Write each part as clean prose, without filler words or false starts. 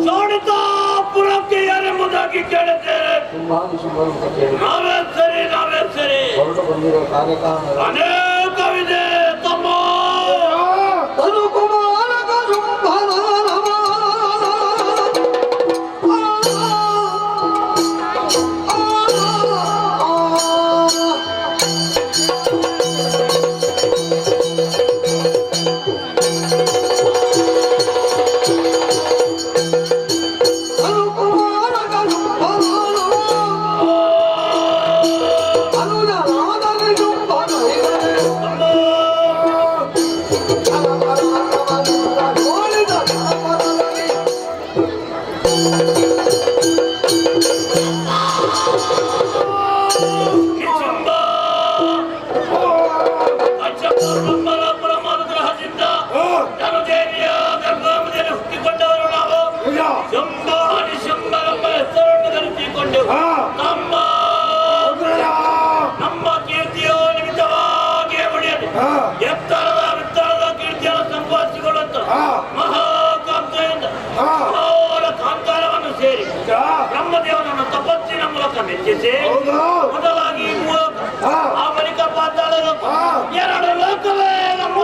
ಶೋಣಿತಾಪುರಕ್ಕೆ ಯಾರೆಂಬುದಾಗಿ ಕೇಳುತ್ತೇನೆ. ನಾವೇ ಸರಿ ಹೊರಟು ಬಂದಿರೋ ಕಾರ್ಯಕಾರಣ ಅನೇಕವಿದೆ ತಮ್ಮ. ನಮ್ಮ ಕೀರ್ತಿಯೋ ನಿಮಿತ್ತವಾಗಿ ಉಳಿಯದು. ಎತ್ತರದ ವಿತ್ತರದ ಕೀರ್ತಿಯನ್ನು ಸಂಪಾದಿಸಿಕೊಳ್ಳುತ್ತ ಮಹಾಕಾಂತೆಯಿಂದ ಕಾಂತಾರವನ್ನು ಸೇರಿ ಬ್ರಹ್ಮದೇವನನ್ನು ತಪಸ್ಸಿನ ಮೂಲಕ ಮೆಚ್ಚಿಸಿ ಮೊದಲಾಗಿ ಮೂಲಕ ಆ ಬಳಿಕ ಪಾತಾಳ ಲೋಕ, ಎರಡು ಲೋಕವೇ ನಮ್ಮ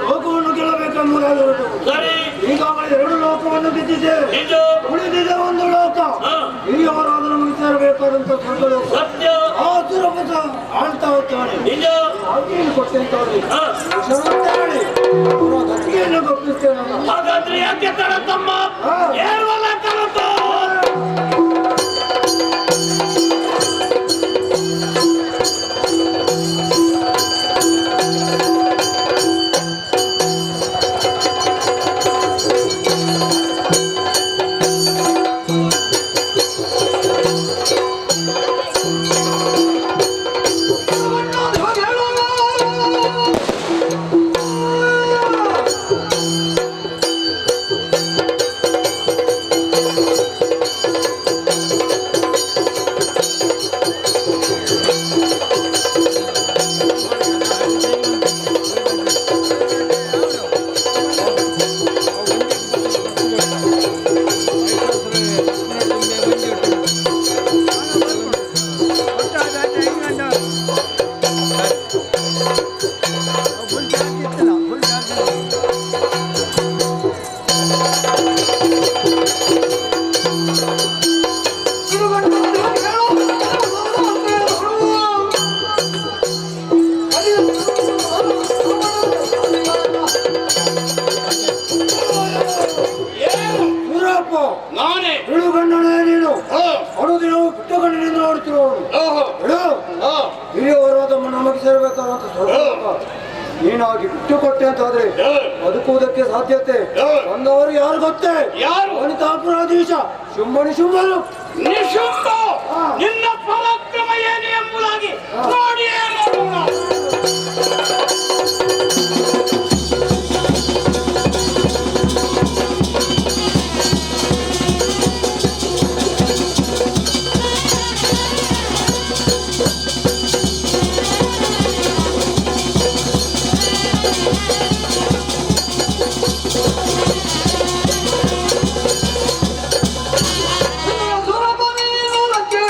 ಲೋಕವನ್ನು ಗೆಲ್ಲಬೇಕೆಂಬುದಾದರೂ ಈಗಾಗಲೇ ಎರಡು ಲೋಕವನ್ನು ಗೆದ್ದಿದೆ. ಉಳಿದಿದೆ ಒಂದು ಲೋಕ, ಹಿರಿಯವರಾದ ನಮಗೆ ಸೇರಬೇಕಾದಂತ ಸ್ವರ್ಗಲೋಕ. ಆ ದುರಪಸ ಆಳ್ತಾ ಹೋಗ್ತಾನೆ. ಕೊಟ್ಟೆ ಅಂತ ಹೇಳಿ ಗಟ್ಟಿಗೆಯನ್ನು ಗೊಪ್ಪಿಸ್ತೇನೆ. ಹಾಗಾದ್ರೆ ಯಾಕೆ ತಮ್ಮ ನಾನೇ ಬಿಳುಗಣ್ಣನೇ ನೀನು ಅಡುದಿನ ಪುಟ್ಟಗಣ್ಣಿನಿಂದ ನೋಡ್ತಿರೋನು. ಹಿರಿಯವರಾದ ನಮಗೆ ಸೇರಬೇಕಾದಂತ ನೀನಾಗಿ ಬಿಟ್ಟು ಕೊಟ್ಟೆ ಅಂತಾದ್ರೆ ಬದುಕುವುದಕ್ಕೆ ಸಾಧ್ಯತೆ ಬಂದವರು ಯಾರು ಗೊತ್ತೇ? ವನಿತಾಪುರಾಧೀಶ ಶುಂಭನಿ ಶುಂಭನು. ನಿನ್ನ ಪರಾಕ್ರಮ ಏನು ಎಂಬುದಾಗಿ ನೋಡಿಯೇ ನೋಡೋಣ. ಸುರಪನಿ ಮೂಲಕ್ಕೆ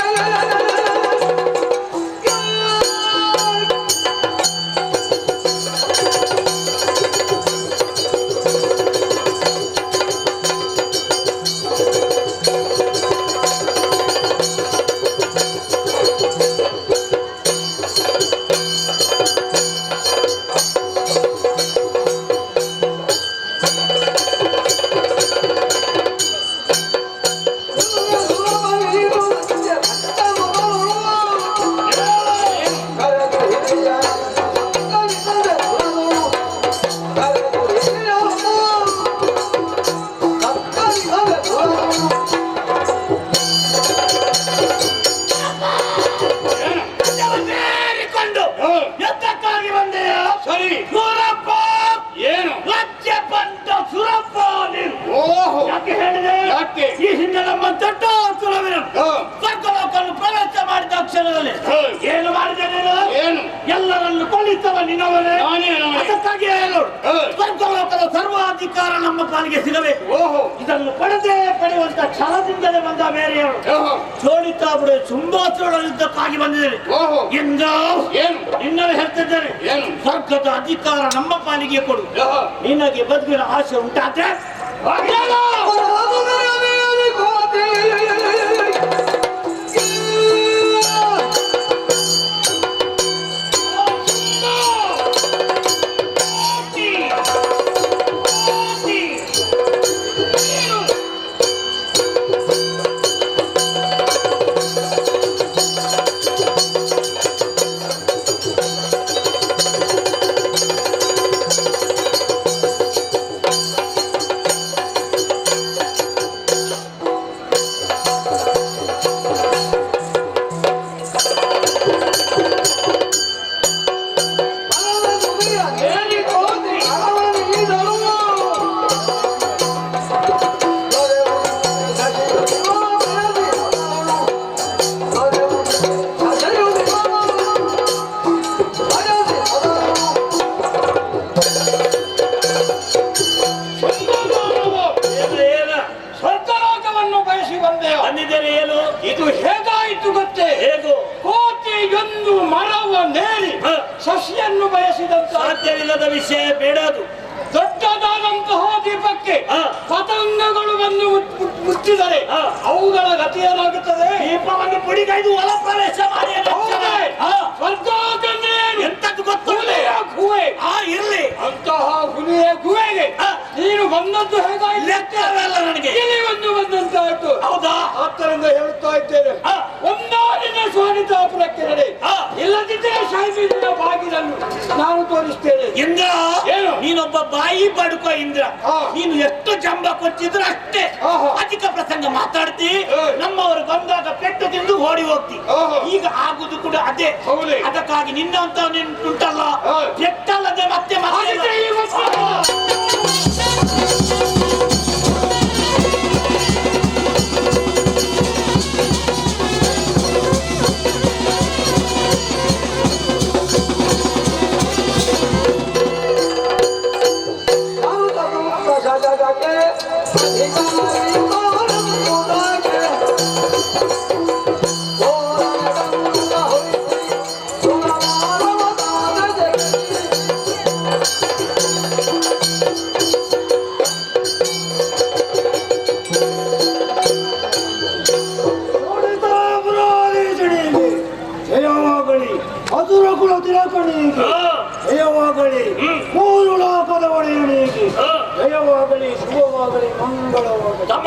ಸರಿ ಸೂರಪ್ಪ ಏನು ಲಜ್ಜೆ ಬಂದ ಸುರಪ್ಪ ನೀನು. ಓಹೋ ಯಾಕೆ ಹೇಳಿದೆ? ಯಾಕೆ? ಈ ಹಿಂದೆ ನಮ್ಮ ದೊಡ್ಡ ಕುಲವಿನ ಹ. ಸ್ವರ್ಗಲೋಕವನ್ನು ಪ್ರವೇಶ ಮಾಡಿದ ಕ್ಷಣದಲ್ಲಿ ಹ. ಏನು ಮಾಡಿದೆ ನೀನು? ಏನು ಎಲ್ಲರನ್ನು ಕೊಲ್ಲಿಸವ ನಿನ್ನವನೇ. ನಾನೇ ಅದಕ್ಕಾಗಿ ಹೇಳು ಹ. ಸ್ವರ್ಗಲೋಕದ ಸರ್ವಾಧಿಕಾರ ನಮ್ಮ ಪಾಲಿಗೆ ಸಿಗಬೇಕು. ಓಹೋ ಇದನ್ನು ಪಡೆದೇ ಪಡೆಯುವಂತ ಛಲದಿಂದಲೇ ಬಂದ ಬೇರೆಯವರು ಓಹೋ ಚೋಳಿತಾ ಬಿಡು ಶುಂಭಾಸುರರಿದ್ದಕ್ಕಾಗಿ ಬಂದಿದ್ದೇನೆ. ಓಹೋ ಇಂದು ಏನು ನಿನ್ನನ್ನು ಹೇಳ್ತಿದ್ದೇನೆ, ಏನು ಸ್ವರ್ಗದ ಅಧಿಕಾರ ನಮ್ಮ ಪಾಲಿಗೆ ಕೊಡು. ಓಹೋ ನಿನಗೆ ಬದುಕಿನ ಆಸೆ ಉಂಟಾದ್ರೆ ಸ್ವರ್ಗಲೋಕವನ್ನು ಬಯಸಿ ಬಂದೆವು. ಬಂದಿದ್ದೇನೆ. ಏನು ಇದು ಹೇಗಾಯಿತು ಗೊತ್ತೇ? ಹೇಗೋ ಕೋಟೆಯೊಂದು ಮರವ ನೇರಿ ಹ. ಸಸಿಯನ್ನು ಬಯಸಿದಂತ ಸಾಧ್ಯವಿಲ್ಲದ ವಿಷಯ ಬೇಡ ಅದು. ದೊಡ್ಡದಾದಂತಹ ದೀಪಕ್ಕೆ ಹ. ಪತಂಗಗಳು ಬಂದು ಮುಚ್ಚಿದರೆ ಹ. ಅವುಗಳ ಗತಿ ಏನಾಗುತ್ತದೆ? ದೀಪವನ್ನು ಪುಡಿಗೈದು ಒಳ ಪ್ರವೇಶ ಮಾಡಿ ಹೌದೇ? ಸ್ವರ್ಗಲೋಕವೇ ಎಂತದ್ದು ಗೊತ್ತು? ಹುಲಿಯ ಗುಹೆ. ಇರ್ಲಿ. ಅಂತಹ ಹುಲಿಯ ಗುಹೆಗೆ ಹ. ನೀನು ಬಂದದ್ದು ಹೇಗಾಯ್ತು? ಲೆಕ್ಕವಲ್ಲ ನನಗೆ. ಇಲ್ಲಿ ಒಂದು ಬಂದಂತಾಯ್ತು. ಹೌದಾ? ಆದ್ದರಿಂದ ಹೇಳುತ್ತಾ ಇದ್ದೇನೆ, ಹ. ಒಂದಾರಿನ ಸ್ವಾಮಿತಾಪುರಕ್ಕೆ ನಡೆ. ಹ. ಇಲ್ಲದಿದ್ದರೆ ಶಾಹಿಬಿನ ಬಾಗಿಲನ್ನು ನಾನು ತೋರಿಸ್ತೇನೆ. ಇಂದ್ರ, ಏನು? ನೀನೊಬ್ಬ ಬಾಯಿ ಬಡುಕ ಇಂದ್ರ. ಹಾ. ನೀನು ಎಷ್ಟು ಜಂಬ ಕೊಚ್ಚಿದ್ರು ಅಷ್ಟೇ. ಆಹಾ. ಅಧಿಕ ಪ್ರಸಂಗ ಮಾತಾಡ್ತಿ. ಏ. ನಮ್ಮವರು ಬಂದಾಗ ಪೆಟ್ಟು ತಿಂದು ಓಡಿ ಹೋಗ್ತಿ. ಆಹಾ. ಈಗ ಆಗುದು ಕೂಡ ಅದೇ. ಹೌದೇ? ಅದಕ್ಕಾಗಿ ನಿನ್ನಂತ ಉಂಟಲ್ಲ, ಹಾ. ಪೆಟ್ಟಲ್ಲದೆ ಮತ್ತೆ ಮತ್ತೆ ಹಾಗಿದ್ರೆ ಇವತ್ತು ಜಯವಾಗಲಿ ಅಸುರ ಕುಲ ತಿಲಕಣಿಗೆ, ಹಾ. ಜಯವಾಗಲಿ ಮೂರು ಲೋಕದ ಒಡೆಯಣಿಗೆ, ಹಾ. ಜಯವಾಗಲಿ ಶುಭವಾಗಲಿ ಮಂಗಳವಾಗಲಿ. ತಮ್ಮ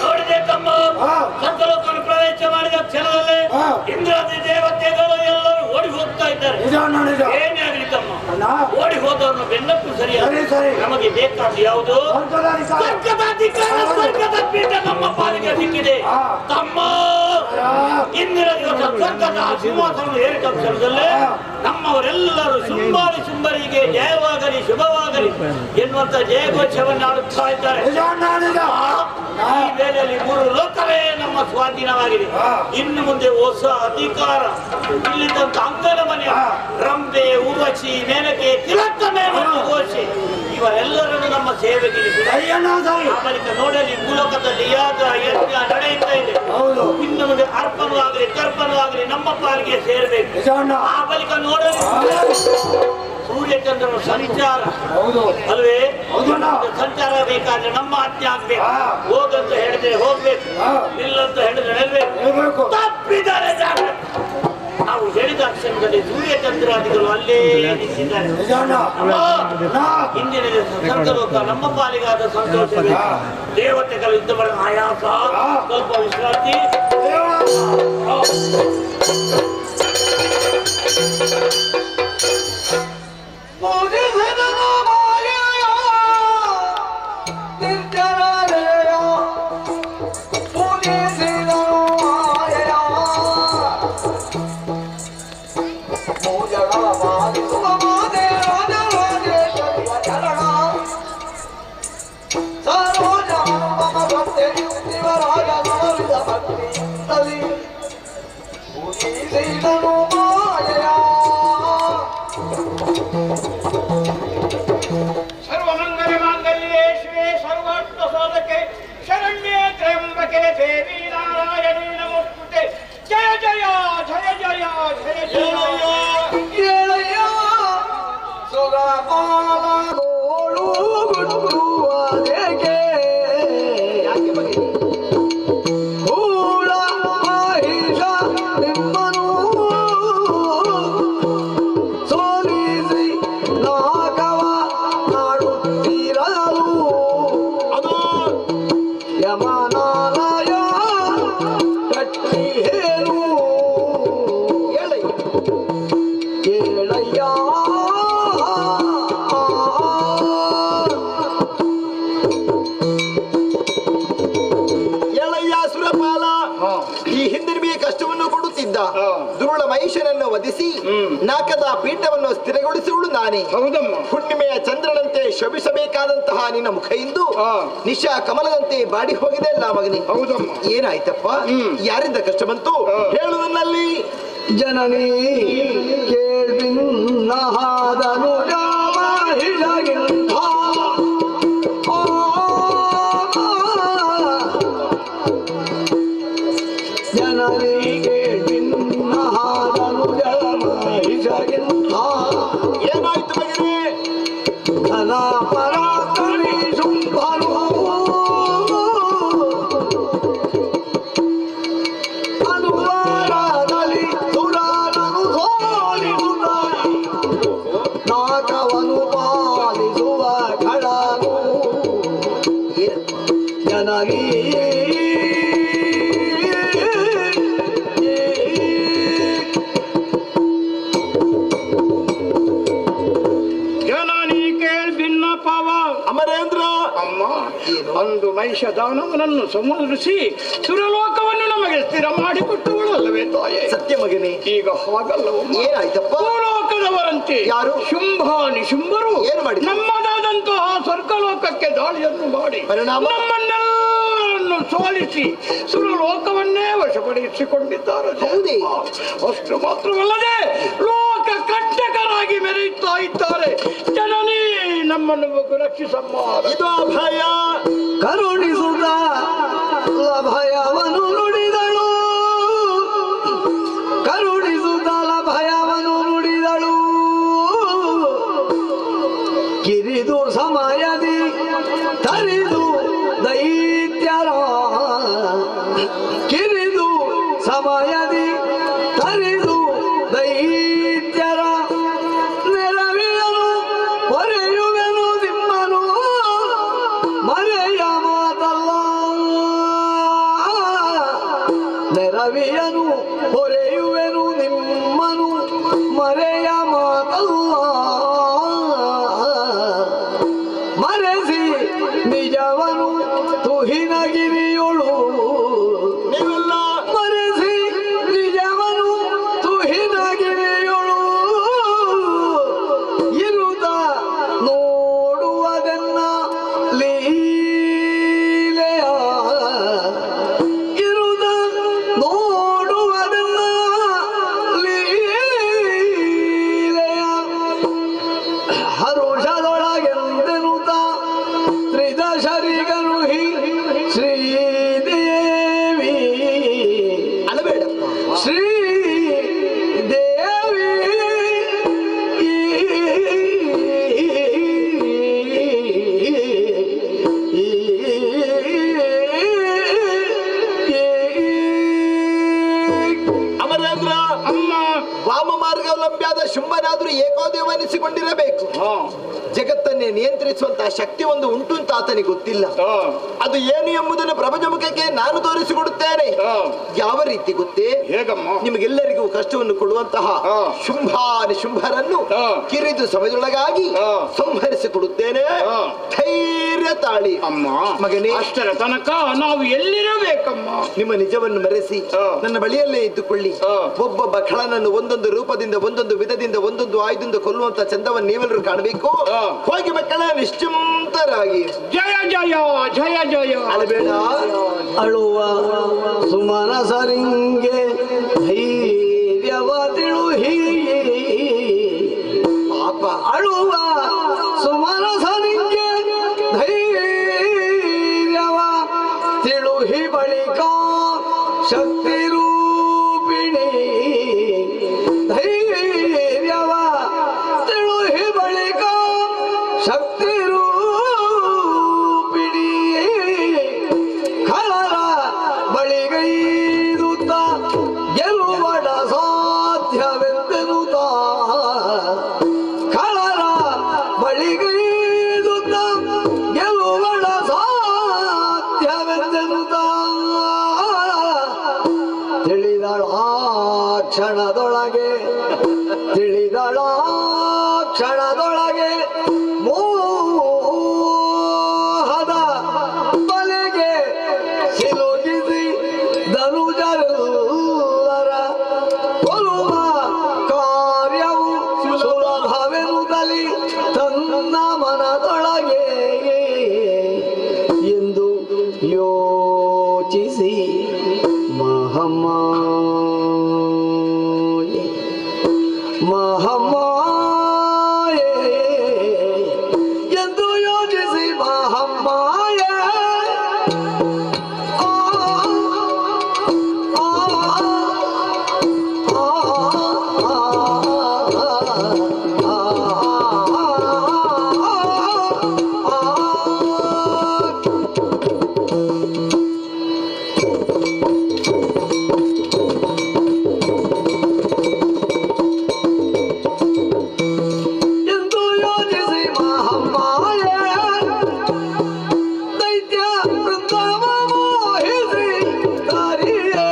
ನೋಡಿದೆ ತಮ್ಮ. ಹಾ. ಸ್ವರ್ಗಲೋಕವನ್ನು ಪ್ರವೇಶ ಮಾಡಿದ ಕ್ಷಣದಲ್ಲೇ ಹಾ. ಇಂದ್ರಾದಿ ದೇವತೆಗಳು ಎಲ್ಲರೂ ಓಡಿ ಹೋಗ್ತಾ ಇದ್ದಾರೆ. ನಿಜ ನಿಜ ಏನೇ ಆಗಲಿ ತಮ್ಮ, ಅಣ್ಣ, ಓಡಿ ಹೋದವ್ರನ್ನ ಬೆನ್ನಪ್ಪು ಸರಿಯಾಗಿ. ಸರಿ ಸರಿ ನಮಗೆ ಬೇಕಾದ ಯಾವುದು? ಸ್ವರ್ಗದ ಅಧಿಕಾರ. ಸ್ವರ್ಗದ ಅಧಿಕಾರ, ಸ್ವರ್ಗದ ಪೀಠ ನಮ್ಮ ಪಾಲಿಗೆ ಸಿಕ್ಕಿದೆ. ಹಾ. ತಮ್ಮ ಹಾ. ಇಂದಿನ ದಿವಸ ಸ್ವರ್ಗದ ಸಿಂಹಾಸನ ಏರಿದ ಕ್ಷಣದಲ್ಲೇ ಹಾ. ನಮ್ಮವರೆಲ್ಲರೂ ಸುಂಬರಿಗೆ ಜಯವಾಗಲಿ ಶುಭವಾಗಲಿ ಎನ್ನುವಂತ ಜಯಘೋಷವನ್ನು ಆಡುತ್ತಾ ಇದ್ದಾರೆ. ನಿಜ ನಿಜ ಈ ವೇಳೆಯಲ್ಲಿ ಮೂರು ಲೋಕವೇ ನಮ್ಮ ಸ್ವಾಧೀನವಾಗಿದೆ. ಹಾ. ಇನ್ನು ಮುಂದೆ ಹೊಸ ಅಧಿಕಾರ ಇಲ್ಲಿದ್ದಂತ ಅಂಗನ ಮನೆ ಹಾ. ರಂಬೆ ಉರ್ವಶಿ ಮೇನಕೆ ತಿಲಕಮೆ ಮತ್ತು ಘೋಷಿ ಇವರೆಲ್ಲರನ್ನು ನಮ್ಮ ಸೇವೆಗೆ ಇರಿಸಿದ್ದಾರೆ. ಅಯ್ಯಣ್ಣ ಸರಿ. ಆ ಬಳಿಕ ನೋಡಲಿ ಭೂಲೋಕದಲ್ಲಿ ಯಾಗ ಯಜ್ಞ ನಡೆಯುತ್ತಾ ಇದೆ. ಹೌದು ಇನ್ನು ಮುಂದೆ ಅರ್ಪಣವಾಗಲಿ ತರ್ಪಣವಾಗಲಿ ನಮ್ಮ ಪಾಲಿಗೆ ಸೇರಬೇಕು. ನಿಜ ಅಣ್ಣ. ಆ ಬಳಿಕ ನೋಡಲಿ ಸೂರ್ಯಚಂದ್ರನ ಸಂಚಾರ ಹೌದು ಅಲ್ವೇ? ಹೌದಣ್ಣ. ಸಂಚಾರ ಬೇಕಾದ್ರೆ ನಮ್ಮ ಆಜ್ಞೆ ಆಗ್ಬೇಕು. ಹಾ. ಹೋಗಂತ ಹೇಳಿದ್ರೆ ಹೋಗ್ಬೇಕು, ಹಾ. ನಿಲ್ಲಂತ ಹೇಳಿದ್ರೆ ನಿಲ್ಬೇಕು. ಹೇಳ್ಬೇಕು. ತಪ್ಪಿದ್ದಾರೆ ಜಾಗ್ರತೆ. ನಾವು ಹೇಳಿದ ಕ್ಷಣದಲ್ಲಿ ಸೂರ್ಯಚಂದ್ರಾದಿಗಳು ಅಲ್ಲೇ ನಿಂತಿದ್ದಾರೆ. ನಿಜ ಅಣ್ಣ. ಅಮ್ಮ, ಅಣ್ಣ. ಇಂದಿನ ದಿವಸ ಸ್ವರ್ಗಲೋಕ ನಮ್ಮ ಪಾಲಿಗಾದ ಸಂತೋಷವೇ. ಹಾ. ದೇವತೆಗಳು ಯುದ್ಧ ಮಾಡಿದ ಆಯಾಸ, ಹಾ. ಸ್ವಲ್ಪ ವಿಶ್ರಾಂತಿ. Moja ಸೈತನು ಮಾಯಯ ಸರ್ವಮಂಗಲ ಮಾಂಗಲ್ಯೇ ಶಿವೆ ಸರ್ವಾರ್ಥ ಸಾಧಕೆ ಶರಣ್ಯೇ ತ್ರ್ಯಂಬಕೆ ದೇವಿ ನಾರಾಯಣಿ ನಮೋಸ್ತುತೆ ಜಯ ಜಯ ಜಯ ಜಯ ಜಯ ಜಯ ಕೇಳಯ್ಯ ಸುರಪಾಲೋಳು ಗುಡುಗುವಾದೇಕೆ ಹೂಳ ಮಹಿಷ ನಿಮ್ಮನು ಸೋಲಿಸಿ ನಾಗವ ನಾಡುತ್ತೀರಲು ಅದು ಯಮನಾಲಯ ಕಟ್ಟಿ ಹೇಳು ಕೇಳಯ್ಯ ಎಳಯ್ಯ ಸುರಪಾಲ ಈ ಹಿಂದಿರುವಿಗೆ ಕಷ್ಟವನ್ನು ಕೊಡುತ್ತಿದ್ದ ದುರುಳ ಮಹಿಷನನ್ನು ವಧಿಸಿ ನಾಕದ ಪೀಠವನ್ನು ಸ್ಥಿರಗೊಳಿಸುವಳು ನಾನೇ. ಹೌದಮ್ಮ ಹುಣ್ಣಿಮೆಯ ಚಂದ್ರನಂತೆ ಶೋಭಿಸಬೇಕಾದಂತಹ ನಿನ್ನ ಮುಖ ಇಂದು ನಿಶಾ ಕಮಲದಂತೆ ಬಾಡಿ ಹೋಗಿದೆ ಅಲ್ಲ ಮಗನಿ. ಹೌದಮ್ಮ ಏನಾಯ್ತಪ್ಪ? ಯಾರಿಂದ ಕಷ್ಟ ಬಂತು ಹೇಳು ನನ್ನಲ್ಲಿ. ಜನನಿ ಕೇಳ್ಬಿನ್ನಹಾದನು ಜಾಮಹಿಷಗಿಂತ ಜನನಿ ಕೇಳ್ಬಿನ್ನಹಾದನು ಜಾಮಹಿಷಗಿಂತ ಏನಾಯ್ತು ಮಗನೇ? ಧನ ಪರಾಕ್ರಮಿ ಶುಂಭನು ಅನುವಾರದಲ್ಲಿ ಸುರನನು ಸೋಲಿಸುತ್ತ ನಾಕವನು ಪಾಲಿಸುವ ಖಳನು ಜನನಿ ಜನನಿ ಕೇಳ್ ಭಿನ್ನ ಪಾವ ಅಮರೇಂದ್ರ ಅಮ್ಮ ಅಂದು ಮಹಿಷ ದಾನವನನ್ನು ಸಂಹರಿಸಿ ಸುರಲೋಕವನ್ನು ನಮಗೆ ಸ್ಥಿರ ಮಾಡಿಕೊಟ್ಟವಳು ಅಲ್ಲವೇ ತಾಯೇ? ಸತ್ಯ ಮಗನೇ. ಈಗ ಹಾಗಲ್ಲವಮ್ಮ ಏನಾಯ್ತಪ್ಪ? ಭೂಲೋಕದವರಂತೆ ಯಾರು? ಶುಂಭ ನಿಶುಂಭರು ಏನು ಮಾಡಿದ್ರು? ನಮ್ಮದಾದಂತಹ ಸ್ವರ್ಗಲೋಕಕ್ಕೆ ದಾಳಿಯನ್ನು ಮಾಡಿ ಪರಿಣಾಮ? ನಮ್ಮನ್ನೆಲ್ಲರನ್ನು ಸೋಲಿಸಿ ಸುರಲೋಕವನ್ನೇ ವಶಪಡಿಸಿಕೊಂಡಿದ್ದಾರೆ. ಹೌದೇ? ಅಷ್ಟು ಮಾತ್ರವಲ್ಲದೆ ಲೋಕ ಕಂಟಕರಾಗಿ ಮೆರೆಯುತ್ತಾ ಇದ್ದಾರೆ. ಜನನಿ ನಮ್ಮನ್ನು ರಕ್ಷಿಸಮ್ಮ. ಇದು ಅಭಯ. ಕರುಣಿಸುತ್ತ ಲಭಯವನ್ನು ನುಡಿದಳು ಕರುಣಿಸುತ್ತ ಲಭಯವನ್ನು ನುಡಿದಳು ಕಿರಿದು ಸಮಯದಿ ತರಿದು ದೈತ್ಯರ ಕಿರಿದು ಸಮಯದಿ ತರಿದು ದೈತ್ಯರ ನೆರವಿಯನು ಹೊರೆಯುವೆನು ನಿಮ್ಮನು ಮರೆಯ ಮಾತಲ್ಲ ನೆರವಿಯನು ಹೊರೆಯುವೆನು ನಿಮ್ಮನು ಮರೆಯ ಮಾತಲ್ಲ ಮರೆಸಿ ನಿಜವನು ತುಹಿನಗಿರಿಯೊಳು ನೀವೆಲ್ಲ ಮರೆಸಿ ನಿಜವನು ತುಹಿನಗಿರಿಯೊಳು ಇರುದ ನೋಡುವುದೆನ್ನ ಲೀಲೆಯ ಇರುದ ನೋಡುವುದೆನ್ನ ಲೀಲೆಯ ಹರುಷದೊಳಗೆಂದೆನುತ ತ್ರಿದಶರಿಗನುಹಿ ಶ್ರೀದೇವಿ ಅಳಬೇಡಪ್ಪ. ಶ್ರೀದೇವಿ ಅಮರೇಂದ್ರ ಅಮ್ಮ ವಾಮ ಮಾರ್ಗಾವಲಂಬಿಯಾದ ಶುಂಭನಾದರೂ ಏಕೋದೇವನಿಸಿಕೊಂಡಿರಬೇಕು. ಜಗತ್ತನ್ನೇ ನಿಯಂತ್ರಿಸುವಂತಹ ಶಕ್ತಿ ಒಂದು ಉಂಟು ಅಂತ ಆತನಿಗೆ ಗೊತ್ತಿಲ್ಲ. ಅದು ಏನು ಎಂಬುದನ್ನು ಪ್ರಪಂಚ ಮುಖಕ್ಕೆ ನಾನು ತೋರಿಸಿಕೊಡುತ್ತೇನೆ. ಯಾವ ರೀತಿ ಗೊತ್ತೇ? ಹೇಗಮ್ಮ? ನಿಮಗೆಲ್ಲರಿಗೂ ಕಷ್ಟವನ್ನು ಕೊಡುವಂತಹ ಶುಂಭಾನಿ ಶುಂಭರನ್ನು ಕಿರಿದು ಸಮಯದೊಳಗಾಗಿ ಸಂಹರಿಸಿಕೊಡುತ್ತೇನೆ. ಧೈರ್ಯ ತಾಳಿ ಅಮ್ಮ ಮಗನೇ. ಅಷ್ಟರ ತನಕ ನಾವು ಎಲ್ಲಿರಬೇಕಮ್ಮ? ನಿಮ್ಮ ನಿಜವನ್ನು ಮರೆಸಿ ನನ್ನ ಬಳಿಯಲ್ಲೇ ಇದ್ದುಕೊಳ್ಳಿ. ಒಬ್ಬೊಬ್ಬ ಖಳನನ್ನು ಒಂದೊಂದು ರೂಪದಿಂದ ಒಂದೊಂದು ವಿಧದಿಂದ ಒಂದೊಂದು ಆಯುಧದಿಂದ ಕೊಲ್ಲುವಂತ ಚಂದವನ್ನು ನೀವೆಲ್ಲರೂ ಕಾಣಬೇಕು. ಹೋಗಿ ಮಕ್ಕಳೇ ನಿಶ್ಚಿಂತರಾಗಿ. ಜಯ ಜಯ ಜಯ ಜಯ. ಅಳಬೇಡ. ಅಳುವ ಸುಮನಸರಿಂಗೆ ಧೈರ್ಯ ಕ್ಷಣದೊಳಗೆ ತಿಳಿದಳ ಕ್ಷಣದೊಳಗೆ ಮೋಹದ ಬಲೆಗೆ ಸಿಲುಕಿಸಿ ಧನುಜರೆಲ್ಲರ ಕೊಲ್ಲುವ ಕಾರ್ಯವು ಸುಲಭವೆನುಗಲಿ ತನ್ನ ಮನದೊಳಗೆ ಎಂದು ಯೋಚಿಸಿ ಮಹಮ್ಮಾಯೆ ಮಹಮ್ಮಾಯೆ ಎಂದು ಯೋಚಿಸಿ ಮಹಮ್ಮಾಯೆ ಆ, ಆ, ಆ, ಎಂದು ಯೋಚಿಸಿ ಮಹಮ್ಮಾಯೆ ದೈತ್ಯ ವೃಂದವ ಮೋಹಿಸಿ ದಾರಿಯೇ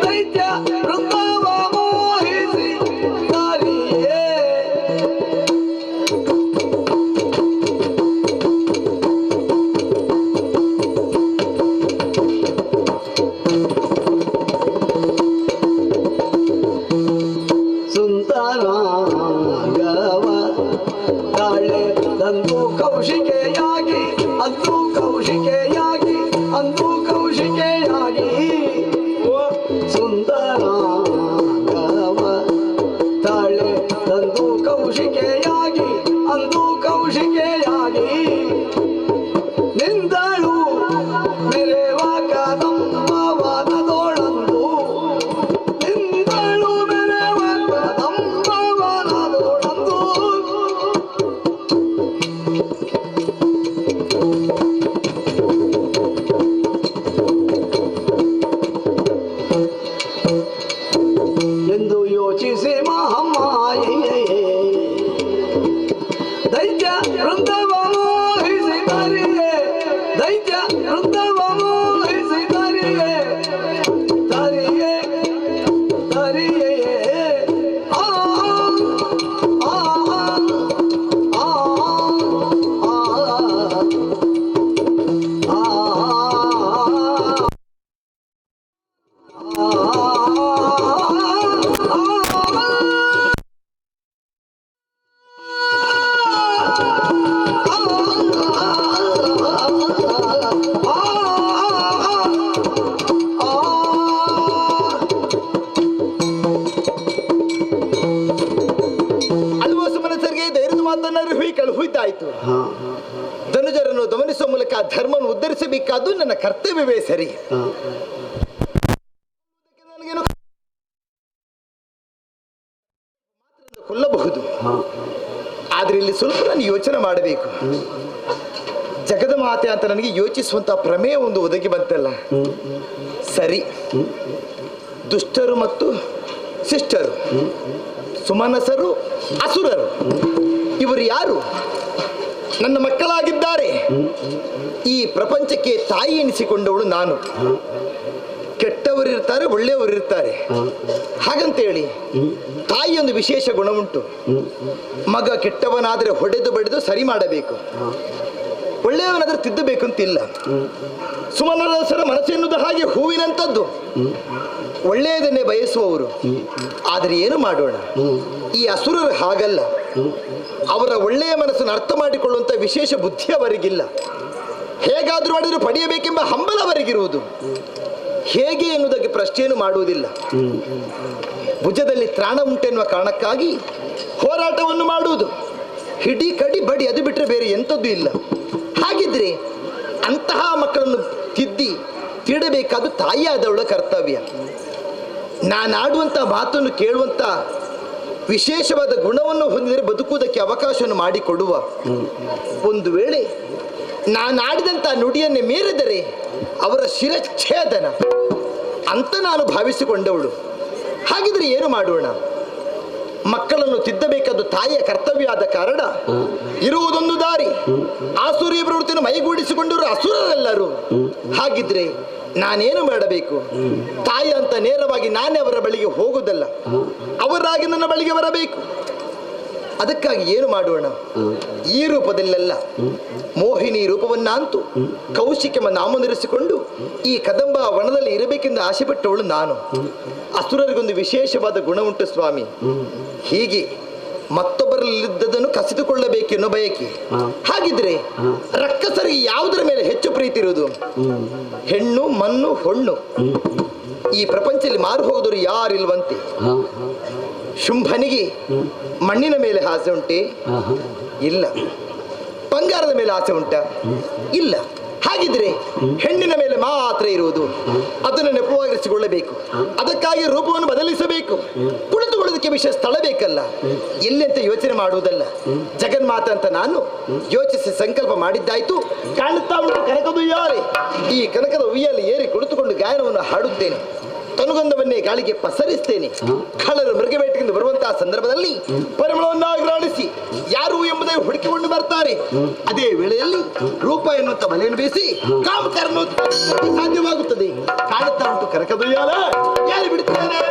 ದೈತ್ಯ ವೃಂದವ ಮೋಹಿಸಿ ದಾರಿಯೇ ಸುಂದರಾಂಗವ ತಾಳೆ ತಂದು ಕೌಶಿಕೆಯಾಗಿ ಅಂದು ಕೌಶಿಕೆಯಾಗಿ ಅಂದು ಕೌಶಿಕೆಯಾಗಿ ಸುಂದರಾಂಗವ ತಾಳೆ ತಂದು ಕೌಶಿಕೆಯಾಗಿ ಅಂದು ಕೌಶಿಕೆಯಾಗಿ ನಿಂದಳು ಮೆರೆವ ಕದಂಬವನದೊಳಂದು ನಿಂದಳು ಮೆರೆವ ಕದಂಬವನದೊಳಂದು ಎಂದು ಯೋಚಿಸಿ ಮಹಮ್ಮಾಯೆ ದೈತ್ಯ ವೃಂದವ ಮೋಹಿಸಿ ದಾರಿಯೇ ದೈತ್ಯ ವೃಂದವ ಮೋಹಿಸಿ ದಾರಿಯೇ ದಾರಿಯೇ ದಾರಿಯೇ ಆ ಆ ಆ ಅಲ್ವೋ ಸುಮನಸರಿಗೆ ಧೈರ್ಯದ ಮಾತನ್ನ ಕಳುಹಿದ್ದಾಯ್ತು. ಧನುಜರನ್ನು ದಮನಿಸುವ ಮೂಲಕ ಧರ್ಮವನ್ನು ಉದ್ಧರಿಸಬೇಕಾದ್ದು ನನ್ನ ಕರ್ತವ್ಯವೇ ಸರಿ. ನನಗೇನು ಕೊಲ್ಲಬಹುದು, ಆದ್ರೆ ಇಲ್ಲಿ ಸ್ವಲ್ಪ ನಾನು ಯೋಚನೆ ಮಾಡಬೇಕು. ಜಗದ ಮಾತೆ ಅಂತ ನನಗೆ ಯೋಚಿಸುವಂತ ಪ್ರಮೇಯ ಒಂದು ಒದಗಿ ಬಂತಲ್ಲ. ಸರಿ, ದುಷ್ಟರು ಮತ್ತು ಶಿಷ್ಟರು, ಸುಮನಸರು ಅಸುರರು, ಇವರು ಯಾರು? ನನ್ನ ಮಕ್ಕಳಾಗಿದ್ದಾರೆ. ಈ ಪ್ರಪಂಚಕ್ಕೆ ತಾಯಿ ಎನಿಸಿಕೊಂಡವಳು ನಾನು. ಕೆಟ್ಟವರಿರ್ತಾರೆ, ಒಳ್ಳೆಯವರಿರ್ತಾರೆ. ಹಾಗಂತೇಳಿ ತಾಯಿಯೊಂದು ವಿಶೇಷ ಗುಣ ಉಂಟು. ಮಗ ಕೆಟ್ಟವನಾದರೆ ಹೊಡೆದು ಬಡಿದು ಸರಿ ಮಾಡಬೇಕು, ಒಳ್ಳೆಯವನಾದ್ರೆ ತಿದ್ದಬೇಕು ಅಂತಿಲ್ಲ. ಸುಮನಸರ ಮನಸ್ಸು ಎನ್ನುವುದು ಹಾಗೆ ಹೂವಿನಂಥದ್ದು, ಒಳ್ಳೆಯದನ್ನೇ ಬಯಸುವವರು. ಆದರೆ ಏನು ಮಾಡೋಣ, ಈ ಅಸುರರು ಹಾಗಲ್ಲ. ಅವರ ಒಳ್ಳೆಯ ಮನಸ್ಸನ್ನು ಅರ್ಥ ಮಾಡಿಕೊಳ್ಳುವಂಥ ವಿಶೇಷ ಬುದ್ಧಿ ಅವರಿಗಿಲ್ಲ. ಹೇಗಾದ್ರೂ ಮಾಡಿದ್ರು ಪಡೆಯಬೇಕೆಂಬ ಹಂಬಲ ಅವರಿಗಿರುವುದು. ಹೇಗೆ ಎನ್ನುವುದಕ್ಕೆ ಪ್ರಶ್ನೆಯನ್ನು ಮಾಡುವುದಿಲ್ಲ. ಭುಜದಲ್ಲಿ ತ್ರಾಣ ಉಂಟೆನ್ನುವ ಕಾರಣಕ್ಕಾಗಿ ಹೋರಾಟವನ್ನು ಮಾಡುವುದು, ಹಿಡಿ ಕಡಿ ಬಡಿ, ಅದು ಬಿಟ್ಟರೆ ಬೇರೆ ಎಂಥದ್ದು ಇಲ್ಲ. ಹಾಗಿದ್ರೆ ಅಂತಹ ಮಕ್ಕಳನ್ನು ತಿದ್ದಬೇಕಾದ್ದು ತಾಯಿಯಾದವಳ ಕರ್ತವ್ಯ. ನಾನಾಡುವಂಥ ಮಾತನ್ನು ಕೇಳುವಂಥ ವಿಶೇಷವಾದ ಗುಣವನ್ನು ಹೊಂದಿದರೆ ಬದುಕುವುದಕ್ಕೆ ಅವಕಾಶವನ್ನು ಮಾಡಿಕೊಡುವ. ಒಂದು ವೇಳೆ ನಾನಾಡಿದಂಥ ನುಡಿಯನ್ನೇ ಮೀರಿದರೆ ಅವರ ಶಿರಚ್ಛೇದನ ಅಂತ ನಾನು ಭಾವಿಸಿಕೊಂಡವಳು. ಹಾಗಿದ್ರೆ ಏನು ಮಾಡೋಣ? ಮಕ್ಕಳನ್ನು ತಿದ್ದಬೇಕಾದ ತಾಯಿಯ ಕರ್ತವ್ಯ ಆದ ಕಾರಣ ಇರುವುದೊಂದು ದಾರಿ. ಆಸುರಿ ಪ್ರವೃತ್ತಿಯನ್ನು ಮೈಗೂಡಿಸಿಕೊಂಡವರು ಅಸುರರೆಲ್ಲರೂ. ಹಾಗಿದ್ರೆ ನಾನೇನು ಮಾಡಬೇಕು? ತಾಯಿ ಅಂತ ನೇರವಾಗಿ ನಾನೇ ಅವರ ಬಳಿಗೆ ಹೋಗುವುದಲ್ಲ, ಅವರಾಗಿ ನನ್ನ ಬಳಿಗೆ ಬರಬೇಕು. ಅದಕ್ಕಾಗಿ ಏನು ಮಾಡೋಣ? ಈ ರೂಪದಲ್ಲೆಲ್ಲ ಮೋಹಿನಿ ರೂಪವನ್ನಂತೂ ಕೌಶಿಕಮ್ಮ ನಾಮನಿರಿಸಿಕೊಂಡು ಈ ಕದಂಬ ವನದಲ್ಲಿ ಇರಬೇಕೆಂದು ಆಸೆ ಪಟ್ಟವಳು ನಾನು. ಅಸುರರಿಗೊಂದು ವಿಶೇಷವಾದ ಗುಣ ಉಂಟು ಸ್ವಾಮಿ. ಹೀಗೆ ಮತ್ತೊಬ್ಬರಲ್ಲಿದ್ದದನ್ನು ಕಸಿದುಕೊಳ್ಳಬೇಕೆನ್ನೋ ಬಯಕೆ. ಹಾಗಿದ್ರೆ ರಕ್ಕಸರಿಗೆ ಯಾವುದರ ಮೇಲೆ ಹೆಚ್ಚು ಪ್ರೀತಿ ಇರುವುದು? ಹೆಣ್ಣು, ಮಣ್ಣು, ಹೊಣ್ಣು. ಈ ಪ್ರಪಂಚದಲ್ಲಿ ಮಾರು ಹೋಗೋದ್ರು ಯಾರಿಲ್ವಂತೆ. ಶುಂಭನಿಗೆ ಮಣ್ಣಿನ ಮೇಲೆ ಆಸೆ ಉಂಟೆ? ಇಲ್ಲ. ಬಂಗಾರದ ಮೇಲೆ ಆಸೆ ಉಂಟ? ಇಲ್ಲ. ಹಾಗಿದ್ರೆ ಹೆಣ್ಣಿನ ಮೇಲೆ ಮಾತ್ರ ಇರುವುದು. ಅದನ್ನು ನೆಪವಾಗಿರಿಸಿಕೊಳ್ಳಬೇಕು. ಅದಕ್ಕಾಗಿ ರೂಪವನ್ನು ಬದಲಿಸಬೇಕು. ಕುಳಿತುಕೊಳ್ಳೋದಕ್ಕೆ ವಿಷಯ ಸ್ಥಳ ಬೇಕಲ್ಲ, ಎಲ್ಲೆಂತ ಯೋಚನೆ ಮಾಡುವುದಲ್ಲ. ಜಗನ್ಮಾತ ಅಂತ ನಾನು ಯೋಚಿಸಿ ಸಂಕಲ್ಪ ಮಾಡಿದ್ದಾಯ್ತು. ಕಾಣುತ್ತಾ ಉಂಟು ಕನಕದ ಉಯ್ಯಾಲೆ. ಈ ಕನಕದ ಉಯ್ಯಾಲೆ ಏರಿ ಕುಳಿತುಕೊಂಡು ಗಾಯನವನ್ನು ಹಾಡುತ್ತೇನೆ. ತನುಗಂಧವನ್ನೇ ಗಾಳಿಗೆ ಪಸರಿಸ್ತೇನೆ. ಕಳ್ಳರು ಮೃಗಬೇಟೆಯಿಂದ ಬರುವಂತಹ ಸಂದರ್ಭದಲ್ಲಿ ಪರಿಮಳವನ್ನಾಗಿ ಯಾರು ಎಂಬುದೇ ಹುಡುಕಿಕೊಂಡು ಬರ್ತಾರೆ. ಅದೇ ವೇಳೆಯಲ್ಲಿ ರೂಪ ಎನ್ನುವಂತ ಬಲೆಯನ್ನು ಬೀಸಿ ಕಾಮಕರನ್ನು ಸಾಧ್ಯವಾಗುತ್ತದೆ. ಕಾಣುತ್ತಾ ಉಂಟು ಕನಕದುಯ್ಯಾಲ ಯಾರು ಬಿಡುತ್ತಾರೆ.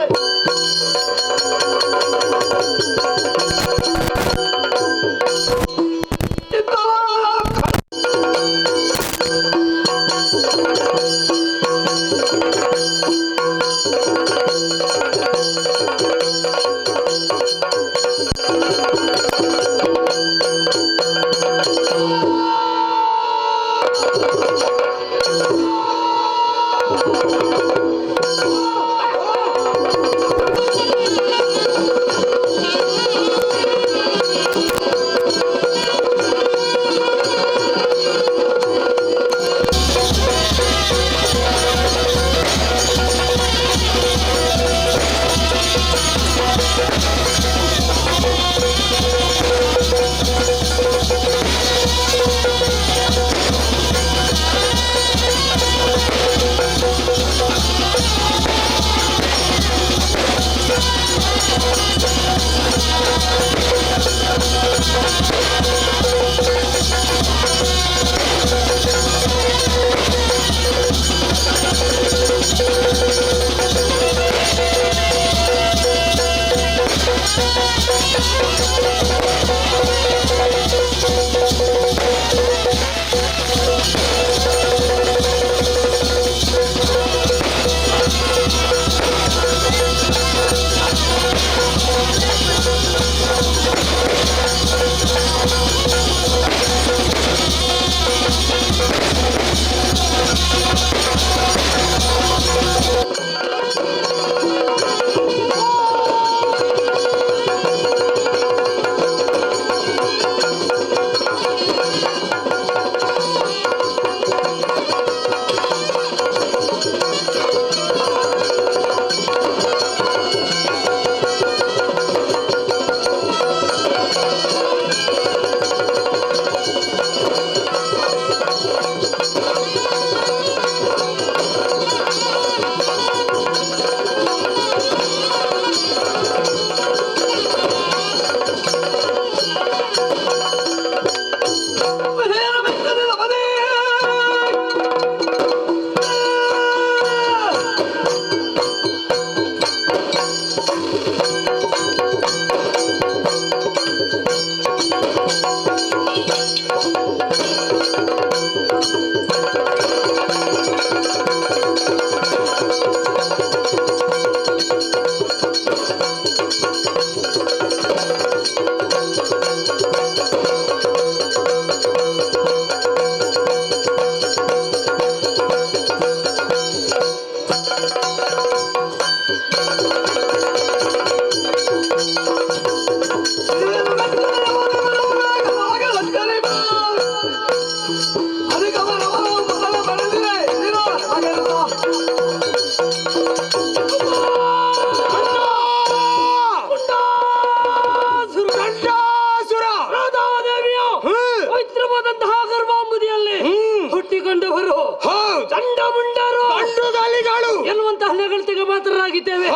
ಪಾತ್ರರಾಗಿದ್ದೇವೆ.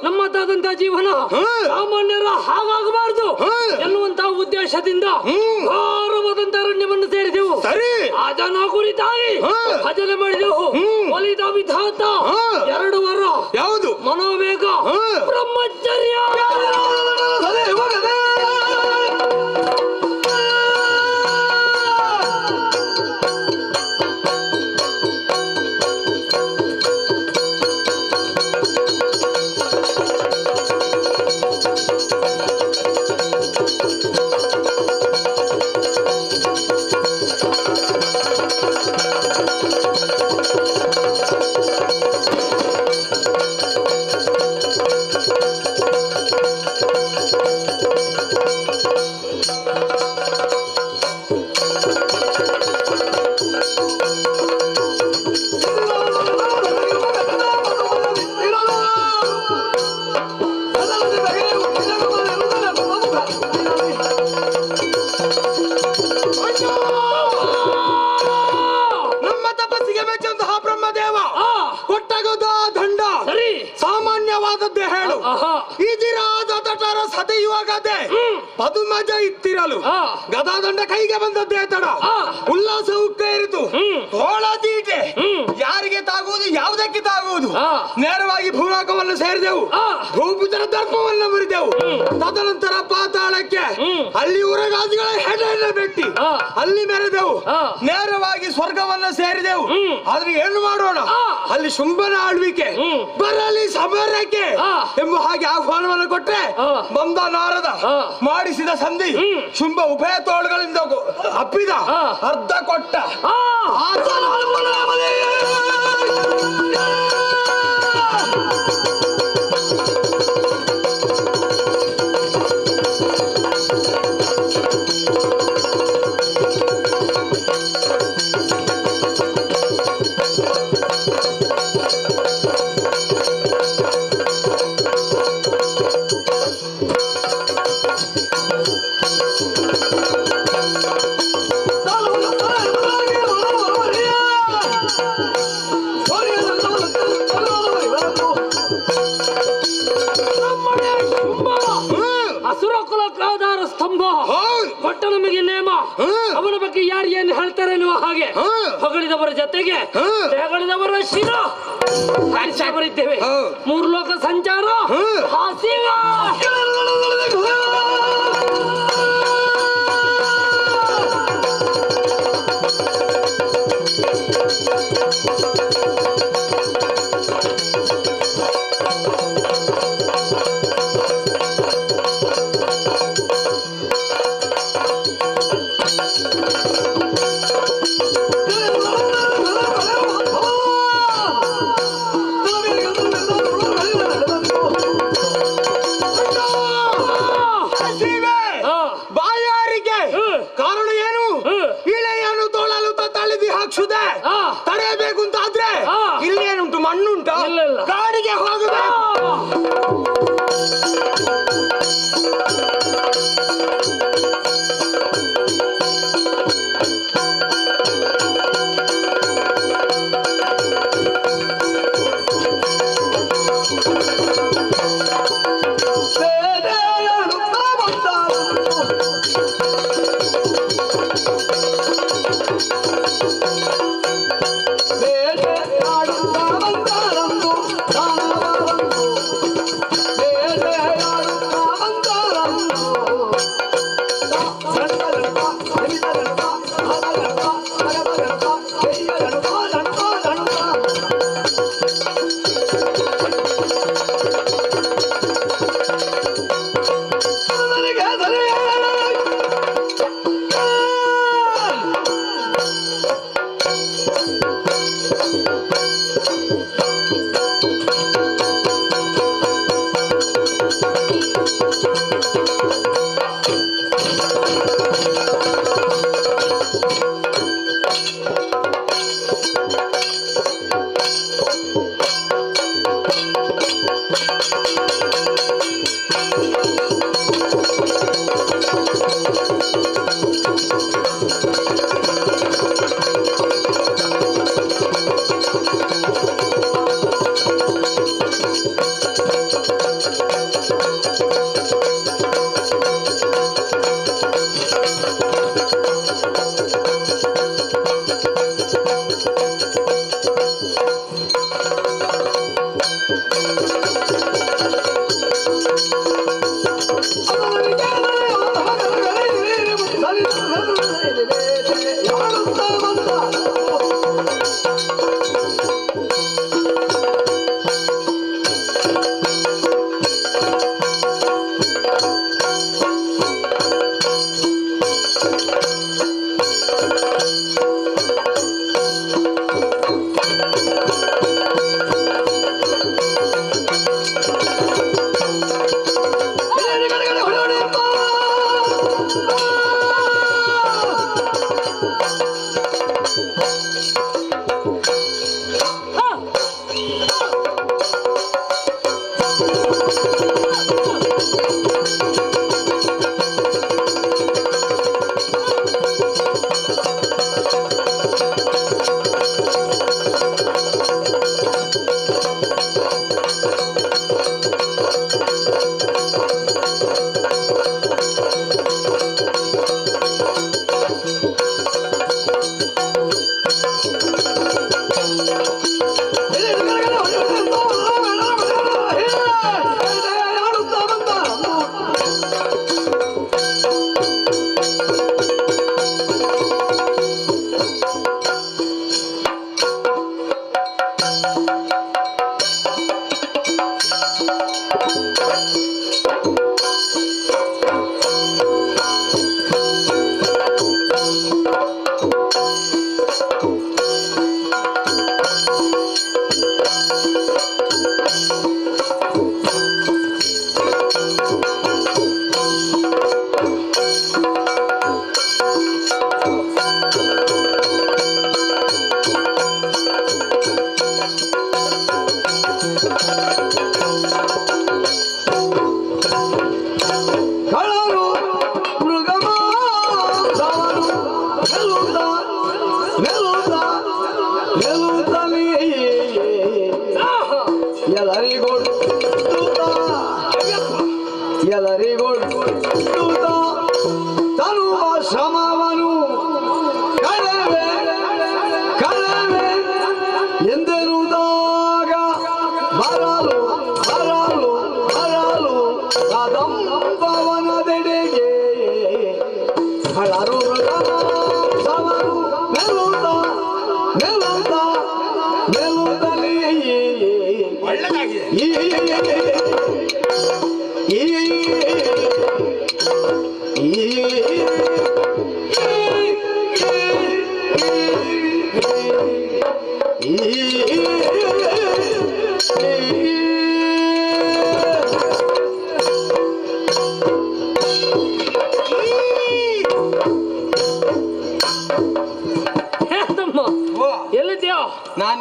ನಮ್ಮದಾದಂತಹ ಜೀವನ ಸಾಮಾನ್ಯರ ಹಾಗಾಗಬಾರದು ಎನ್ನುವಂತಹ ಉದ್ದೇಶದಿಂದ ಘೋರವಾದಂತಹ ಅರಣ್ಯವನ್ನು ಸೇರಿದೆವು. ಸರಿ ಅದನ್ನ ಕುರಿತಾಗಿ ಭಜನೆ ಮಾಡಿದೆವು. ಒಲಿದ ವಿಧಾತ 2 ವರ. ಯಾವುದು? ಮನೋವೇಗ, ಬ್ರಹ್ಮಚರ್ಯ. ನಮ್ಮ ತಪಸ್ಸಿಗೆ ಮೆಚ್ಚಂತಹ ಬ್ರಹ್ಮದೇವ ಕೊಟ್ಟಗದ ದಂಡ ಸಾಮಾನ್ಯವಾದದ್ದೇ ಹೇಳು. ಇದಿರಾದ ತಟರ ಸದೆಯುವಾಗದೆ ಪದುಮಜ ಇತ್ತಿರಲು ಗದಾದಂಡ ಕೈಗೆ ಬಂದದ್ದೇ ತಡ. ಉಲ್ಲಾಸ ಉಕ್ಕೇರಿತು, ತೋಳತೀಟೆ ಯಾರಿಗೆ ತಾಗುವುದು, ಯಾವುದಕ್ಕೆ ತಾಗುವುದು. ನೇರವಾಗಿ ಭೂಲೋಕವನ್ನು ಸೇರಿದೆವು, ಭೂಪುತ್ರ ದರ್ಪವನ್ನು ಮುರಿದೆವು. ತದನಂತರ ಪಾತಾಳಕ್ಕೆ, ಅಲ್ಲಿ ಉರಗಾದಿಗಳ ಹೆಡೆಯನ್ನು ಬೆಟ್ಟಿ ಅಲ್ಲಿ ಮೆರೆದೆವು. ನೇರವಾಗಿ ಸ್ವರ್ಗವನ್ನು ಸೇರಿದೆವು. ಆದ್ರೆ ಏನು ಮಾಡೋಣ, ಅಲ್ಲಿ ಶುಂಭನ ಆಳ್ವಿಕೆ ಬರಲಿ ಸಮರಕ್ಕೆ ಎಂಬ ಹಾಗೆ ಆಹ್ವಾನವನ್ನು ಕೊಟ್ಟರೆ ಬಂದ ನಾರದ ಮಾಡಿಸಿದ ಸಂಧಿ ಶುಂಭ ಉಭಯ ತೋಳುಗಳಿಂದ ಅಪ್ಪಿದ ಅರ್ಧ ಕೊಟ್ಟ. ಅಸುರ ಕುಲಕ್ಕಾಧಾರ ಸ್ತಂಭ ಕೊಟ್ಟ ನಮಗೆ ನೇಮ. ಅವನ ಬಗ್ಗೆ ಯಾರು ಏನು ಹೇಳ್ತಾರೆ ಎನ್ನುವ ಹಾಗೆ ಹೊಗಳಿದವರ ಜೊತೆಗೆ ತೆಗಳಿದವರ ಶಿರ ಬರಿದ್ದೇವೆ. 3 ಲೋಕ ಸಂಚಾರ ಹಾಸಿಗ.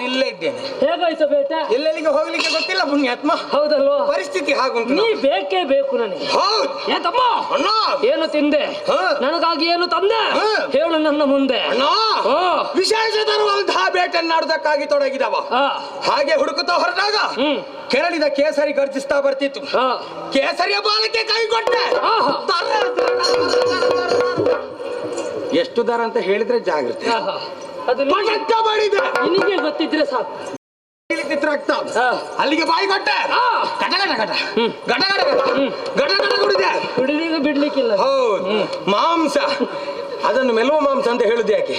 ಇಲ್ಲೇ ಇದ್ದೇನೆ. ಹೇಗಾಯ್ತು ಬೇಟೆ? ಎಲ್ಲೆಲ್ಲಿಗೆ ಹೋಗ್ಲಿಕ್ಕೆ ಗೊತ್ತಿಲ್ಲ ಪುಣ್ಯಾತ್ಮ. ಹೌದಲ್ವಾ? ಪರಿಸ್ಥಿತಿ ಹಾಗುಂಟು. ನೀ ಬೇಕೇ ಬೇಕು ನನಗೆ. ಹೌದು. ಏ ತಮ್ಮ, ಅಣ್ಣ ಏನು ತಿಂದೆ? ನನಗಾಗಿ ಏನು ತಂದೆ? ಹೇಳು ನನ್ನ ಮುಂದೆ. ಅಣ್ಣ, ವಿಶೇಷ ತರುವಂತಹ ಬೇಟೆನ್ನಾಡುವುದಕ್ಕಾಗಿ ತೊಡಗಿದವ. ಹಾಗೆ ಹುಡುಕುತ್ತಾ ಹೊರಟಾಗ ಕೆರಳಿದ ಕೇಸರಿ ಗರ್ಜಿಸ್ತಾ ಬರ್ತಿತ್ತು. ಕೇಸರಿಯ ಬಾಲಕ್ಕೆ ಕೈ ಕೊಟ್ಟೆ. ಎಷ್ಟು ದರ ಅಂತ ಹೇಳಿದ್ರೆ ಜಾಗ್ರತೆ. ಅದು ನಿನಗೆ ಗೊತ್ತಿದ್ರೆ ಸಾಕು. ರಕ್ತ ಅಲ್ಲಿಗೆ ಬಾಯಿ ಕೊಟ್ಟೆ. ಗಟ ಗಟ ಗಟ ಗಟ ಗಟ ಗಟ ಗಟ ಕುಡಿದೆ. ಕುಡಿದೀಗ ಬಿಡ್ಲಿಕ್ಕಿಲ್ಲ. ಹೌದು. ಮಾಂಸ ಅದನ್ನು ಮೆಲುವ ಮಾಂಸ ಅಂತ ಹೇಳುದು ಯಾಕೆ?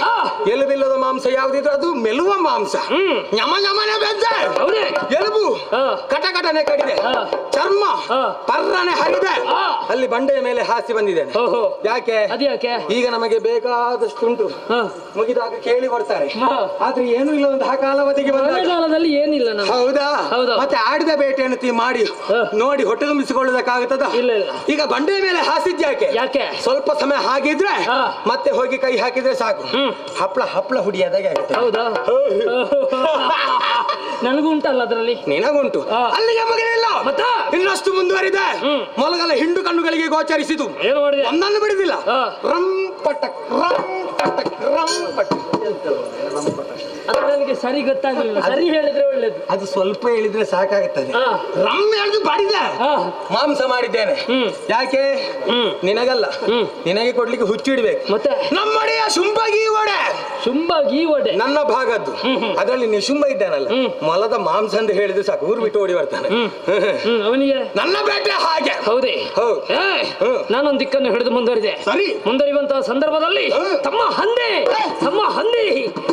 ಎಲುಬಿಲ್ಲದ ಮಾಂಸ ಯಾವ್ದಿದ್ರು ಅದು ಮೆಲುವ ಮಾಂಸ. ಞಮ ಞಮನೆ ಬೆದ್ದೆ. ಎಲುಬು ಕಟಕಟನೆ ಕಡಿದೆ. ಚರ್ಮ ಪರ್ರನೆ ಹರಿದೆ. ಅಲ್ಲಿ ಬಂಡೆಯ ಮೇಲೆ ಹಾಸಿ ಬಂದಿದ್ದೇನೆ. ಯಾಕೆ? ಈಗ ನಮಗೆ ಬೇಕಾದಷ್ಟುಂಟು. ಮುಗಿದಾಗ ಕೇಳಿ ಕೊಡ್ತಾರೆ. ಆದ್ರೆ ಏನು ಇಲ್ಲ ಒಂದು ಕಾಲಾವಧಿಗೆ ಕಾಲದಲ್ಲಿ ಏನಿಲ್ಲ. ಹೌದಾ? ಮತ್ತೆ ಆಡಿದ ಬೇಟೆಯನ್ನು ಮಾಡಿ ನೋಡಿ ಹೊಟ್ಟೆ ತುಂಬಿಸಿಕೊಳ್ಳುವುದಕ್ಕಾಗುತ್ತದ? ಈಗ ಬಂಡೆಯ ಮೇಲೆ ಹಾಸಿದ್ಯಾಕೆ? ಸ್ವಲ್ಪ ಸಮಯ ಹಾಗಿದ್ರೆ ಮತ್ತೆ ಹೋಗಿ ಕೈ ಹಾಕಿದ್ರೆ ಸಾಕು. ಹಪ್ಪಳ ಹಪ್ಪಳ ಹುಡಿಯಾದಾಗೆ ಆಗುತ್ತೆ. ಹೌದಾ? ನನಗುಂಟಲ್ಲ ಅದರಲ್ಲಿ. ನಿನಗುಂಟು. ಅಲ್ಲಿಗೆ ಮುಗಿಲಿಲ್ಲ, ಇನ್ನಷ್ಟು ಮುಂದುವರಿದೆ. ಮೊಲಗಲ ಹಿಂಡು ಕಣ್ಣುಗಳಿಗೆ ಗೋಚರಿಸಿತು. ಏನು ಮಾಡಿದೆ? ಒಂದನ್ನು ಬಿಡುದಿಲ್ಲ. ರಂಪಟಕ್ ರಂಪಟಕ್ ರಂಪಟಕ್. ಅದು ನನಗೆ ಸರಿ ಗೊತ್ತಾಗಲಿಲ್ಲ. ಸರಿ ಹೇಳಿದ್ರೆ ಒಳ್ಳೇದು. ಅದು ಸ್ವಲ್ಪ ಹೇಳಿದ್ರೆ ಸಾಕಾಗುತ್ತದೆ. ರಮ್ ಹೇಳಿದ್ರು ಬಾಡಿದೆ. ಮಾಂಸ ಮಾಡಿದ್ದೇನೆ. ಯಾಕೆ? ನಿನಗಲ್ಲ, ನಿನಗೆ ಕೊಡ್ಲಿಕ್ಕೆ ಹುಚ್ಚಿಡ್ಬೇಕು. ಮತ್ತೆ ನಮ್ಮಡೆಯ ಶುಂಭಗಿ ಒಡೆ. ಶುಂಭಗಿ ಒಡೆ ನನ್ನ ಭಾಗದ್ದು. ಅದರಲ್ಲಿ ನಿಶುಂಭ ಇದ್ದಾನಲ್ಲ, ಮೊಲದ ಮಾಂಸ ಅಂತ ಹೇಳಿದ್ರೆ ಸಾಕು, ಊರು ಬಿಟ್ಟು ಓಡಿ ಬರ್ತಾನೆ. ಅವನಿಗೆ ನನ್ನ ಬೇಟೆ ಹಾಗೆ. ಹೌದೇ? ನಾನೊಂದು ದಿಕ್ಕನ್ನು ಹಿಡಿದು ಮುಂದುವರಿದೆ. ಸರಿ. ಮುಂದುವರಿಯುವಂತಹ ಸಂದರ್ಭದಲ್ಲಿ ತಮ್ಮ ಹಂದಿ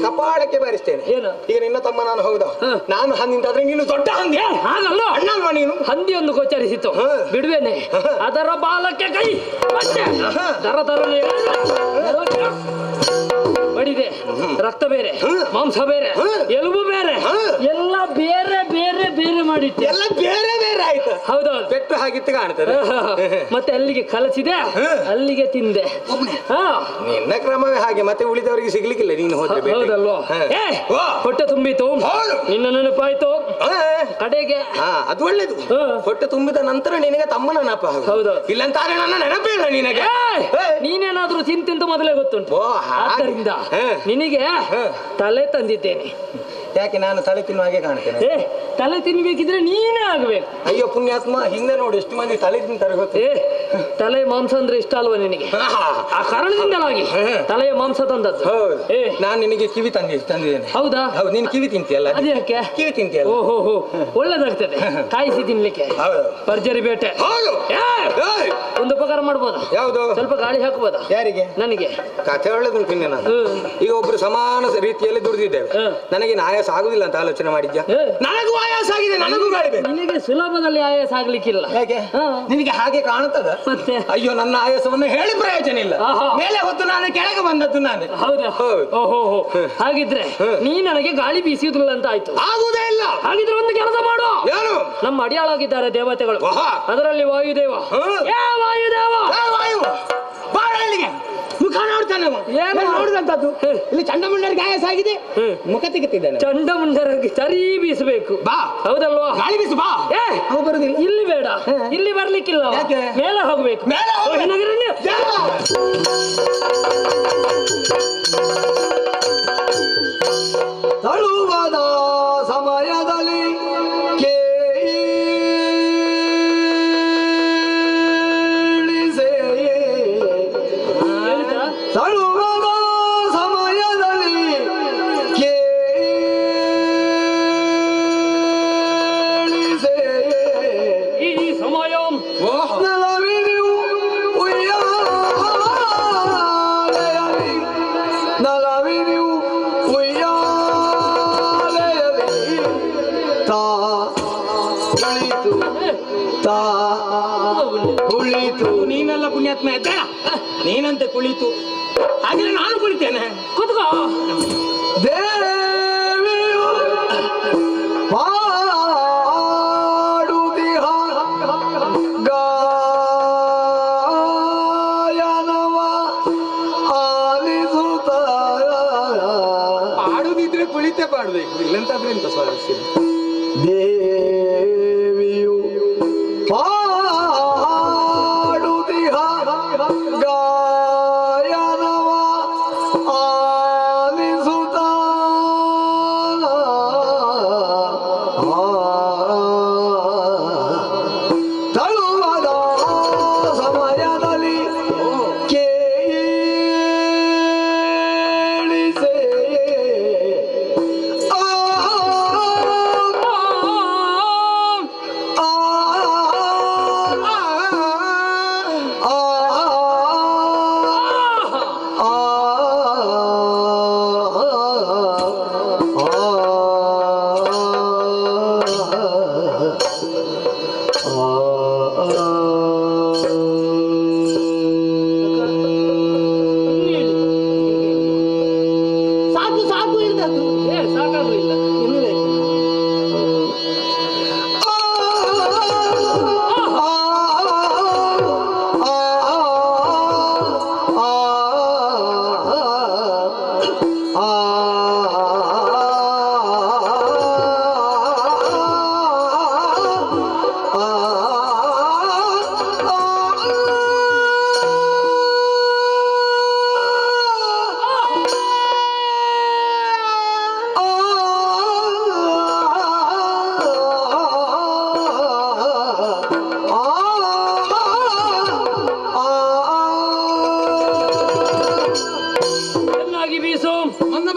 ಕಪಾಳಕ್ಕೆ ಬಾರಿಸ್ತೇನೆ. ಏನು? ಈಗ ನಿನ್ನ ತಮ್ಮ ನಾನು. ಹೌದಾ? ನಾನು ಹಂದಿಂದಾದ್ರೆ ನೀನು ದೊಡ್ಡ ಹಂದಿ. ಹಾಗಲ್ಲ, ಅಣ್ಣಲ್ವಾ ನೀನು? ಹಂದಿ ಒಂದು ಗೋಚರಿಸಿತು. ಬಿಡುವೇನೆ. ಅದರ ಬಾಲಕ್ಕೆ ಕೈ ದರ ತರಲಿ ಬಡಿದೆ. ರಕ್ತ ಬೇರೆ, ಮಾಂಸ ಬೇರೆ, ಎಲುಬು ಬೇರೆ, ಎಲ್ಲ ಬೇರೆ ಬೇರೆ ಬೇರೆ ಮಾಡಿದ್ದೆ. ಎಲ್ಲ ಬೇರೆ ಬೇರೆ ಆಯ್ತು. ಹೌದೌದು. ಪೆಟ್ಟು ಹಾಗಿತ್ತು ಕಾಣ್ತದೆ. ಮತ್ತೆ ಅಲ್ಲಿಗೆ ಕಲಸಿದೆ, ಅಲ್ಲಿಗೆ ತಿಂದೆ. ನಿನ್ನ ಕ್ರಮವೇ ಹಾಗೆ. ಮತ್ತೆ ಉಳಿದವರಿಗೆ ಸಿಗ್ಲಿಕ್ಕಿಲ್ಲ ನೀನು ಹೋದ್ರೆ. ಹೌದಲ್ವಾ? ಹೊಟ್ಟೆ ತುಂಬಿತು, ನಿನ್ನ ನೆನಪಾಯ್ತು ಕಡೆಗೆ. ಅದು ಒಳ್ಳೇದು. ಹೊಟ್ಟೆ ತುಂಬಿದ ನಂತರ ನಿನಗೆ ತಮ್ಮನ ನೆನಪ. ಹೌದು. ಇಲ್ಲಂತಾರೆ ನನ್ನ ನೆನಪಿಲ್ಲ ನಿನಗೆ. ನೀನೇನಾದ್ರೂ ತಿಂತಿಂತ ಮೊದಲೇ ಗೊತ್ತುಂಟು. ಆದ್ದರಿಂದ ನಿನಗೆ ತಲೆ ತಂದಿದ್ದೇನೆ. ಯಾಕೆ? ನಾನು ತಲೆ ತಿನ್ನುವ ಹಾಗೆ ಕಾಣ್ತೇನೆ. ತಲೆ ತಿನ್ಬೇಕಿದ್ರೆ ನೀನೇ ಆಗ್ಬೇಕು. ಅಯ್ಯೋ ಪುಣ್ಯಾತ್ಮ, ಹಿಂದೆ ನೋಡಿ ಎಷ್ಟು ಮಂದಿ ತಲೆ ತಿಂತಾರೆ ಗೊತ್ತು. ತಲೆ ಮಾಂಸ ಅಂದ್ರೆ ಇಷ್ಟ ಅಲ್ವಾ ನಿನಗೆ? ಆ ಕಾರಣದಿಂದಲಾಗಿ ತಲೆಯ ಮಾಂಸ ತಂದದ್ದು. ನಾನು ನಿನಗೆ ಕಿವಿ ತಂದಿದ್ದೇನೆ. ಹೌದಾ? ಹೌದು. ನೀನು ಕಿವಿ ತಿಂತೀಯಲ್ಲ? ಅದಕ್ಕೆ ಕಿವಿ ತಿಂತೀಯಲ್ಲ? ಓಹೋ, ಒಳ್ಳೇದಾಗ್ತದೆ ಕಾಯಿಸಿ ತಿನ್ಲಿಕ್ಕೆ. ಭರ್ಜರಿ ಬೇಟೆ. ಒಂದು ಉಪಕಾರ ಮಾಡ್ಬೋದಾ? ಯಾವುದು? ಸ್ವಲ್ಪ ಗಾಳಿ ಹಾಕ್ಬೋದಾ? ಯಾರಿಗೆ? ನನಗೆ. ಕಥೆ ಒಳ್ಳೇದುಂಟು ನಿನ್ನೆ. ನಾನು ಈಗ ಒಬ್ರು ಸಮಾನ ರೀತಿಯಲ್ಲಿ ದುಡಿದಿದ್ದೇವೆ. ನನಗೆ ಆಯಾಸ ಆಗುದಿಲ್ಲ ಅಂತ ಆಲೋಚನೆ ಮಾಡಿದ್ಯಾ? ನನಗೂ ಆಯಾಸ ಆಗಿದೆ, ನನಗೂ ಗಾಳಿ ಬೇಕು. ನಿನಗೆ ಸುಲಭದಲ್ಲಿ ಆಯಾಸ ಆಗ್ಲಿಕ್ಕಿಲ್ಲ. ಹೇಗೆ? ನಿನಗೆ ಹಾಗೆ ಕಾಣುತ್ತದ? ಮತ್ತೆ ಅಯ್ಯೋ, ನನ್ನ ಆಯಾಸವನ್ನು ಹೇಳಿ ಪ್ರಯೋಜನ ಇಲ್ಲ. ಮೇಲೆ ಹೊತ್ತು ನಾನು ಕೆಳಗೆ ಬಂದದ್ದು ನಾನು. ಹೌದಾ? ಓಹೋ, ಹಾಗಿದ್ರೆ ನೀ ನನಗೆ ಗಾಳಿ ಬೀಸುವುದಿಲ್ಲ ಅಂತ ಆಯ್ತು. ಆಗುವುದೇ ಇಲ್ಲ. ಹಾಗಿದ್ರೆ ಒಂದು ಕೆಲಸ ಮಾಡು. ಏನು? ನಮ್ಮ ಅಡಿಯಾಳಾಗಿದ್ದಾರೆ ದೇವತೆಗಳು. ಅದರಲ್ಲಿ ವಾಯುದೇವ. ವಾಯುದೇವ, ವಾಯು ಬಾಳಿಗೆ ಮುಖ ನೋಡ್ತಾನೆ. ನೋಡಿದಂತದ್ದು ಇಲ್ಲಿ ಚಂಡಮುಂಡರಿಗೆ ಆಯಾಸ ಆಗಿದೆ, ಮುಖ ತೆಗೆತಿದ್ದಾನೆ. ಚಂಡಮುಂಡರಿಗೆ ಸರಿ ಬೀಸಬೇಕು. ಬಾ. ಹೌದಲ್ವಾ? ಗಾಳಿ ಬೀಸು. ಬಾ. ಬರುದಿಲ್ಲ. ಇಲ್ಲಿ ಬೇಡ, ಇಲ್ಲಿ ಬರ್ಲಿಕ್ಕಿಲ್ಲ. ಮೇಲೆ ಹೋಗ್ಬೇಕು. ತಳುವಾದ ಸಮಯದಲ್ಲಿ ತಳುವಾದ ಸಮಯದಲ್ಲಿ ಈ ಸಮಯ ಕುಳಿತು. ನೀನೆಲ್ಲ ಪುಣ್ಯಾತ್ಮ ಎದ್ದೇಳ. ನೀನಂತೆ ಕುಳಿತು. ಹಾಗೆ ನಾನು ಕುಳಿತೇನೆ. ಕೂತ್ಕೋ. ದೇವಿಯು ಪಾಡುದಿಹ ಗಾಯನವ ಆಲಿಸುತ್ತ. ಪಾಡುದಿದ್ರೆ ಕುಳಿತೇ ಪಾಡ್ಬೇಕು, ಇಲ್ಲಂತಾದ್ರೆ ದೇವಿಯು ಪಾಡುದಿಹ ಗಾಯನವ ಆಲಿಸುತ್ತ ತಳುವದ ಸಮಯದಲ್ಲಿ ಕೇಳಿಸೆ ಸಾಕು ಇರ್ದದ್ದು ಸಾಕಾಗಲಿಲ್ಲ ಇನ್ನು ಬೇಕು. ಚೆನ್ನಾಗಿ ಬೀಸು,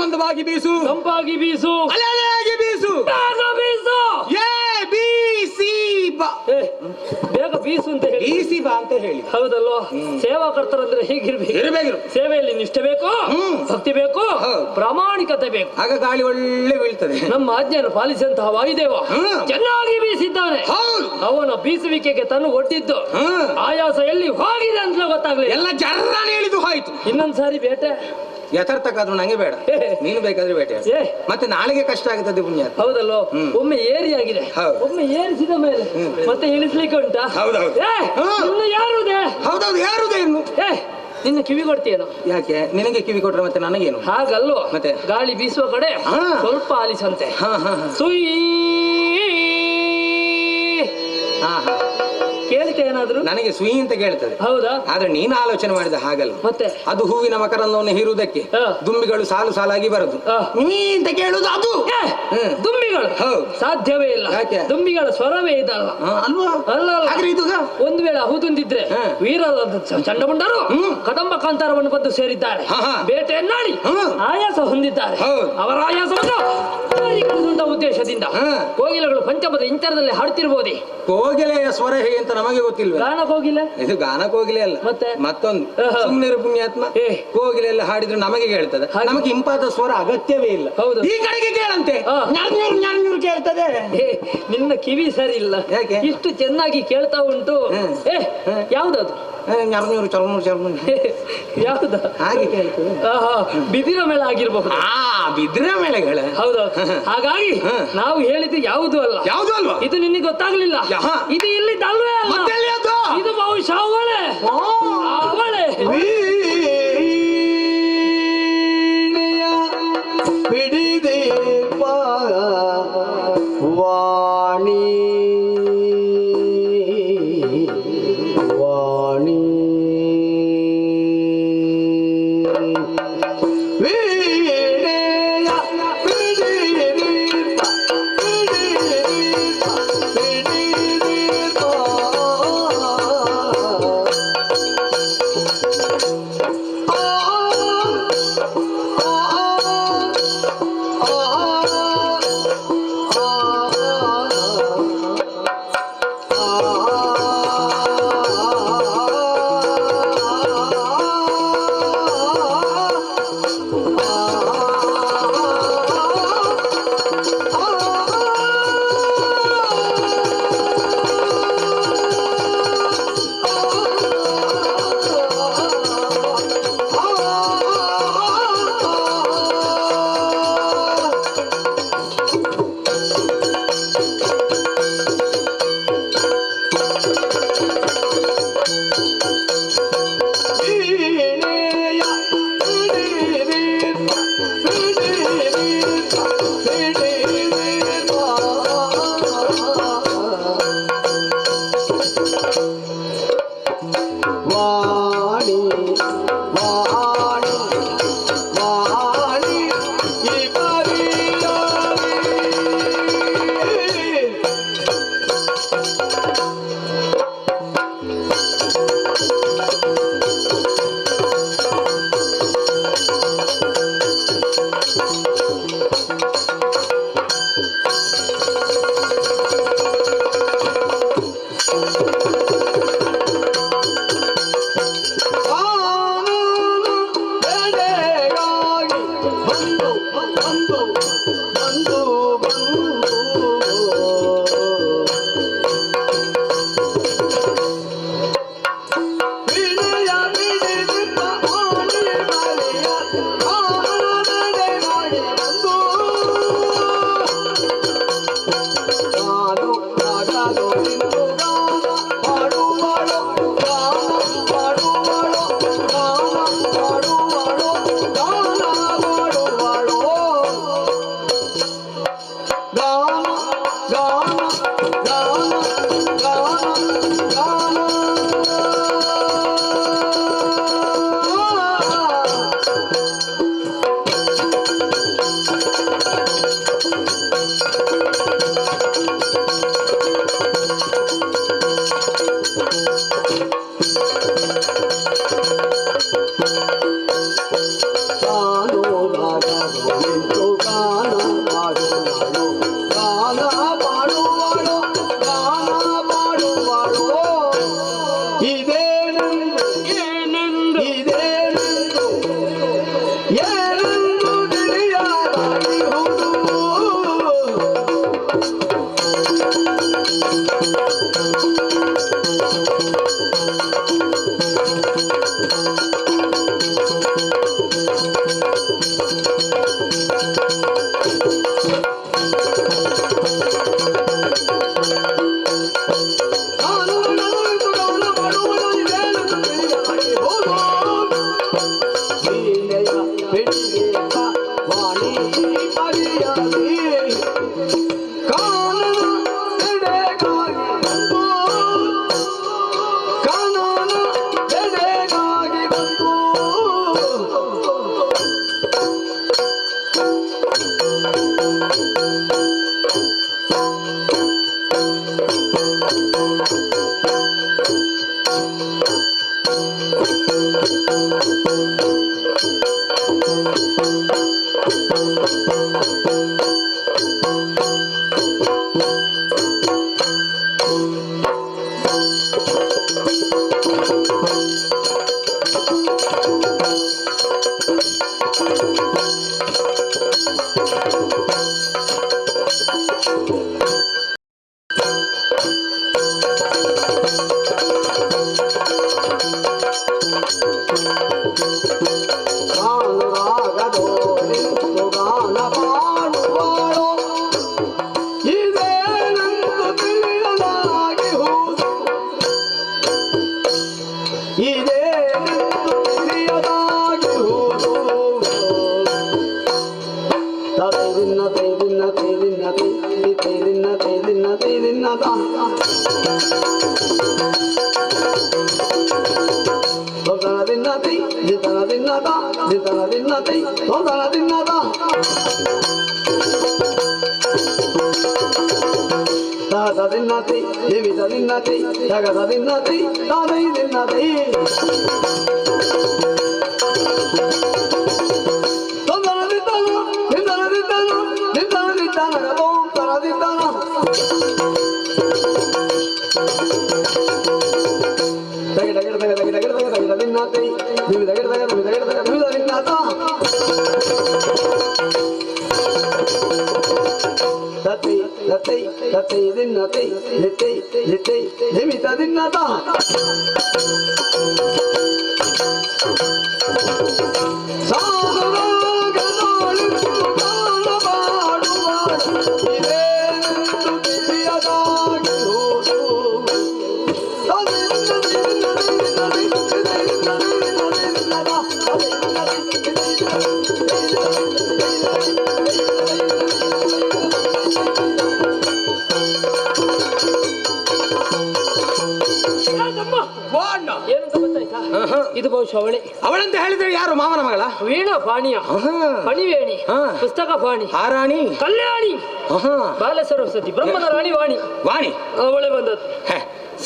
ಮಂದವಾಗಿ ಬೀಸು, ತಂಪಾಗಿ ಬೀಸು, ಅಲೆಯಾಗಿ ಬೀಸು, ಬೇಗ ಬೀಸು. ಏ ಬೀಸಿ ಬಾ, ಏ, ಬೇಗ ಬೀಸು ಅಂತ ಹೇಳಿ ಬೀಸಿ ಬಾ ಅಂತ ಹೇಳಿ. ಹೌದಲ್ವಾ? ಸೇವಾಕರ್ತರಂದ್ರೆ ಹೀಗಿರ್ಬೇಕು. ಇರಬೇಕು. ಸೇವೆಯಲ್ಲಿ ನಿಷ್ಠೆ ಬೇಕು, ಭಕ್ತಿ ಬೇಕು, ಹೌದು. ಪ್ರಾಮಾಣಿಕತೆ ಬೇಕು. ಆಗ ಗಾಳಿ ಒಳ್ಳೆ ಬೀಳ್ತದೆ. ನಮ್ಮ ಆಜ್ಞೆಯನ್ನು ಪಾಲಿಸಿದಂತಹ ವಾಯುದೇವ ಚೆನ್ನಾಗಿ ಬೀಸಿದ್ದಾನೆ. ಹೌದು. ಅವನ ಬೀಸುವಿಕೆಗೆ ತನ್ನ ಒಡ್ಡಿದ್ದು ಆಯಾಸ ಎಲ್ಲಿ ಹೋಗಿದೆ ಅಂತ ಗೊತ್ತಾಗ್ಲಿಲ್ಲ. ಎಲ್ಲ ಜರ್ರಾನೆ ಹೇಳಿದು ಹೋಯ್ತು. ಇನ್ನೊಂದ್ಸಾರಿ ಬೇಟೆ ಯಥಾರ್ಥಕ್ಕಾದ್ರೂ ನಂಗೆ ಬೇಡ, ನೀನು ಬೇಕಾದ್ರೆ ಬೇಟೆ. ಏ, ಮತ್ತೆ ನಾಳೆಗೆ ಕಷ್ಟ ಆಗುತ್ತದೆ ಪುಣ್ಯ. ಹೌದಲ್ಲೋ? ಒಮ್ಮೆ ಏರಿ ಆಗಿದೆ, ಹೌದು. ಒಮ್ಮೆ ಏರಿಸಿದ ಮೇಲೆ ಮತ್ತೆ ಇಳಿಸ್ಲಿಕ್ಕೆ ಉಂಟಾ? ಹೌದೌದು. ಏ, ಇನ್ನು ಯಾರುದೇ? ಹೌದೌದು, ಯಾರುದೇ ಇನ್ನು. ಏ, ನಿನ್ನ ಕಿವಿ ಕೊಡ್ತೀಯನು? ಯಾಕೆ ನಿನಗೆ ಕಿವಿ ಕೊಟ್ರೆ ಮತ್ತೆ ನನಗೇನು? ಹಾಗಲ್ಲೋ, ಮತ್ತೆ? ಗಾಳಿ ಬೀಸುವ ಕಡೆ ಹಾ. ಸ್ವಲ್ಪ ಆಲಿಸಂತೆ. ಹಾ ಹಾ ಹಾ ಸುಯ್ ಹಾ ಹಾ. ಕೇಳ್ತೆ ಏನಾದ್ರು? ನನಗೆ ಸುಯಿ ಅಂತ ಕೇಳ್ತದೆ. ಹೌದಾ? ಆದ್ರೆ ನೀನು ಆಲೋಚನೆ ಮಾಡಿದ ಹಾಗಲ್ಲ. ಮತ್ತೆ ಅದು ಹೂವಿನ ಮಕರಂದವನ್ನು ಹೀರುವುದಕ್ಕೆ ಹಾ. ದುಂಬಿಗಳು ಸಾಲು ಸಾಲಾಗಿ ಬರುದು. ಹಾ. ನೀ ಅಂತ ಕೇಳುದು ಅದು. ಏ, ದುಂಬಿಗಳು ಹೌದು. ಸಾಧ್ಯವೇ ಇಲ್ಲ. ಯಾಕೆ? ದುಂಬಿಗಳ ಸ್ವರವೇ ಇದಲ್ಲ. ಅಲ್ವಾ? ಅಲ್ಲ ಅಲ್ಲ. ಆದ್ರೆ ಇದು ಒಂದು ವೇಳೆ ಹೌದೊಂದಿದ್ರೆ ಹಾ. ವೀರದ ಚಂಡಮುಂಡರು ಕದಂಬ ಕಾಂತಾರವನ್ನು ಬಂದು ಸೇರಿದ್ದಾರೆ. ಹಾ, ಹಾ. ಬೇಟೆಯನ್ನಾಡಿ ಆಯಾಸ ಹೊಂದಿದ್ದಾರೆ. ಹೌದು. ಅವರ ಆಯಾಸವನ್ನು ಪರಿಹರಿಸುವಂತ ಉದ್ದೇಶದಿಂದ ಹಾ. ಕೋಗಿಲೆಗಳು ಪಂಚಮದ ಇಂಚರದಲ್ಲಿ ಹಾಡುತ್ತಿರಬಹುದೇ? ಕೋಗಿಲೆಯ ಸ್ವರ ಹೇಗೆ ಅಂತ ನಮಗೆ ಗೊತ್ತಿಲ್ವ? ಗಾನ ಕೋಗಿಲೆ ಇದು ಗಾನ ಕೋಗಿಲೆ ಅಲ್ಲ, ಮತ್ತೆ? ಮತ್ತೊಂದು ಆಹಾ. ಸುಮ್ಮನೆ ಪುಣ್ಯಾತ್ಮ. ಏ. ಕೋಗಿಲೆ ಎಲ್ಲ ಹಾಡಿದ್ರೆ ನಮಗೆ ಕೇಳ್ತದೆ, ಹಾಗೆ. ನಮಗೆ ಇಂಪಾದ ಸ್ವರ ಅಗತ್ಯವೇ ಇಲ್ಲ. ಹೌದು. ಈ ಕಡೆಗೆ ಕೇಳಂತೆ ಹಾ. ಜ್ಞಾನೂರು ಕೇಳ್ತದೆ. ಏ, ನಿನ್ನ ಕಿವಿ ಸರಿ ಇಲ್ಲ. ಯಾಕೆ? ಇಷ್ಟು ಚೆನ್ನಾಗಿ ಕೇಳ್ತಾ ಉಂಟು. ಏ, ಯಾವ್ದದು? ಜ್ಞಾನೂರು ಚರ್ಮೂರು ಯಾವ್ದ? ಹಾಗೆ ಕೇಳ್ತದೆ. ಆಹಾ, ಬಿದಿರ ಮೇಳ ಆಗಿರ್ಬಹುದು. ಬಿದ್ರೆ ಮೇಳೆಗಳ. ಹೌದು. ಹಾಗಾಗಿ ನಾವು ಹೇಳಿದ್ದು ಯಾವುದು ಅಲ್ಲ. ಯಾವುದು ಅಲ್ವಾ? ಇದು ನಿನಗೆ ಗೊತ್ತಾಗ್ಲಿಲ್ಲ. ಇದು ಇಲ್ಲಿದ್ದು ಅಲ್ವೇ ಅಲ್ಲ. ಮತ್ತೆಲ್ಲಿ ಅದು? ಇದು ಬಹುಶಃ ಅವಳೆ. ಅವಳೆ ಬಿಡಿದೆ ವಾಣಿ ವಾಣಿ ವೀಣೆಯ ಬಿಡಿದೀಪ ಬಿಡಿದೀಪ ಬಿಡಿದೀಪ ಇದೇನೆಂದು ಏನೆಂದು ಇದೇನೆಂದು ಏನೆಂದು ತಿಳಿಯಲಾಗಿರುವುದು. ಇದು ಬಹುಶಃ ಅವಳೆ. ಅವಳಂತ ಹೇಳಿದ್ರೆ ಯಾರು? ಮಾವನ ಮಗಳ ವೀಣಾ ಪಾಣಿಯ ಪಣಿವೇಣಿ, ಪುಸ್ತಕ ಪಾಣಿ, ಆರಾಣಿ, ಕಲ್ಯಾಣಿ, ಬಾಲ ಸರಸ್ವತಿ, ಬ್ರಹ್ಮನ ರಾಣಿ ವಾಣಿ. ವಾಣಿ ಅವಳೆ ಬಂದದ್ದು.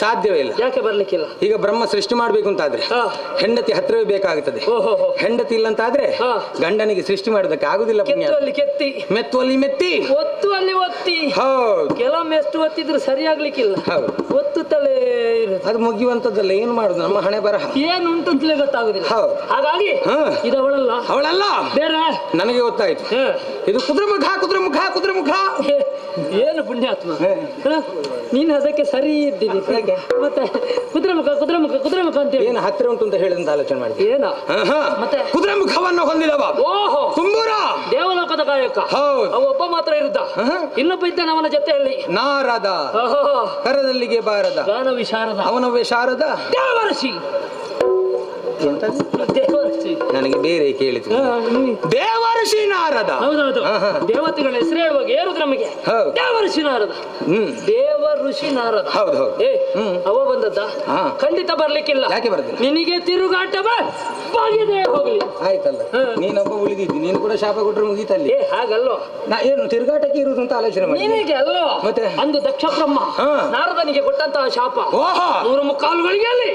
ಸಾಧ್ಯವೇ ಇಲ್ಲ. ಯಾಕೆ ಬರ್ಲಿಕ್ಕಿಲ್ಲ? ಈಗ ಬ್ರಹ್ಮ ಸೃಷ್ಟಿ ಮಾಡ್ಬೇಕು ಅಂತಾದ್ರೆ ಹೆಂಡತಿ ಹತ್ರವೇ ಬೇಕಾಗುತ್ತದೆ. ಹೆಂಡತಿ ಇಲ್ಲ ಅಂತಾದ್ರೆ ಗಂಡನಿಗೆ ಸೃಷ್ಟಿ ಮಾಡೋದಕ್ಕೆ ಆಗುದಿಲ್ಲ. ಕೆತ್ತುವಲ್ಲಿ ಕೆತ್ತಿ, ಮೆತ್ತುವಲ್ಲಿ ಮೆತ್ತಿ, ಒತ್ತುವಲ್ಲಿ ಒತ್ತಿ. ಹೌದು, ಕೆಲವೊಮ್ಮೆ ಎಷ್ಟು ಒತ್ತಿದ್ರು ಸರಿಯಾಗ್ಲಿಕ್ಕಿಲ್ಲ. ಹೌದು, ಒತ್ತುತ್ತಲೇ ಇರುತ್ತೆ. ಅದು ಮುಗಿಯುವಂತದ್ದಲ್ಲ. ಏನು ಮಾಡುದು, ನಮ್ಮ ಹಣೆ ಬರಹ ಏನು ಉಂಟಂತಲೇ ಗೊತ್ತಾಗುದಿಲ್ಲ. ಹೌದು, ಹಾಗಾಗಿ ಇದು ಅವಳಲ್ಲ. ಅವಳಲ್ಲ, ಬೇರೆ. ನನಗೆ ಗೊತ್ತಾಯ್ತು. ಇದು ಕುದುರೆಮುಖ, ಕುದುರೆಮುಖ, ಕುದುರೆಮುಖ. ಏನು ಪುಣ್ಯಾತ್ಮ, ನೀನು ಅದಕ್ಕೆ ಸರಿ ಇದ್ದೀನಿ. ಮತ್ತೆ ಕುದುರೆಮುಖ ಕುದುರೆಮುಖ ಕುದುರೆಮುಖ ಅಂತ ಏನು ಹತ್ತಿರ ಉಂಟು ಅಂತ ಹೇಳಿದಂತ ಆಲೋಚನೆ ಮಾಡಿದೆ. ಏನ ಮತ್ತೆ ಕುದುರೆಮುಖವನ್ನು ಹೊಂದಿದವ. ಓಹೋ, ತುಂಬೂರ ದೇವಲೋಕದ ಗಾಯಕ. ಹೌದು, ಅವ ಒಬ್ಬ ಮಾತ್ರ ಇರುತ್ತ. ಇನ್ನೊಬ್ಬ ಇದ್ದಾನೆ ಅವನ ಜೊತೆಯಲ್ಲಿ. ನಾರದ, ಕರದಲ್ಲಿಗೆ ಬಾರದ ಗಾನ ವಿಶಾರದ. ಅವನವೇ ಶಾರದ ದೇವರ್ಷಿ. ದೇವರ್ಷಿ ನನಗೆ ಬೇರೆ ಕೇಳಿತು. ದೇವರ್ಷಿ ನಾರದ. ಹೌದೌದು, ದೇವತೆಗಳ ಹೆಸರು ಹೇಳುವಾಗ ಏರುದು ನಮಗೆ. ದೇವರ್ಷಿ ನಾರದ, ದೇವ ಋಷಿ ನಾರದ. ಹೌದು ಹೌದು. ಅವ ಬಂದದ್ದ? ಖಂಡಿತ ಬರ್ಲಿಕ್ಕಿಲ್ಲ. ಯಾಕೆ ಬರ್ತೀನಿ? ನಿನಗೆ ತಿರುಗಾಟ ಬಾಗಿದೆ ಹೋಗ್ಲಿ. ಆಯ್ತಲ್ಲ, ನೀನೊಬ್ಬ ಉಳಿದಿದ್ದಿ, ನೀನು ಕೂಡ ಶಾಪ ಕೊಟ್ಟರೆ ಮುಗೀತಲ್ಲಿ. ಹಾಗಲ್ಲೋ, ನಾ ಏನು ತಿರುಗಾಟಕ್ಕೆ ಇರುವುದು ಅಂತ ಆಲೋಚನೆ ಮಾಡಿ. ನಿನಗೆ ಅಲ್ಲೋ ಮತ್ತೆ ಅಂದು ದಕ್ಷ ಬ್ರಹ್ಮ ನಾರದನಿಗೆ ಕೊಟ್ಟಂತಹ ಶಾಪ. 3 ಮುಕ್ಕಾಲುಗಳಿಗೆ ಅಲ್ಲಿ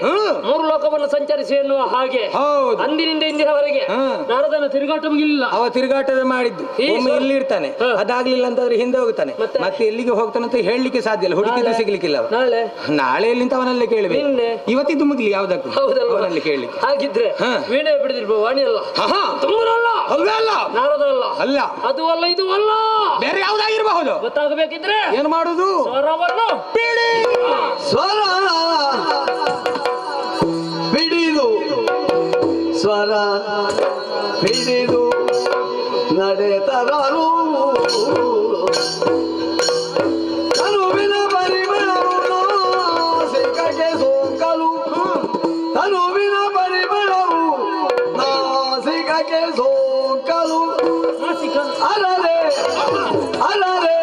3 ಲೋಕವನ್ನು ಸಂಚರಿಸಿ ಎನ್ನುವ ಹಾಗೆ ಹೌದು. ಅಂದಿನಿಂದ ಇಂದಿನವರೆಗೆ ನಾರದನ ತಿರುಗಾಟ ಮುಗಿಲಿಲ್ಲ. ಅವ ತಿರುಗಾಟದ ಮಾಡಿದ್ದು ಒಮ್ಮೆ ಇಲ್ಲಿ ಇರ್ತಾನೆ, ಅದಾಗ್ಲಿಲ್ಲ ಅಂತಂದ್ರೆ ಹಿಂದೆ ಹೋಗ್ತಾನೆ, ಮತ್ತೆ ಎಲ್ಲಿಗೆ ಹೋಗ್ತಾನೆ ಅಂತ ಹೇಳಲಿಕ್ಕೆ ಸಾಧ್ಯ ಇಲ್ಲ. ಹುಡುಕಿದ್ರೆ ಸಿಗ್ಲಿಕ್ಕಿಲ್ಲ. ನಾಳೆ ಎಲ್ಲಿಂತ ಅವನಲ್ಲೇ ಕೇಳಬೇಕು. ಇವತ್ತಿದ್ದು ಮುಗಿಲಿ ಯಾವ್ದಕ್ಕೂ ಅವನಲ್ಲಿ ಕೇಳಲಿಕ್ಕೆ. ಹಾಗಿದ್ರೆ ವೀಣೆ ಬಿಡಿದಿರ್ಬೋದು. ವಾಣಿ ಅಲ್ಲ, ತುಂಬರಲ್ಲ, ಅಲ್ಲ, ನಾರದ ಅಲ್ಲ, ಅಲ್ಲ, ಅದು ಅಲ್ಲ, ಇದು ಅಲ್ಲ, ಬೇರೆ ಯಾವ್ದಾಗಿರ್ಬಹುದು. ಗೊತ್ತಾಗಬೇಕಿದ್ರೆ ಏನು ಮಾಡುದು? ಸ್ವರವನ್ನು ಬಿಡಿ. ಸ್ವರ ಬಿಡಿದು, ಸ್ವರ ಬಿಡಿದು ನಡೆತರಲು ತನುವಿನ ಪರಿಮಳವು ನಾಸಿಕಕ್ಕೆ ಸೋಂಕಲು, ತನುವಿನ ಪರಿಮಳವು ನಾಸಿಕಕ್ಕೆ ಸೋಂಕಲು, ಅರರೆ ಅರರೆ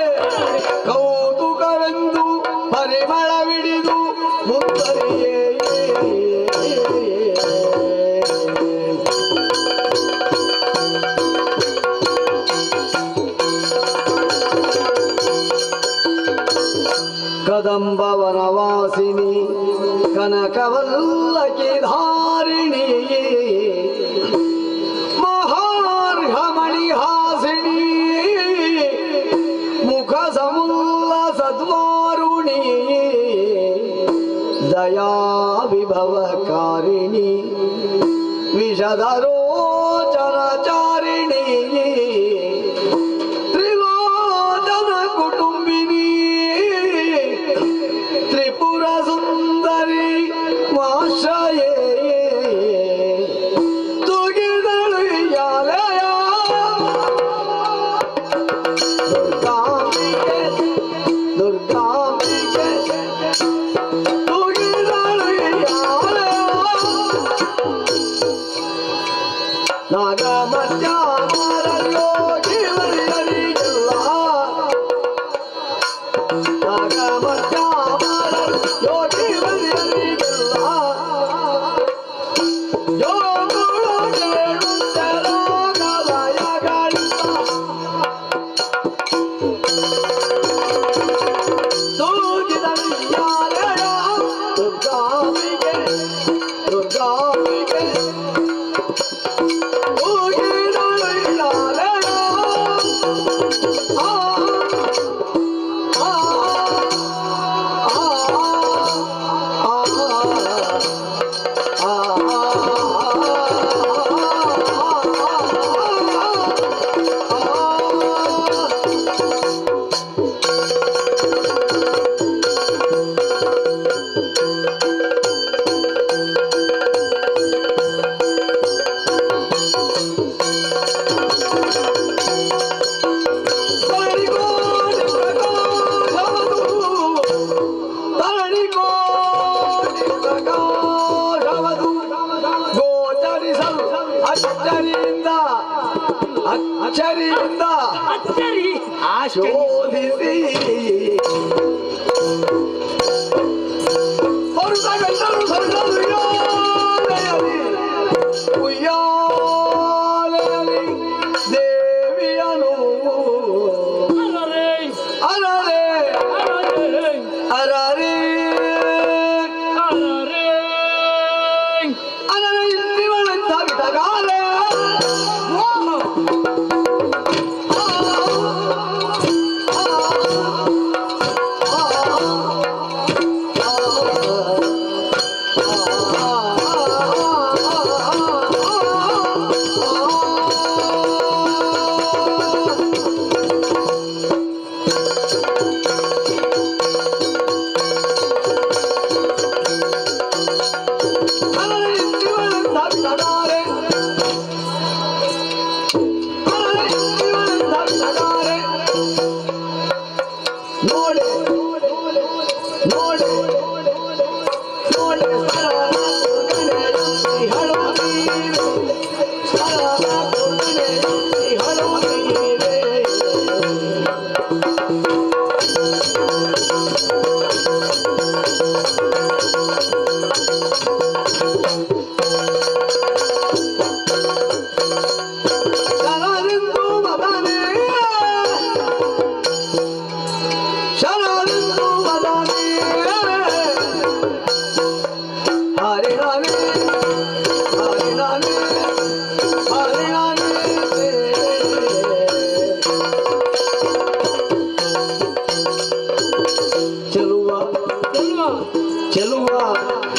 ಕೌತುಕವೆಂದು ಪರಿಮಳವಿಡಿದು ಮುತ್ತರಿಯೇ ಕದಂಬವನವಾಸಿನಿ ಕನಕವಲ್ಲಕಿ ಧಾರಿಣಿ ಮಹಾರ್ಹಮಣಿಹಾಸಿನಿ ಮುಖ ಸಮುಲ್ಲ ಸದ್ವಾರುಣಿ ದಯಾ ವಿಭವಕಾರಿಣಿ ವಿಷಧರೋಚನಚಾರಿಣಿ ತ್ರಿಲೋಚನ ಕುಟುಂಬಿನಿ ತ್ರಿಪುರ ಸುಂದರಿ ಮಾಶ್ರಯೇ ತುಗಿದಳು ಯಾಲಯ ದುರ್ಗಾಂಬಿಕೆ ದುರ್ಗಾಂಬಿಕೆ ತುಗಿದಳು ಯಾಲಯ ನಾಗ ಮಧ್ಯಾಮರ ಯೋಗಿ ವರಿಯರಿಗೆಲ್ಲ ನಾಗ ಮಧ್ಯಾಮರ ಯೋಗಿ ವರಿಯರಿಗೆಲ್ಲ ಯೋಗುಳು ಕೇಳುತ್ತರಾಗಲಯಗಳಿಂದ ತೂಗಿದಳು ಯಾಲಯ ದುರ್ಗಾಂಬಿಕೆ ದುರ್ಗಾಂಬಿಕೆ ಅಚ್ಚರಿಯಿಂದ ಶೋಧಿಸಿ ಹೊರತಗಂಡರು ಸ್ವರ್ಗದುಯ್ಯಾಲೆಯಲಿ ಉಯ್ಯಾಲೆಯಲಿ ದೇವಿಯನು ಅರರೆ ಅರರೆ ಅರರೆ ಇಂದಿವಳಂತ ವಿಧಗಾಲೆ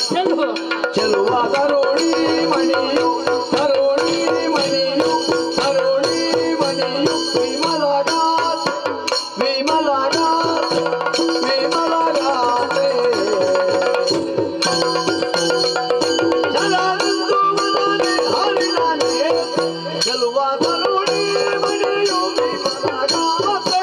ಚೆಲುವ ಚೆಲುವ ತರೋಳಿ ಮಣಿಯು ತರೋಳಿ ಮಣಿಯು ತರೋಳಿ ಮಣಿಯು ವಿಮಲಗಾತ್ ವಿಮಲಗಾತ್ ವಿಮಲಗಾತೆ ಜಲದಿಂದು ಮನನೆ ಹರಿಣನೆ ಚೆಲುವ ತರೋಳಿ ಮಣಿಯು ವಿಮಲಗಾತೆ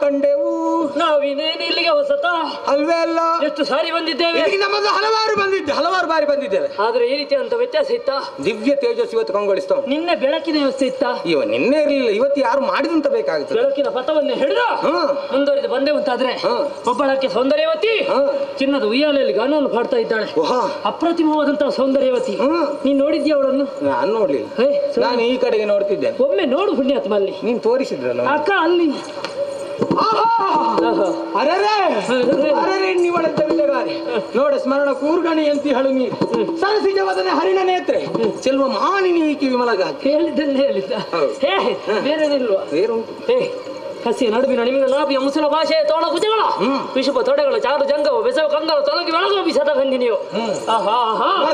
ಕಂಡೆವು ನಾವಿನೇನು ಇಲ್ಲಿಗೆ ಹೊಸತ ಅಲ್ವೇ ಅಲ್ಲ ಎಷ್ಟು ಸಾರಿ ಬಂದಿದ್ದೇವೆ ಇಲ್ಲಿಗೆ ನಮ್ಮದು ಹಲವಾರು ಬಾರಿ ಬಂದಿದ್ದೇವೆ ಆದ್ರೆ ಈ ರೀತಿ ಅಂತ ವ್ಯತ್ಯಾಸ ಇತ್ತಾ ದಿವ್ಯ ತೇಜಸ್ ಇವತ್ತು ಕಂಗೊಳಿಸ್ತಾವ ನಿನ್ನೆ ಬೆಳಕಿನ ವ್ಯವಸ್ಥೆ ಇತ್ತಾ ನಿನ್ನೆ ಇರಲಿಲ್ಲ ಇವತ್ತು ಯಾರು ಮಾಡಿದಂತ ಬೇಕಾಗುತ್ತೆ ಬೆಳಕಿನ ಪಥವನ್ನೇ ಹಿಡಿದು ಮುಂದುವರಿದು ಬಂದೆ ಅಂತಾದ್ರೆ ಒಬ್ಬಳಕ್ಕೆ ಸೌಂದರ್ಯವತಿ ಚಿನ್ನದ ಉಯ್ಯಾಲೆಯಲ್ಲಿ ಗಾನವನ್ನು ಪಾಡ್ತಾ ಇದ್ದಾಳೆ ಅಪ್ರತಿಮವಾದಂತಹ ಸೌಂದರ್ಯವತಿ ನೀನ್ ನೋಡಿದ್ಯಾ ಅವಳನ್ನು ನಾನು ನೋಡ್ಲಿಲ್ಲ ನಾನು ಈ ಕಡೆಗೆ ನೋಡ್ತಿದ್ದೇನೆ ಒಮ್ಮೆ ನೋಡು ಪುಣ್ಯಾತ್ಮ ಅಲ್ಲಿ ನೀನ್ ತೋರಿಸಿದ್ರಲ್ಲ ಅಕ್ಕ ಅಲ್ಲಿ ನೋಡ ಸ್ಮರಣ ಕೂರ್ಗಣಿ ಅಂತಿ ಹಳು ನೀರು ಸರಸಿಜವದನೆ ಹರಿಣ ನೇತ್ರೆ ಚೆಲ್ವ ಮಾನಿನಿ ಈಕಿ ವಿಮಲಗಾತಿ ಹೇಳಿದ್ದನ್ನೇ ಹೇಳಿದ್ದ ಬೇರೆನಿಲ್ವಾ ಬೇರುಂಟು ಹಸಿ ನಡುವಿನ ನಿಮಿನ ನಾಭಿಯ ಮುಸಲ ಭಾಷೆಯ ತೋಳ ಕುಜಗಳ ವಿಷುಪ ತೊಡೆಗಳ ಚಾರು ಜಂಗವ ಬೆಸವ ಕಂಗವ ತೊಲಗಿ ಬೆಳಗುವ ಬಿಸದ ಗಂಧಿನಿಯು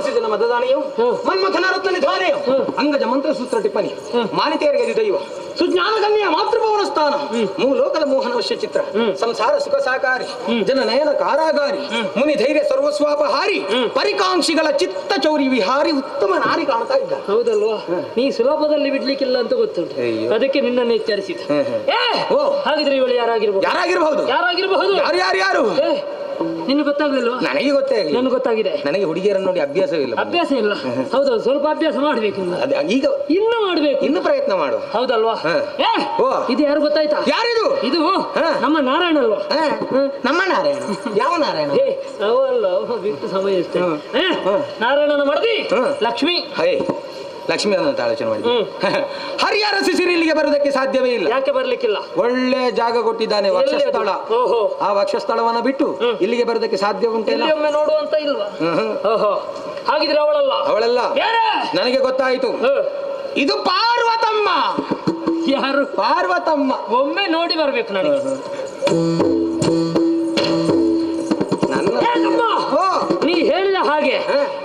ಜನ ಮತದಾನಿಯು ಮನ್ಮಥನ ರತ್ನ ನಿಧಾನೆಯು ಅಂಗಜ ಮಂತ್ರ ಸೂತ್ರ ಟಿಪ್ಪಣಿ ಮಾನಿತೆಯರಿಗೆ ದೈವ ಸುಜ್ಞಾನಗಣ್ಯ ಮಾತೃಭವನ ಸ್ಥಾನ ಮೂಲೋಕದ ಮೋಹನವಶ್ಯ ಚಿತ್ರ ಸಂಸಾರ ಸುಖ ಸಾಕಾರಿ ಜನ ನಯನ ಕಾರಾಗಾರಿ ಮುನಿ ಧೈರ್ಯ ಸರ್ವಸ್ವಾಪಹಾರಿ ಪರಿಕಾಂಕ್ಷಿಗಳ ಚಿತ್ತ ಚೌರಿ ವಿಹಾರಿ ಉತ್ತಮ ನಾರಿ ಕಾಣ್ತಾ ಇದ್ದ ಹೌದಲ್ವಾ ನೀ ಸುಲಭದಲ್ಲಿ ಬಿಡ್ಲಿಕ್ಕಿಲ್ಲ ಅಂತ ಗೊತ್ತುಂಟು ಅದಕ್ಕೆ ನಿನ್ನನ್ನು ಎಚ್ಚರಿಸಿದ ಹಾಗಿದ್ರೆ ಇವಳು ಯಾರಾಗಿರ್ಬಹುದು ಯಾರು ನಿನ್ನ ಗೊತ್ತಾಗ್ಲಿಲ್ವಾ ನನಗೆ ಗೊತ್ತೇ ನನಗೆ ಗೊತ್ತಾಗಿದೆ ನನಗೆ ಹುಡುಗಿಯರನ್ನು ನೋಡಿ ಅಭ್ಯಾಸ ಇಲ್ಲ ಹೌದು ಸ್ವಲ್ಪ ಅಭ್ಯಾಸ ಮಾಡ್ಬೇಕು ಈಗ ಇನ್ನು ಮಾಡ್ಬೇಕು ಇನ್ನು ಪ್ರಯತ್ನ ಮಾಡು ಹೌದಲ್ವಾ ಇದು ಯಾರು ಗೊತ್ತಾಯ್ತಾ ಯಾರಿದು ಇದು ನಮ್ಮ ನಾರಾಯಣ ಅಲ್ವಾ ನಮ್ಮ ನಾರಾಯಣ ಯಾವ ನಾರಾಯಣ ಅವಲ್ಲ ಬಿಟ್ಟು ಸಮಯ ಅಷ್ಟೇ ನಾರಾಯಣನ ಮಡದಿ ಲಕ್ಷ್ಮಿ ಲಕ್ಷ್ಮಿ ಅಂತ ಆಲೋಚನೆ ಮಾಡಿ ಹರಿಹರ ಶಿಶಿರ ಇಲ್ಲಿಗೆ ಬರೋದಕ್ಕೆ ಸಾಧ್ಯವೇ ಇಲ್ಲ ಯಾಕೆ ಬರ್ಲಿಕ್ಕಿಲ್ಲ ಒಳ್ಳೆ ಜಾಗ ಕೊಟ್ಟಿದ್ದಾನೆ ವಕ್ಷಸ್ಥಳ ಆ ವಕ್ಷಸ್ಥಳವನ್ನ ಬಿಟ್ಟು ಇಲ್ಲಿಗೆ ಬರೋದಕ್ಕೆ ಸಾಧ್ಯ ಉಂಟೇನೋ ನೋಡುವಂತ ಇಲ್ವಾ ಹಾಗಿದ್ರೆ ಅವಳಲ್ಲ ನನಗೆ ಗೊತ್ತಾಯ್ತು ಇದು ಪಾರ್ವತಮ್ಮ ಯಾರು ಪಾರ್ವತಮ್ಮ ಒಮ್ಮೆ ನೋಡಿ ಬರ್ಬೇಕು ನನಗೆ ನೀ ಹೇಳಿದ ಹಾಗೆ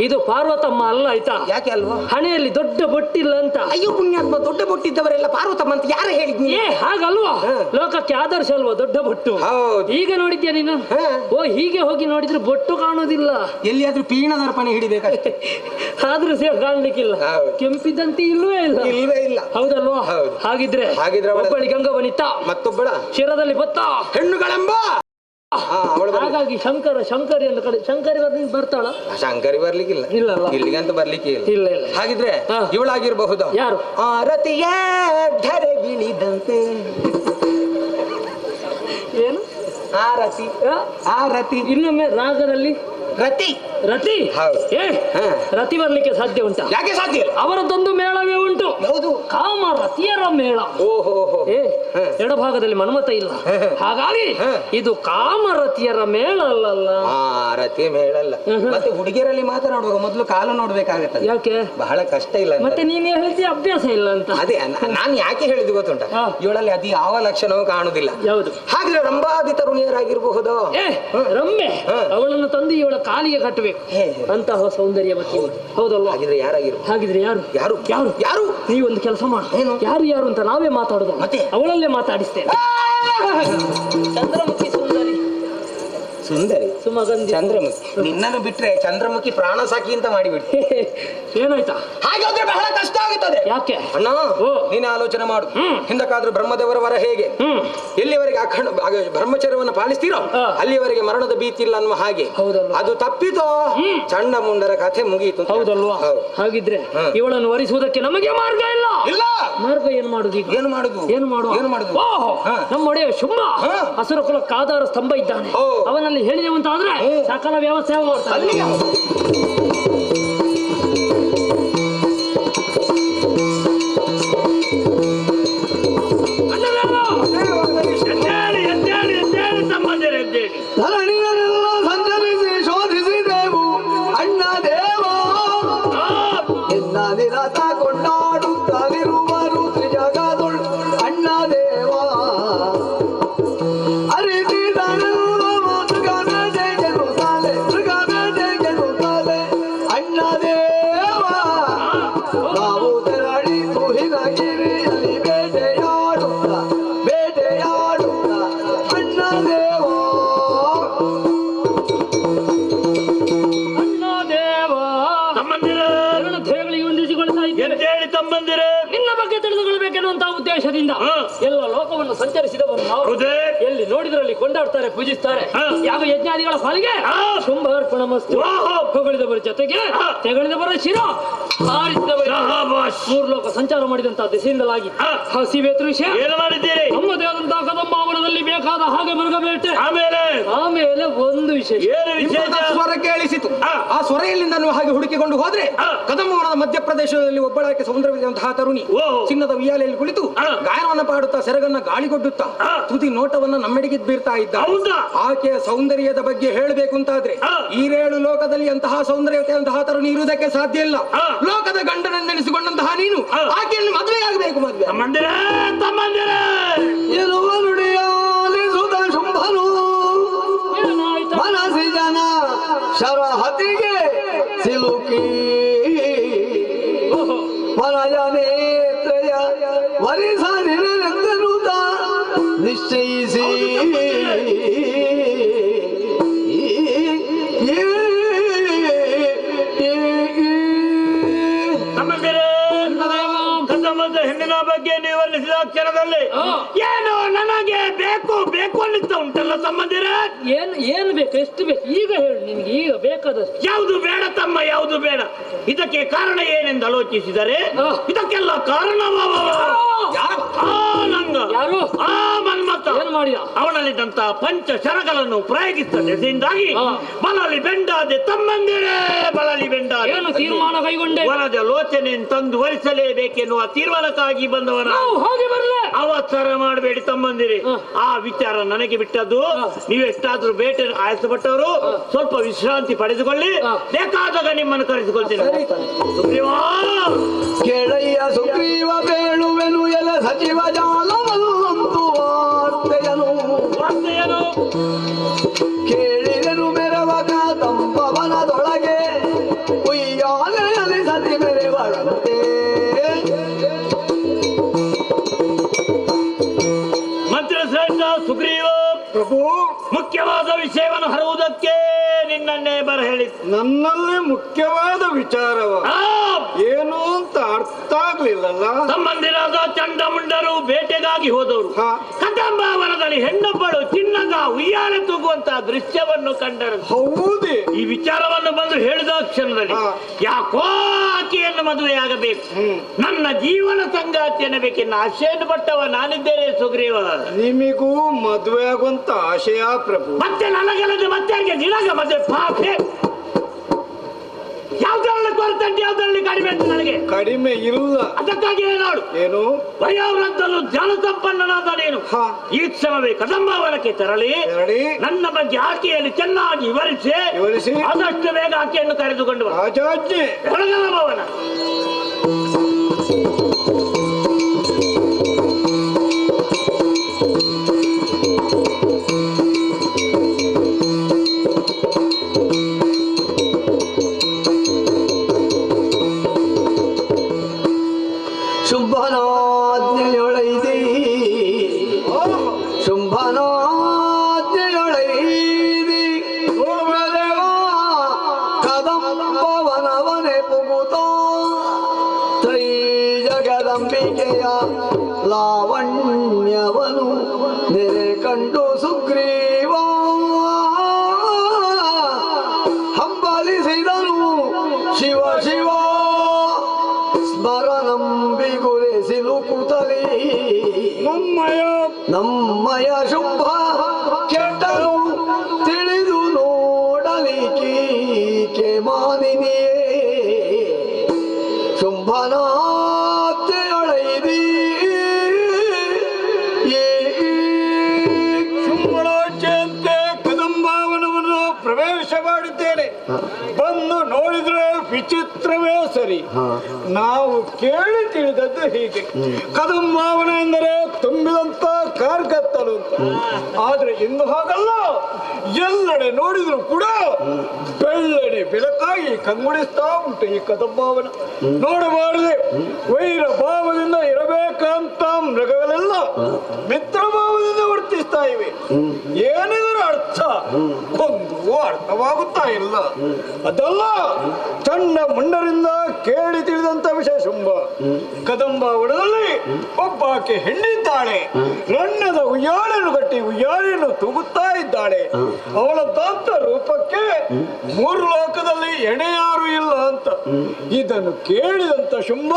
ಇದು ಪಾರ್ವತಮ್ಮ ಅಲ್ಲ ಆಯ್ತಾ ಯಾಕೆ ಅಲ್ವಾ ಹಣೆಯಲ್ಲಿ ದೊಡ್ಡ ಬೊಟ್ಟಿಲ್ಲ ಅಂತ ಅಯ್ಯೋ ಪುಣ್ಯಾತ್ಮ ದೊಡ್ಡ ಬೊಟ್ಟಿದ್ದವರೆಲ್ಲ ಪಾರ್ವತಮ್ಮ ಅಂತ ಯಾರು ಹೇಳಿದ್ನಿ ಹಾಗಲ್ವಾ ಲೋಕಕ್ಕೆ ಆದರ್ಶ ಅಲ್ವಾ ದೊಡ್ಡ ಬೊಟ್ಟು ಈಗ ನೋಡಿದ್ಯಾ ನೀನು ಹೀಗೆ ಹೋಗಿ ನೋಡಿದ್ರೆ ಬೊಟ್ಟು ಕಾಣೋದಿಲ್ಲ ಎಲ್ಲಿಯಾದ್ರೂ ಪೀಣ ದರ್ಪಣೆ ಹಿಡಿಬೇಕಷ್ಟೇ ಆದ್ರೂ ಸೇವ್ ಕಾಣ್ಲಿಕ್ಕಿಲ್ಲ ಕೆಂಪಿದ್ದಂತೆ ಇಲ್ವೇ ಇಲ್ಲ ಹೌದಲ್ವಾ ಹಾಗಿದ್ರೆ ಒಬ್ಬಳಿ ಗಂಗವನಿತ ಮತ್ತೊಬ್ಬಳ ಶಿರದಲ್ಲಿ ಬತ್ತ ಹೆಣ್ಣುಗಳೆಂಬ ಹಾಗಾಗಿ ಶಂಕರಿ ಅಂತ ಕಡೆ ಶಂಕರಿ ಬರ್ತಾಳ ಶಂಕರಿ ಬರ್ಲಿಕ್ಕಿಲ್ಲ ಇಲ್ಲಿಗಂತ ಬರ್ಲಿಕ್ಕೆ ಇಲ್ಲ ಹಾಗಿದ್ರೆ ಇವಳಾಗಿರಬಹುದು ಯಾರು ಆರತಿಯ ಧರೆಗಿಳಿದಂತೆ ಏನು ಆರತಿ ಇನ್ನೊಮ್ಮೆ ರಾಗದಲ್ಲಿ ರತಿ ರತಿ ಬರ್ಲಿಕ್ಕೆ ಸಾಧ್ಯ ಉಂಟಾ ಯಾಕೆ ಸಾಧ್ಯ ಅವರದೊಂದು ಮೇಳವೇ ಉಂಟು ಹೌದು ಕಾಮ ರತಿಯರ ಮೇಳ ಎಡಭಾಗದಲ್ಲಿ ಮನ್ಮತ ಇಲ್ಲ ಹಾಗಾಗಿ ಇದು ಕಾಮ ರತಿಯರ ಮೇಳ ಅಲ್ಲಲ್ಲ ಮಾತೇ ಹೇಳಲ್ಲ. ಮತ್ತೆ ಹುಡುಗಿಯರಲ್ಲಿ ಮಾತನಾಡುವಾಗ ಮೊದಲು ಕಾಲು ನೋಡ್ಬೇಕಾಗತ್ತೆ. ಯಾಕೆ? ಬಹಳ ಕಷ್ಟ ಇಲ್ಲ. ಮತ್ತೆ ನೀನು ಹೇಳಿದ್ದೆ ಅಭ್ಯಾಸ ಇಲ್ಲ ಅಂತ. ಅದೇ ನಾನು ಯಾಕೆ ಹೇಳಿದ್ದು ಗೊತ್ತುಂಟ, ಇವಳಲ್ಲಿ ಅದು ಯಾವ ಲಕ್ಷಣವೂ ಕಾಣುದಿಲ್ಲ. ಯಾವುದು? ಹಾಗೆ ರಂಭಾದಿ ತರುಣಿಯರಾಗಿರಬಹುದು. ರಮ್ಮೆ ಅವಳನ್ನು ತಂದು ಇವಳ ಕಾಲಿಗೆ ಕಟ್ಟಬೇಕು ಅಂತಹ ಸೌಂದರ್ಯವತಿ. ಹೌದಲ್ವಾ? ಹಾಗಿದ್ರೆ ಯಾರಾಗಿರ್ಬೋದು? ಹಾಗಿದ್ರೆ ಯಾರು ಯಾರು ಯಾರು ಯಾರು? ನೀವೊಂದು ಕೆಲಸ ಮಾಡು. ಯಾರು ಯಾರು ಅಂತ ನಾವೇ ಮಾತಾಡುದು, ಮತ್ತೆ ಅವಳಲ್ಲೇ ಮಾತಾಡಿಸ್ತೇನೆ. ಚಂದ್ರಮುಖಿ ಸುಂದರಿ. ಸುಂದರಿ ಸುಮಗಂಧಿ ಚಂದ್ರಮುಖಿ. ನಿನ್ನನ್ನು ಬಿಟ್ರೆ ಚಂದ್ರಮುಖಿ ಪ್ರಾಣ ಸಾಕಿ ಅಂತ ಮಾಡಿಬಿಟ್ಟು ಏನಾಯ್ತಾ? ಹಾಗಾದ್ರೆ ಬಹಳ ಕಷ್ಟ ಆಗುತ್ತದೆ. ಯಾಕೆ ಅಣ್ಣ? ನೀನು ಆಲೋಚನೆ ಮಾಡು. ಹಿಂದಕ್ಕಾದ್ರೂ ಬ್ರಹ್ಮದೇವರ ವರ ಹೇಗೆ ಎಲ್ಲಿವರೆಗೆ ಅಖಂಡ ಬ್ರಹ್ಮಚರ್ಯವನ್ನು ಪಾಲಿಸ್ತೀರೋ ಅಲ್ಲಿವರೆಗೆ ಮರಣದ ಭೀತಿ ಇಲ್ಲ ಅನ್ನುವ ಹಾಗೆ. ಅದು ತಪ್ಪಿತೋ ಚಂಡ ಮುಂಡರ ಕಥೆ ಮುಗಿಯಿತು. ಹೌದಲ್ವಾ? ಹಾಗಿದ್ರೆ ಇವಳನ್ನು ವರಿಸುವುದಕ್ಕೆ ನಮಗೆ ಮಾರ್ಗ ಇಲ್ಲ. ಇಲ್ಲ ಮಾರ್ಗ ಏನ್ ಮಾಡುದು? ಏನು ಮಾಡುದು? ಏನು ಮಾಡುವ? ಏನು ಮಾಡುದು? ನಮ್ಮ ಒಡೆಯ ಶುಂಭ ಹಸುರ ಕುಲಕ್ಕೆ ಆಧಾರ ಸ್ತಂಭ ಇದ್ದಾನೆ. ಅವನಲ್ಲಿ ಹೇಳಿದೆವಂತಾದ್ರೆ ಸಕಲ ವ್ಯವಸ್ಥೆ ಮಾಡ್ತಾನೆ. ಧರಣಿಯರೆಲ್ಲ ಸಂಚರಿಸಿ ಶೋಧಿಸಿದೆವು ಅಣ್ಣ ದೇವ, ಎನ್ನ ನಿರತ ಕೊಂಡಾಡುತ್ತಲಿರುವರು ತ್ರಿಜಗದೊಳ್ ಅಣ್ಣ ದೇವ. ಅರಿತಿದನೆಲ್ಲ ಮೃಗಬೇಟೆ ಗೆಲ್ಲುತ್ತಾಳೆ, ಮೃಗಬೇಟೆ ಗೆಲ್ಲುತ್ತಾಳೆ ಅಣ್ಣ ದೇವ. ನಾವು ತೆರಳಿ ತುಹಿನಗಿರಿಯಲ್ಲಿ ಬೇಟೆಯಾಡುತ್ತ ಬೇಟೆಯಾಡುತ್ತ ಅಣ್ಣ ದೇವ. ನಿನ್ನ ಬಗ್ಗೆ ತಿಳಿದುಕೊಳ್ಳಬೇಕೆನ್ನುವಂತಹ ಉದ್ದೇಶದಿಂದ ಎಲ್ಲ ಲೋಕವನ್ನು ಸಂಚರಿಸಿದವರು ನಾವು. ಎಲ್ಲಿ ನೋಡಿದ್ರಲ್ಲಿ ಕೊಂಡಾಡ್ತಾರೆ, ಪೂಜಿಸ್ತಾರೆ. ಯಾವ ಯಜ್ಞಾದಿಗಳ ಪಾಲಿಗೆ ಶುಂಭಾರ್ಪಣ ಮಸ್ತು. ಹೊಗಳಿದವರ ಜೊತೆಗೆ ತೆಗಳಿದವರ ಶಿರ ಮೂರು ಲೋಕ ಸಂಚಾರ ಮಾಡಿದಂತಹ ದಿಸೆಯಿಂದಲಾಗಿ ಹಸಿವೆ ವಿಷಯ ಏನು ಮಾಡಿದ್ದೀರಿ? ನಮ್ಮದೇ ಆದಂತಹ ಕದಂಬಾವನದಲ್ಲಿ ಬೇಕಾದ ಹಾಗೆ ಮೃಗಬೇಟೆ. ಆಮೇಲೆ ಒಂದು ವಿಶೇಷ ಸ್ವರ ಕೇಳಿಸಿತು. ಆ ಸ್ವರ ಎಲ್ಲಿಂದ ಹಾಗೆ ಹುಡುಕಿಕೊಂಡು ಹೋದ್ರೆ ಕದಂಬವನದ ಮಧ್ಯಪ್ರದೇಶದಲ್ಲಿ ಒಬ್ಬಳಾಕೆ ಸೌಂದರ್ಯವಂತಹ ತರುಣಿ ಚಿನ್ನದ ಉಯ್ಯಾಲೆಯಲ್ಲಿ ಕುಳಿತು ಗಾಯನವನ್ನ ಪಾಡುತ್ತಾ ಸೆರಗನ್ನ ಗಾಳಿಗೊಡ್ಡುತ್ತಾ ತುದಿ ನೋಟವನ್ನ ನಮ್ಮೆಡೆಗೆ ಬೀರ್ತಾ ಇದ್ದ. ಆಕೆಯ ಸೌಂದರ್ಯದ ಬಗ್ಗೆ ಹೇಳಬೇಕು ಅಂತಾದ್ರೆ ಈರೇಳು ಲೋಕದಲ್ಲಿ ಅಂತಹ ಸೌಂದರ್ಯವಂತಹ ತರುಣಿ ಇರುವುದಕ್ಕೆ ಸಾಧ್ಯ ಇಲ್ಲ. ಲೋಕದ ಗಂಡನೆನಿಸಿಕೊಂಡಂತಹ ನೀನು ಆಕೆಯಲ್ಲಿ ಮದುವೆ ಆಗಬೇಕು. ಮದುವೆ ಎನ್ನುವ ನುಡಿಯಾಲಿಸುತ್ತ ಶುಂಭನು ಮನಸಿ ಜನ ಶರಹತಿಗೆ ಸಿಲುಕಿ ಮನಜ ನೇತ್ರಯ ವರಿಸನಿರುತ್ತ ನಿಶ್ಚಯಿಸಿ ಹೆಣ್ಣಿನ ಬಗ್ಗೆ ನೀವು ವರ್ಣಿಸಿದ ಕ್ಷಣದಲ್ಲಿ ಏನು ನನಗೆ ಬೇಕು ಬೇಕು ಅನ್ನಿಸ್ತಾ ಉಂಟಲ್ಲ ಸಂಬಂಧಿರ. ಏನು ಬೇಕು? ಎಷ್ಟು ಬೇಕು? ಈಗ ಹೇಳು, ನಿನ್ಗೆ ಈಗ ಬೇಕಾದಷ್ಟು. ಯಾವುದು ಬೇಡ ತಮ್ಮ, ಯಾವುದು ಬೇಡ. ಇದಕ್ಕೆ ಕಾರಣ ಏನೆಂದು ಆಲೋಚಿಸಿದರೆ ಇದಕ್ಕೆಲ್ಲ ಕಾರಣ ಯಾರು? ಆ ಮನ್ಮಥ ಏನು ಮಾಡಿದ? ಅವನಲ್ಲಿದ್ದಂತಹ ಪಂಚ ಶರಗಳನ್ನು ಪ್ರಯೋಗಿಸಿದ ದೆಸೆಯಿಂದಾಗಿ ಬಲಲಿ ಬೆಂಡಾದೆ ತಮ್ಮಂದಿರೇ, ಬಲಲಿ ಬೆಂಡಾದೆ. ಏನು ತೀರ್ಮಾನ ಕೈಗೊಂಡೆ? ವನದ ಲೋಚನೆಯನ್ನು ತಂದು ವರಿಸಲೇಬೇಕೆನ್ನುವ ತೀರ್ಮಾನಕ್ಕಾಗಿ ಬಂದವನ. ಅವಸರ ಮಾಡಬೇಡಿ ತಮ್ಮಂದಿರಿ, ಆ ವಿಚಾರ ನನಗೆ ಬಿಟ್ಟದ್ದು. ನೀವೆಷ್ಟಾದ್ರೂ ಬೇಟೆ ಆಯಸಪಟ್ಟವರು ಸ್ವಲ್ಪ ವಿಶ್ರಾಂತಿ ಪಡೆದುಕೊಳ್ಳಿ, ಬೇಕಾದಾಗ ನಿಮ್ಮನ್ನು ಕರೆಸಿಕೊಳ್ತೀನಿ. ಕೇಳಯ್ಯ ಸುಗ್ರೀವ ಬೇಳುವೆನು ಎಲ ಸಚಿವ ಜಾಲವಲ್ಲಂತು ವಾರ್ತೆಯನು ಕೇಳಿದನು ಮೆರವ ಕಾದಂಬವನದೊಳಗೆ ಉಯ್ಯಾಲೆಯಲ್ಲಿ ಸತಿ ಮೆರೆವಳಂತೆ. ಮಂತ್ರಿ ಶ್ರೇಷ್ಠ ಸುಗ್ರೀವ ಪ್ರಭು, ಮುಖ್ಯವಾದ ವಿಷಯವನ್ನು ಹರುವುದಕ್ಕೆ ನಿನ್ನನ್ನೇ ಬರ ಹೇಳಿ. ನನ್ನಲ್ಲಿ ಮುಖ್ಯವಾದ ವಿಚಾರವ ಏನು ಅಂತ ಅರ್ಥ ಆಗ್ಲಿಲ್ಲಲ್ಲ. ಸಂಬಂಧಿರಾದ ಚಂಡಮುಂಡರು ಬೇಟೆಗಾಗಿ ಹೋದವರು ಕದಂಬಾವನದಲ್ಲಿ ಹೆಣ್ಣೊಬ್ಬಳು ಚಿನ್ನದ ಉಯ್ಯಾಲೆ ತೂಗುವಂತಹ ದೃಶ್ಯವನ್ನು ಕಂಡರು. ಹೌದೇ? ಈ ವಿಚಾರವನ್ನು ಬಂದು ಹೇಳಿದ ಕ್ಷಣದಲ್ಲಿ ಯಾಕೋ ಆಕೆಯನ್ನು ಮದುವೆಯಾಗಬೇಕು, ನನ್ನ ಜೀವನ ಸಂಗಾತಿ ಎನ್ನಬೇಕೆನ್ನ ಆಶೆಯನ್ನು ಪಟ್ಟವ ನಾನಿದ್ದೇನೆ ಸುಗ್ರೀವ. ನಿಮಿಗೂ ಮದುವೆ ಆಗುವಂತ ಆಶಯ ಪ್ರಭು? ಮತ್ತೆ ನನಗೆಲ್ಲದೆ ಮತ್ತೆ ನಿನಗ ಮದುವೆ ಪಾಪೆ ಯಾವ್ದ್ರಲ್ಲಕ್ಕೂ 1% ಅದರಲ್ಲಿ ಕಡಿಮೆ ಅಂತ ನನಗೆ ಕಡಿಮೆ ಇಲ್ಲ. ಅದಕ್ಕಾಗಿ ನೋಡು, ಏನು ವಯೋವೃದ್ಧನು ಜ್ಞಾನ ಸಂಪನ್ನನಾದ ನೀನು ಈ ಕ್ಷಣವೇ ಕದಂಬವನಕ್ಕೆ ತೆರಳಿ ನನ್ನ ಬಗ್ಗೆ ಆಕೆಯಲ್ಲಿ ಚೆನ್ನಾಗಿ ವಿವರಿಸಿ ಆದಷ್ಟು ಬೇಗ ಆಕೆಯನ್ನು ಕರೆದುಕೊಂಡು ಭವನ. ಶುಂಭನಾಜ್ಞೆಯೊಳೈದಿ ಕದಂಬವನವನೆ ಪುಗುತ ತ್ರೈ ಜಗದಂಬಿಕೆಯ ಲಾವಣ್ಯವನು ನೆರೆ ಕಂಡು ಸುಗ್ರೀವ ಹಂಬಲಿಸಿದನು ಶಿವ ಶಿವ ಸ್ಮರಣಂಬಿಗುರೆಸಿಲು ಕುತಲಿ ನಮ್ಮಯ ಶುಂಭ ಕೆಟ್ಟನು ತಿಳಿದು ನೋಡಲಿಕ್ಕೆ ಮಾನಿನಿಯೇ ಶುಂಭನಾಜ್ಞೆಯೊಳೈದಿ ಶುಂಭನಾಜ್ಞೆಯಂತೆ ಕದಂಬವನವನ್ನು ಪ್ರವೇಶ ಮಾಡಿದ್ದೇನೆ. ಬಂದು ನೋಡಿದ್ರೆ ವಿಚಿತ್ರವೇ ಸರಿ. ನಾವು ಕೇಳಿ ತಿಳಿದದ್ದು ಹೀಗೆ, ಕದಂಬವನ ಎಂದರೆ ತುಂಬಿದಂತ ಕಾರ್ಗತ್ತಲು ಅಂತ. ಆದ್ರೆ ಇಂದು ಹಾಗಲ್ಲ, ಎಲ್ಲೆಡೆ ನೋಡಿದ್ರು ಕೂಡ ಬೆಳ್ಳನೆ ಬೆಳಕಾಗಿ ಕಂಗೊಳಿಸ್ತಾ ಉಂಟು ಈ ಕದಂಬವನ. ನೋಡಬಾರದೆ ವೈರ ಭಾವದಿಂದ ಇರಬೇಕಂತ ಮೃಗಗಳೆಲ್ಲ ಮಿತ್ರ ಭಾವದಿಂದ ವರ್ತಿಸ್ತಾ ಇವೆ. ಏನಿದರ ಅರ್ಥ ಒಂದು ಅರ್ಥವಾಗುತ್ತಾ ಇಲ್ಲ. ಅದಲ್ಲ, ಚಂಡ ಮುಂಡರಿಂದ ಕೇಳಿ ತಿಳಿದಂತ ವಿಷಯ ಶುಂಭ. ಕದಂಬವನದಲ್ಲಿ ಒಬ್ಬಾಕೆ ಹೆಣ್ಣಿದ್ದಾಳೆ. ರಣ್ಣದ ಉಯ್ಯಾಲೆಯನ್ನು ಕಟ್ಟಿ ಉಯ್ಯಾಲೆಯನ್ನು ತೂಗುತ್ತಾ ಇದ್ದಾಳೆ. ಅವಳ ದಾಂತ ರೂಪಕ್ಕೆ 3 ಲೋಕದಲ್ಲಿ ಎಣೆಯಾರು ಇಲ್ಲ ಅಂತ. ಇದನ್ನು ಕೇಳಿದಂತ ಶುಂಭ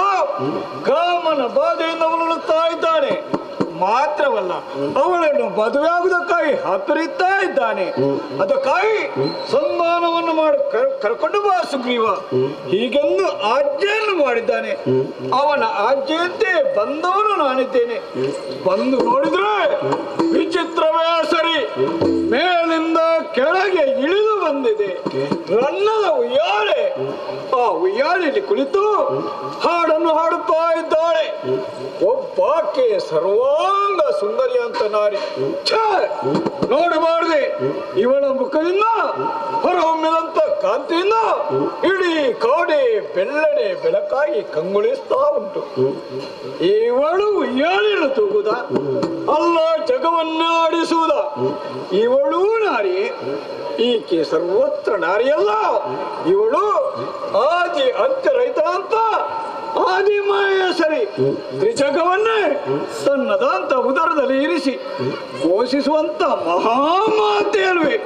ಕಾಮನ ಬಾಧೆಯಿಂದ ಅವಲುತ್ತಾ ಇದ್ದಾನೆ. ಮಾತ್ರವಲ್ಲ, ಅವಳನ್ನು ಮದುವೆಯಾಗುವುದಕ್ಕಾಗಿ ಹಾತೊರಿಯುತ್ತಾ ಇದ್ದಾನೆ. ಅದಕ್ಕಾಗಿ ಸನ್ಮಾನವನ್ನು ಮಾಡಿ ಕರ್ಕೊಂಡು ಬಾ ಸುಗ್ರೀವ ಹೀಗೆಂದು ಆಜ್ಞೆಯನ್ನು ಮಾಡಿದ್ದಾನೆ. ಅವನ ಆಜ್ಞೆಯಂತೆ ಬಂದವನು ನಾನಿದ್ದೇನೆ. ಬಂದು ನೋಡಿದ್ರೆ ವಿಚಿತ್ರವೇ ಸರಿ, ಮೇಲಿಂದ ಕೆಳಗೆ ಇಳಿದು ಬಂದಿದೆ ರನ್ನದ ಉಯ್ಯಾಲೆ. ಆ ಉಯ್ಯಾಲೆಯಲ್ಲಿ ಕುಳಿತು ಹಾಡನ್ನು ಹಾಡುತ್ತಾ ಇದ್ದಾಳೆ. ಒಬ್ಬಾಕೆ ಸರ್ವಾಂಗ ಸುಂದರಿ ಅಂತ ನಾರಿ. ನೋಡಬಾರದೆ ಇವಳ ಮುಖದಿಂದ ಹೊರಹೊಮ್ಮಿದಂತ ಕಾಂತಿಯಿಂದ ಇಡೀ ಕಾಡೆ ಬೆಳ್ಳನೆ ಬೆಳಕಾಗಿ ಕಂಗೊಳಿಸ್ತಾ ಉಂಟು. ಇವಳು ಉಯ್ಯಾಲೆಯನ್ನು ತೂಗುದ ಅಲ್ಲ, ಜಗವನ್ನ ಆಡಿಸುವುದ? ಇವಳು ನಾರಿ. ಈಕೆ ಸರ್ವತ್ರ ನಾರಿಯಲ್ಲ, ಇವಳು ಆದಿ ಅಂತ್ಯರಹಿತ ಅಂತ ಆದಿಮಾಯ ಸರಿ. ತ್ರಿಜಗವನ್ನೇ ತನ್ನದಂತ ಉದರದಲ್ಲಿ ಇರಿಸಿ ಪೋಷಿಸುವಂತ ಮಹಾಮಾತೆ ಅಲ್ವೇ.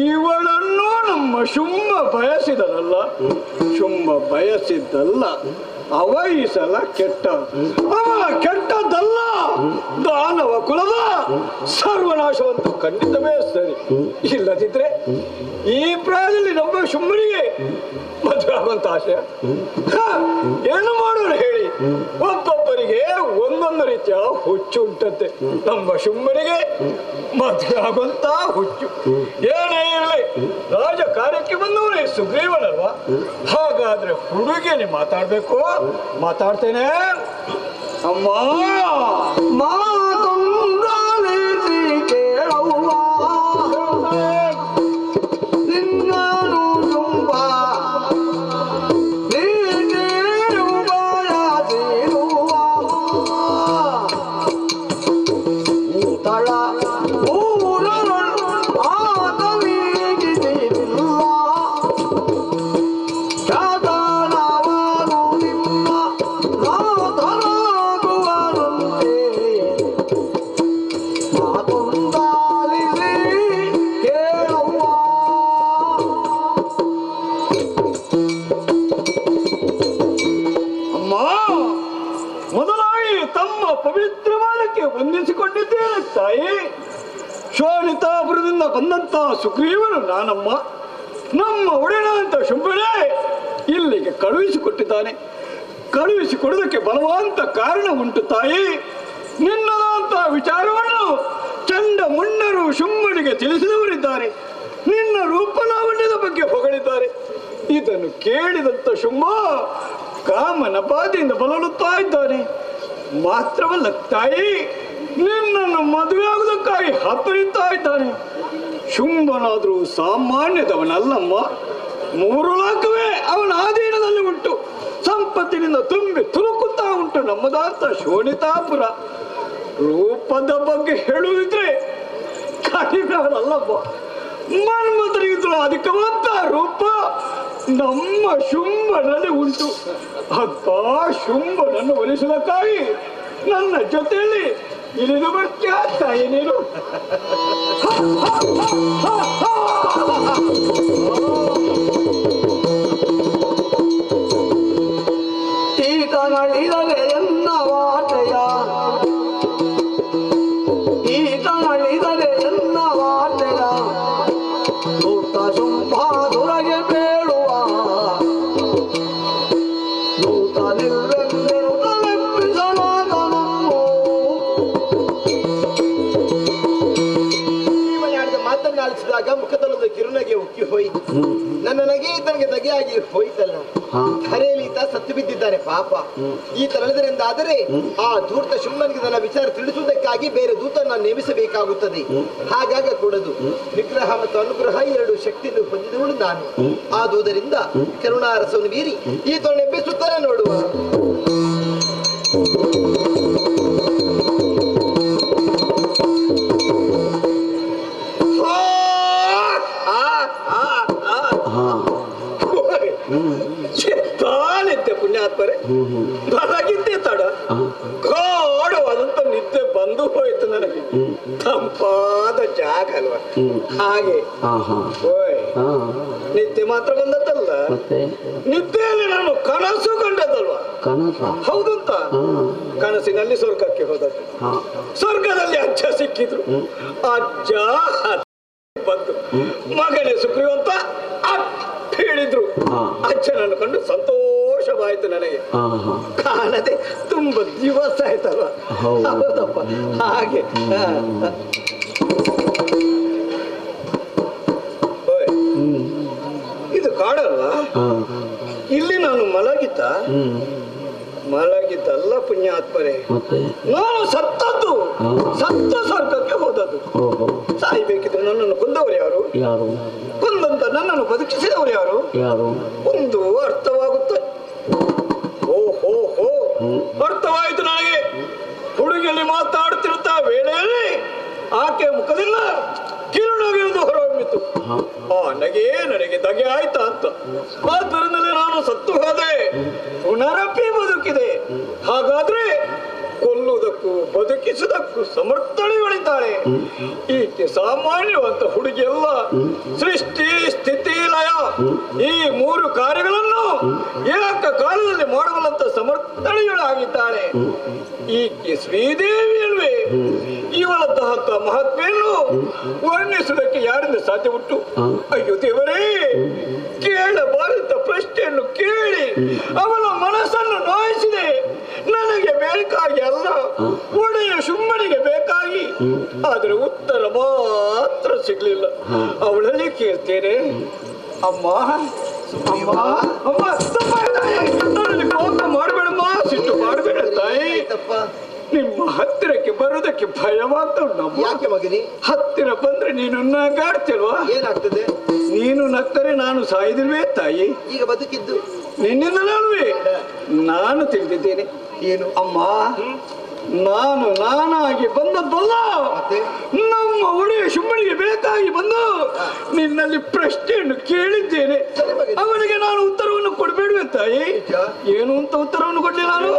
ಇವಳನ್ನು ನಮ್ಮ ಶುಂಭ ಬಯಸಿದನಲ್ಲ, ಶುಂಭ ಬಯಸಿದ್ದಲ್ಲ. ಅವ ಈ ಸಲ ಕೆಟ್ಟ, ಅವ ಕೆಟ್ಟದ್ದಲ್ಲ, ದಾನವ ಕುಲದ ಸರ್ವನಾಶವಂತೂ ಖಂಡಿತವೇ ಸರಿ. ಇಲ್ಲದಿದ್ರೆ ಈ ಪ್ರಾಯದಲ್ಲಿ ನಮ್ಮ ಶುಂಭನಿಗೆ ಮದುವೆ ಆಗುವಂತ ಆಶಯ ಏನು ಮಾಡೋಣ ಹೇಳಿ? ಒಬ್ಬೊಬ್ಬರಿಗೆ ಒಂದೊಂದು ರೀತಿಯ ಹುಚ್ಚು ಉಂಟಂತೆ. ನಮ್ಮ ಶುಂಭನಿಗೆ ಮದುವೆ ಆಗುವಂತ ಹುಚ್ಚು. ಏನೇ ಇರಲಿ, ರಾಜ ಕಾರ್ಯಕ್ಕೆ ಬಂದವನೇ ಸುಗ್ರೀವನಲ್ವಾ? ಹಾಗಾದ್ರೆ ಹುಡುಗಿಯಲ್ಲಿ ಮಾತಾಡ್ಬೇಕು. ಮಾತಾಡ್ತೇನೆ. ಅಮ್ಮ ಮಾತೊಂದಾಲಿಸಿ ಕೇಳವ್ವ ನಿನ್ನನು ಶುಂಭ ನೀರು ಬಯಸಿರುವ ತಳ ಊರರು ಆತನಿಗಿದಿಲ್ಲ ಶಾತನವನು ನಿಮ್ಮ ನಾಥನಾಗುವನಂತೆ ಮಾತೊಂದಾಲಿಸಿ ಕೇಳವ್ವ. ಅಮ್ಮ, ಮೊದಲಾಗಿ ತಮ್ಮ ಪವಿತ್ರವಾದಕ್ಕೆ ವಂದಿಸಿಕೊಂಡಿದ್ದೇನೆ ತಾಯಿ. ಶೋಣಿತಾಪುರದಿಂದ ಬಂದಂತ ಸುಗ್ರೀವನು ನಾನಮ್ಮ. ನಮ್ಮ ಒಡೆಯನಂತ ಶುಂಭನೇ ಇಲ್ಲಿಗೆ ಕಳುಹಿಸಿಕೊಟ್ಟಿದ್ದಾನೆ. ಕಳುಹಿಸಿಕೊಡುವುದಕ್ಕೆ ಬಲವಂತ ಕಾರಣ ಉಂಟು ತಾಯಿ. ನಿನ್ನದಂತಹ ವಿಚಾರವನ್ನು ಚಂಡ ಮುಂಡರು ಶುಂಭನಿಗೆ ತಿಳಿಸಿದವರಿದ್ದಾರೆ. ನಿನ್ನ ರೂಪಲಾವಣ್ಯದ ಬಗ್ಗೆ ಹೊಗಳಿದ್ದಾರೆ. ಇದನ್ನು ಕೇಳಿದಂತ ಶುಂಭ ಕಾಮನ ಬಾಧೆಯಿಂದ ಬಳಲುತ್ತಾ ಇದ್ದಾನೆ. ಮಾತ್ರವಲ್ಲ ತಾಯಿ, ನಿನ್ನನ್ನು ಮದುವೆಯಾಗುವುದಕ್ಕಾಗಿ ಹತ್ತುತ್ತಾ ಇದ್ದಾನೆ. ಶುಂಭನಾದರೂ ಸಾಮಾನ್ಯದವನಲ್ಲಮ್ಮ. 3 ಲೋಕವೇ ಅವನ ಆಧೀನದಲ್ಲಿ ಉಂಟು. ಸಂಪತ್ತಿನಿಂದ ತುಂಬಿ ತುಳುಕುತ್ತಾ ಉಂಟು ನಮ್ಮದಾತ ಶೋಣಿತಾಪುರ. ರೂಪದ ಬಗ್ಗೆ ಹೇಳುವುದಿದ್ರೆ ಕಡಿಮೆ ಅವನಲ್ಲಮ್ಮ. ಮನ್ಮಥನಿಗಿಂತಲೂ ಅಧಿಕವಂತ ರೂಪ ನಮ್ಮ ಶುಂಭನಲ್ಲಿ ಉಂಟು. ಅಂತ ಶುಂಭನನ್ನು ಒಲಿಸುವುದಕ್ಕಾಗಿ ನನ್ನ ಜೊತೆಯಲ್ಲಿ ಇಳಿದು ಬರ್ತೀಯ ತಾಯಿ ನೀನು. ಈತಗಳಿದರೆ ಎನ್ನ ವಾಟೆಯ, ಈತಗಳಿದರೆ ಎನ್ನ ವಾಟೆಯ, ದೂತ ಶುಂಭಾದುರಗೆ ಬೇಳುವ ದೂತ ನಿಲ್ಲೆಂದರು ತಲೆಪ್ಪಿಸಲಾದನನ್ನು. ಮಾತನಾಡಿಸಿದಾಗ ಮುಖದಲ್ಲೊಂದು ಕಿರುನಗೆ ಉಕ್ಕಿ ಹೋಯಿತು. ನನ್ನ ನಗೆ ತನಗೆ ನಗೆಯಾಗಿ ಹೋಯ್ತಲ್ಲ. ಧರೆಯಲ್ಲಿ ಈತ ಸತ್ತು ಬಿದ್ದಿದ್ದಾನೆ ಪಾಪ. ಈತ ನಡೆದರೆಂದಾದರೆ ಆ ಧೂರ್ತ ಶುಂಭನಿಗೆ ನನ್ನ ವಿಚಾರ ತಿಳಿಸುವುದಕ್ಕಾಗಿ ಬೇರೆ ದೂತನ ನೇಮಿಸಬೇಕಾಗುತ್ತದೆ. ಹಾಗಾಗ ಕೂಡದು. ನಿಗ್ರಹ ಮತ್ತು ಅನುಗ್ರಹ 2 ಶಕ್ತಿಯನ್ನು ಹೊಂದಿದವಳು ನಾನು. ಆದುದರಿಂದ ಕರುಣಾರಸವನ್ನು ಮೀರಿ ಈತನ್ನು ಎಬ್ಬಿಸುತ್ತಾರೆ ನೋಡುವ. ತಾನಿದ್ದೆ ಪುಣ್ಯಾತ್ಮರೆ, ನನಗಿದ್ದೆ ತಡ. ಗಾಢವಾದಂತ ನಿದ್ದೆ ಬಂದು ಹೋಯ್ತು ನನಗೆ. ತಂಪಾದ ಜಾಗ ಅಲ್ವಾ, ಹಾಗೆ ನಿದ್ದೆ ಮಾತ್ರ ಬಂದದ್ದಲ್ಲ, ನಿದ್ದೆಯಲ್ಲಿ ನಾನು ಕನಸು ಕಂಡದಲ್ವಾ. ಹೌದಂತ ಕನಸಿನಲ್ಲಿ ಸ್ವರ್ಗಕ್ಕೆ ಹೋದದ್ದು. ಸ್ವರ್ಗದಲ್ಲಿ ಅಜ್ಜ ಸಿಕ್ಕಿದ್ರು. ಅಜ್ಜ ಬಂದು ಮಗನೇ ಸುಗ್ರೀವಂತ ಹೇಳಿದ್ರು. ಅಜ್ಜನನ್ನು ಕಂಡು ಸಂತೋಷವಾಯ್ತು ನನಗೆ. ಕಾಣದೆ ತುಂಬಾ ದಿವಸ ಆಯ್ತಲ್ವ. ಹೌದಪ್ಪ, ಹಾಗೆ ಇದು ಕಾಡಲ್ವಾ. ಇಲ್ಲಿ ನಾನು ಮಲಗಿದ್ದಲ್ಲ ಪುಣ್ಯಾತ್ಮರೇ, ನಾನು ಸತ್ತದ್ದು. ಸತ್ತ ಸ್ವರ್ಗಕ್ಕೆ ಹೋದದ್ದು. ಸಾಯ್ಬೇಕಿದ್ರೆ ನನ್ನನ್ನು ಕೊಂದವರು ಯಾರು? ಕೊಂದಂತ ನನ್ನನ್ನು ಬದುಕಿಸಿದವರು ಯಾರು? ಒಂದು ಅರ್ಥವಾಗುತ್ತೆ. ಓಹೋ ಹೋ, ಅರ್ಥವಾಯಿತು ನನಗೆ. ಹುಡುಗಿಯಲ್ಲಿ ಮಾತಾಡುತ್ತಿರುತ್ತ ವೇಳೆಯಲ್ಲಿ ಆಕೆ ಮುಖದಿಂದ ಕಿರುನಗೆಯುವುದು ಹೊರಹೊಮ್ಮಿತು. ಆ ನಗೆ ನನಗೆ ದಗೆ ಆಯ್ತಾ ಅಂತ. ಆದ್ದರಿಂದಲೇ ನಾನು ಸತ್ತು ಹೋದೆ, ಪುನರಪಿ ಬದುಕಿದೆ. ಹಾಗಾದ್ರೆ ಕೊಲ್ಲುವುದಕ್ಕೂ ಬದುಕಿಸುವುದಕ್ಕೂ ಸಮರ್ಥಳಿಗಳಿದ್ದಾಳೆ. ಈಕೆ ಸಾಮಾನ್ಯವಂತ ಹುಡುಗಿಯಲ್ಲ. ಸೃಷ್ಟಿ, ಸ್ಥಿತಿ, ಲಯ ಈ 3 ಕಾರ್ಯಗಳನ್ನು ಏಕ ಕಾಲದಲ್ಲಿ ಮಾಡಬಲ್ಲಂತ ಸಮರ್ಥಳಿಗಳಾಗಿದ್ದಾಳೆ. ಈಕೆ ಶ್ರೀದೇವಿ ಅಲ್ವೇ. ಇವಳಂತಹ ಮಹತ್ವೆಯನ್ನು ವರ್ಣಿಸುವುದಕ್ಕೆ ಯಾರಿಂದ ಸಾಧ್ಯ ಉಂಟು? ಅಯ್ಯೋ ದೇವರೇ, ಕೇಳಬಾರದ ಪ್ರಶ್ನೆಯನ್ನು ಕೇಳಿ ಅವಳ ಮನಸ್ಸನ್ನು ನೋಯಿಸಿದೆ. ನನಗೆ ಬೇಕಾಗಿ ಅಲ್ಲ, ಒಡೆಯ ಶುಂಭನಿಗೆ ಬೇಕಾಗಿ. ಆದರೆ ಉತ್ತರ ಮಾತ್ರ ಸಿಗ್ಲಿಲ್ಲ. ಅವಳಲ್ಲಿ ಕೇಳ್ತೇನೆ, ಅಮ್ಮ ಕೋಪ ಮಾಡಬೇಡಮ್ಮ, ಸಿಟ್ಟು ಮಾಡಬೇಡ ತಾಯಿ. ನಿಮ್ಮ ಹತ್ತಿರಕ್ಕೆ ಬರೋದಕ್ಕೆ ಭಯವಾಗ್ತವ. ಯಾಕೆ ಮಗನಿ? ಹತ್ತಿರ ಬಂದ್ರೆ ನೀನು ನಗಾಡ್ತಿಲ್ವಾ? ಏನಾಗ್ತದೆ? ನೀನು ನಕ್ಕರೆ ನಾನು ಸಾಯ್ದಿಲ್ವೇ ತಾಯಿ? ಈಗ ಬದುಕಿದ್ದು ನಿನ್ನಿಂದಲೇ ನಾನು ತಿಳಿದಿದ್ದೇನೆ. ಏನು ಅಮ್ಮ, ನಾನಾಗಿ ಬಂದದ್ದಲ್ಲ, ನಮ್ಮ ಒಡೆಯ ಶುಂಭನಿಗೆ ಬೇಕಾಗಿ ಬಂದು ನಿನ್ನಲ್ಲಿ ಪ್ರಶ್ನೆಯನ್ನು ಕೇಳಿದ್ದೇನೆ. ಅವನಿಗೆ ನಾನು ಉತ್ತರವನ್ನು ಕೊಡಬೇಡುವೆ ತಾಯಿ? ಏನು ಅಂತ ಉತ್ತರವನ್ನು ಕೊಡ್ಲಿ ನಾನು?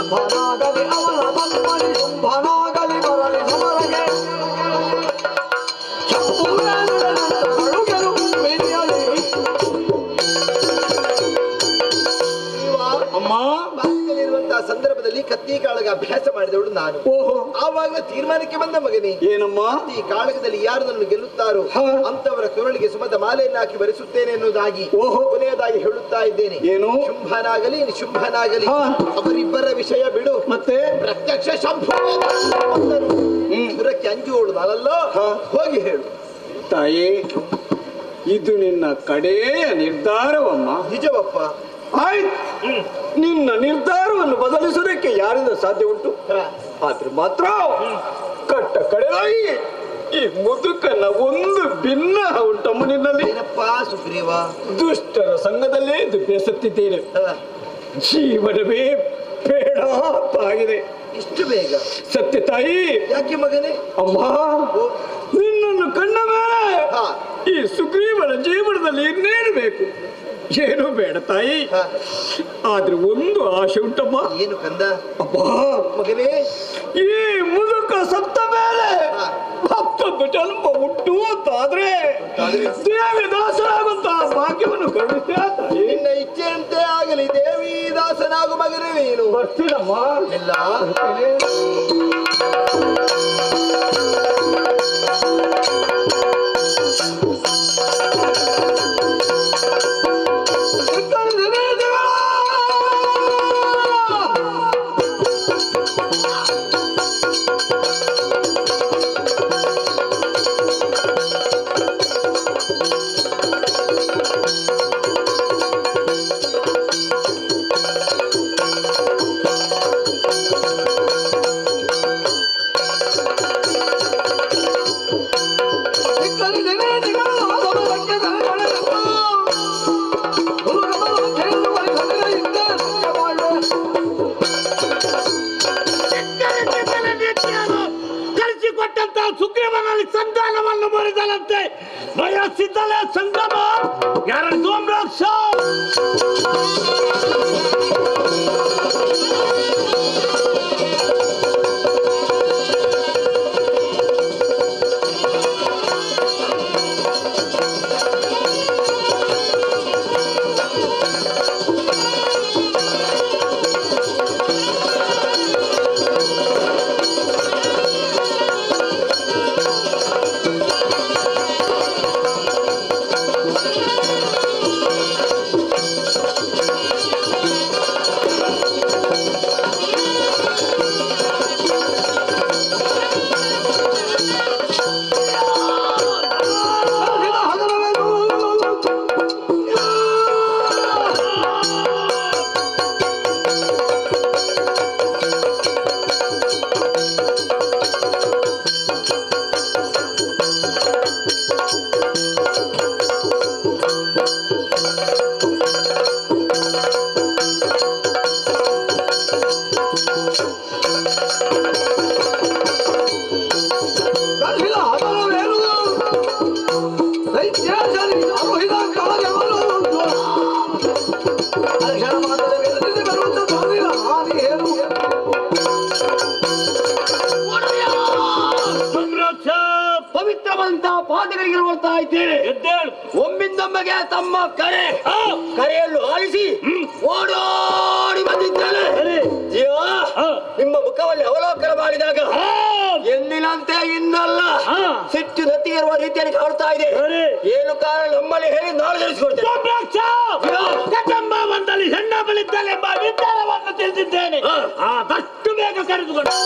ಶುಂಭನಾಗಲಿ ಅವನ ತಮ್ಮನಿ ಶುಂಭನಾಗಲಿ ಬರಲಿ ಸಮರಗೆ ಅಡುಗೆನು ಮಿಡಿಯಲಿ ಅಮ್ಮ ಬಾಲ್ಯದಲ್ಲಿರುವಂತಹ ಸಂದರ್ಭದಲ್ಲಿ ಕತ್ತಿ ಕಾಳಗ ಅಭ್ಯಾಸ ಮಾಡಿದವಳು ನಾನು. ಓಹೋ ಆವಾಗ ತೀರ್ಮಾನಕ್ಕೆ ಬಂದ ಮಗನೇ, ಏನಮ್ಮ ಈ ಕಾಳಗದಲ್ಲಿ ಯಾರು ನನ್ನ ಗೆಲ್ಲುತ್ತಾರೋ ಹಾ. ಅಂತವರ ಕೊರಳಿಗೆ ಸುಮದ ಮಾಲೆಯನ್ನು ಹಾಕಿ ಬರೆಸುತ್ತೇನೆ ಎನ್ನುವುದಾಗಿ ಓಹೋ. ಕೊನೆಯದಾಗಿ ಹೇಳುತ್ತಾ ಇದ್ದೇನೆ. ಏನು? ಶುಂಭನಾಗಲಿ ನಿಶುಂಭನಾಗಲಿ ಹಾ. ಅವರಿಬ್ಬರ ವಿಷಯ ಬಿಡು. ಮತ್ತೆ ಪ್ರತ್ಯಕ್ಷ ಶಂಭು ಸುರಕ್ಕೆ ಅಂಜುವಳು ನಾನಲ್ಲ. ಹಾ. ಹೋಗಿ ಹೇಳು. ತಾಯಿ ಇದು ನಿನ್ನ ಕಡೆಯ ನಿರ್ಧಾರವಮ್ಮ. ನಿಜವಪ್ಪ. ಆಯ್ತು, ನಿನ್ನ ನಿರ್ಧಾರವನ್ನು ಬದಲಿಸುವುದಕ್ಕೆ ಯಾರಿಂದ ಸಾಧ್ಯ ಉಂಟು? ಆದ್ರೆ ಮಾತ್ರ ಕಟ್ಟ ಕಡೆದಾಗಿ ಈ ಮುದುಕನ ಒಂದು ಭಿನ್ನ ಉಂಟಮ್ಮ ನಿನ್ನಲ್ಲಿ. ಏನಪ್ಪ ಸುಗ್ರೀವ? ದುಷ್ಟರ ಸಂಘದಲ್ಲೇ ಇದು ಬೇಸತ್ತಿದ್ದೇನೆ. ಹಾ. ಜೀವನವೇ ಬೇಡ ಅಂತಾಗಿದೆ. ಇಷ್ಟು ಬೇಗ? ಸತ್ಯ ತಾಯಿ. ಯಾಕೆ ಮಗನೇ? ಅಮ್ಮ, ನಿನ್ನನ್ನು ಕಂಡ ಮೇಲೆ ಹಾ. ಈ ಸುಗ್ರೀವನ ಜೀವನದಲ್ಲಿ ಇನ್ನೇನು ಬೇಕು? ಏನು ಬೇಡ ತಾಯಿ. ಹಾ. ಆದ್ರೆ ಒಂದು ಆಸೆ ಉಂಟಮ್ಮ. ಏನು ಕಂದ? ಅಬ್ಬಾ, ಮಗನೇ, ಈ ಮುದುಕ ಸತ್ತ ಮೇಲೆ ಹಾ. ಮತ್ತೊಂದು ಜನ್ಮ ಹುಟ್ಟು ಅಂತಾದ್ರೆ ದೇವಿ ದಾಸರಾಗುವಂತಹ ಭಾಗ್ಯವನ್ನು ಕರುಣಿಸ್ತೀಯ ತಾಯಿ? ನಿನ್ನ ಇಚ್ಛೆಯಂತೆ ಆಗಲಿ. ದೇವಿ ದಾಸನಾಗು ಮಗನೇ ನೀನು. ಬರ್ತೀನಮ್ಮ. ಇಲ್ಲ. ಕಲಿಸಿಕೊಟ್ಟಂತಹ ಸುಗ್ರೀವನಲ್ಲಿ ಸಂಧಾನವನ್ನು ಮುರಿದನಂತೆ ಬಯಸಿದ್ದಲೇ ಸಂಗಮ. ಯಾರು ಸೋಮರಾಕ್ಷ? ಪವಿತ್ರವಂತಹ ಪಾದಗಳಿಗಿರುವಂತಹ ಇದ್ದೇನೆ. ಎದ್ದೇಳು. ಒಮ್ಮಿಂದೊಮ್ಮೆಗೆ ತಮ್ಮ ಕರೆಯನ್ನು ಆಲಿಸಿ ಓಡೋಡಿ ಬಂದಿದ್ದೇನೆ. ಜೀವ, ನಿಮ್ಮ ಮುಖದಲ್ಲಿ ಅವಲೋಕನ ಮಾಡಿದಾಗ ಎಂದಿನಂತೆ ಇನ್ನಲ್ಲ, ಸಿಟ್ಟು ನತ್ತಿಗಿರುವ ರೀತಿಯಲ್ಲಿ ಕಾಣ್ತಾ ಇದೆ. ಏನು ಕಾರಣ ನಮ್ಮಲ್ಲಿ ಹೇಳಿ ನಾಳೆ ತಿಳಿಸಿಕೊಡ್ತೇನೆ. ಕದಂಬವನದಲ್ಲಿ ಹೆಣ್ಣ ಬಲಿದ್ದಲೆಂಬ ವಿಚಾರವನ್ನು ತಿಳಿದಿದ್ದೇನೆ. ಆದಷ್ಟು ಬೇಗ ಕರೆದುಕೊಂಡು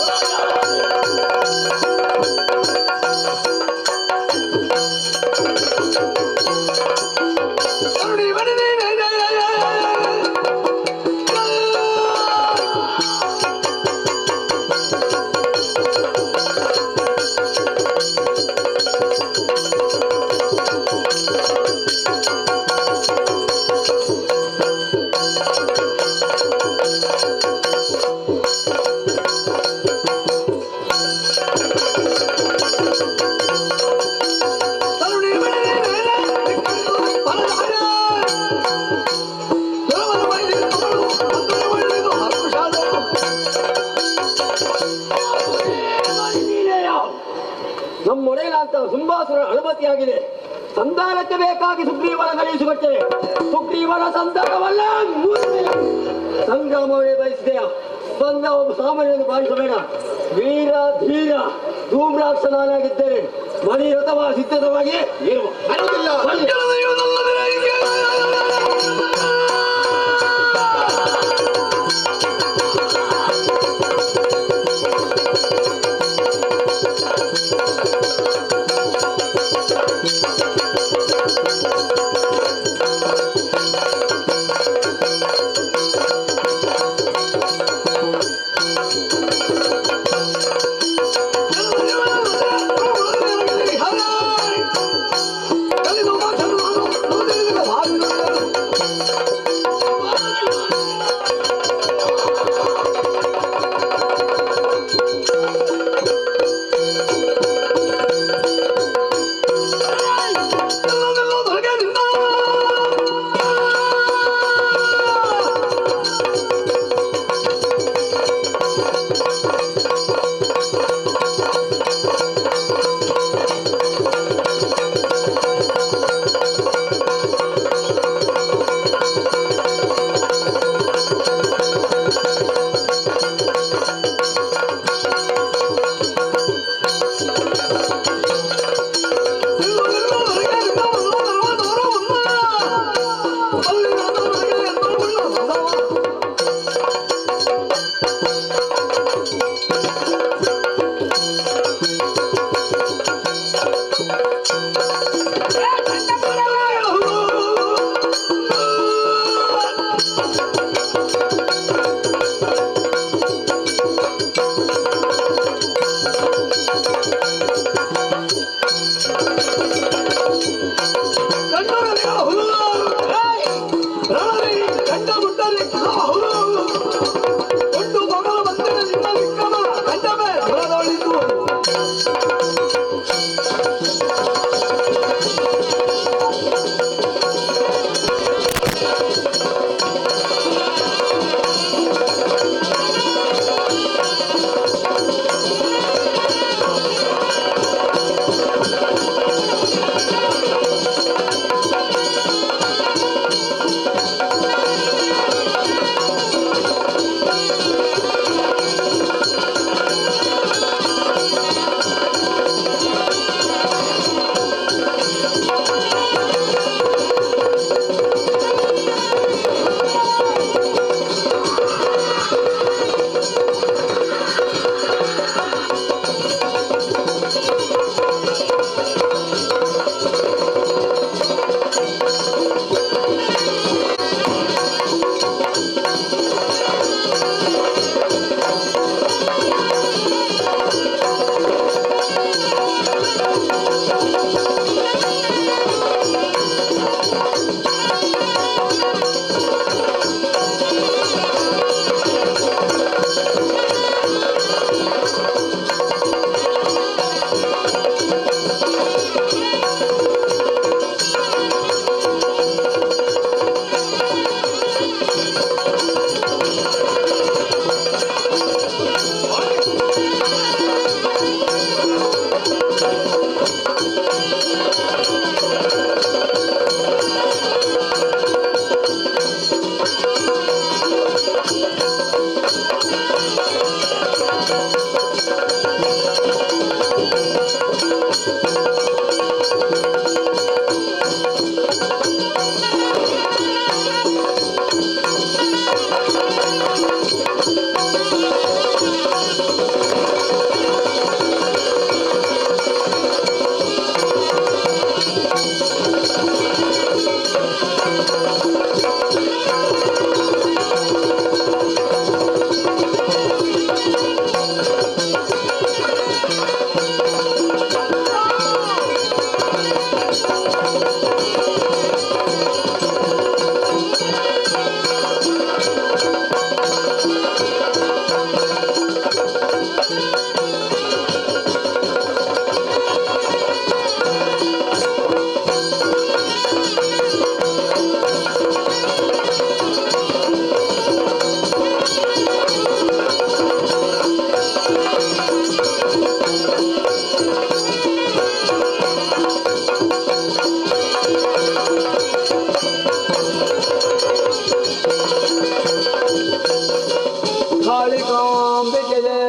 ಅಂತ ಸಿಂಹಾಸುರ ಅನುಮತಿಯಾಗಿದೆ. ಸಂಧಾನಕ್ಕೆ ಬೇಕಾಗಿ ಸುಗ್ರೀವನ ಕಳುಹಿಸಿಕೊಟ್ಟೆ. ಸುಗ್ರೀವನ ಸಂಧಾನವಲ್ಲ ಸಂಗ್ರಾಮವೇ ಬಯಸಿದೆಯ. ಬಂದ ಒಬ್ಬ ಸಾಮಾನ್ಯವನ್ನು ಭಾವಿಸಬೇಡ. ವೀರ ಧೀರ ಧೂಮ್ರಾಕ್ಷನಾಗಿದ್ದೇನೆ. ಮಣಿ ರಥವ ಸಿದ್ಧತವಾಗಿ ಏನು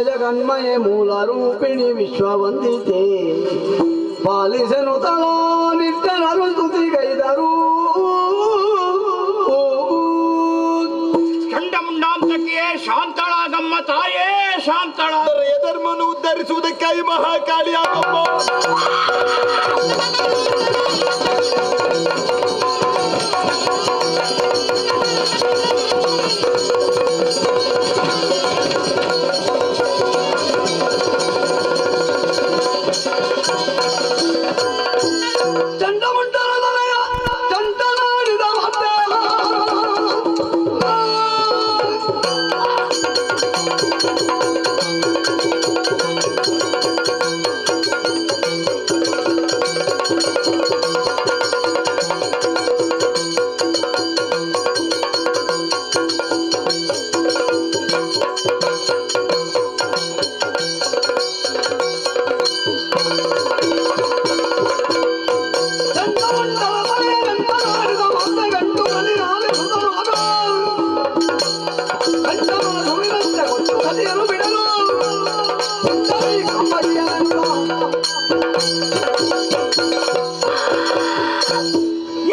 ಜಗನ್ಮಯೇ ಮೂಲ ರೂಪಿಣಿ ವಿಶ್ವವಂದಿತೆ ಪಾಲಿಸನು ತಲಾ ನಿಟ್ಟನರು ಸ್ತುತಿಗೈದರು ಚಂಡಮುಂಡಾಂತಕ್ಕೆ ಶಾಂತಳಾಗಮ್ಮ ತಾಯೇ ಶಾಂತಳ ಧರ್ಮವನ್ನು ಉದ್ಧರಿಸುವುದಕ್ಕಾಗಿ ಮಹಾಕಾಳಿಯಾಗಮ್ಮ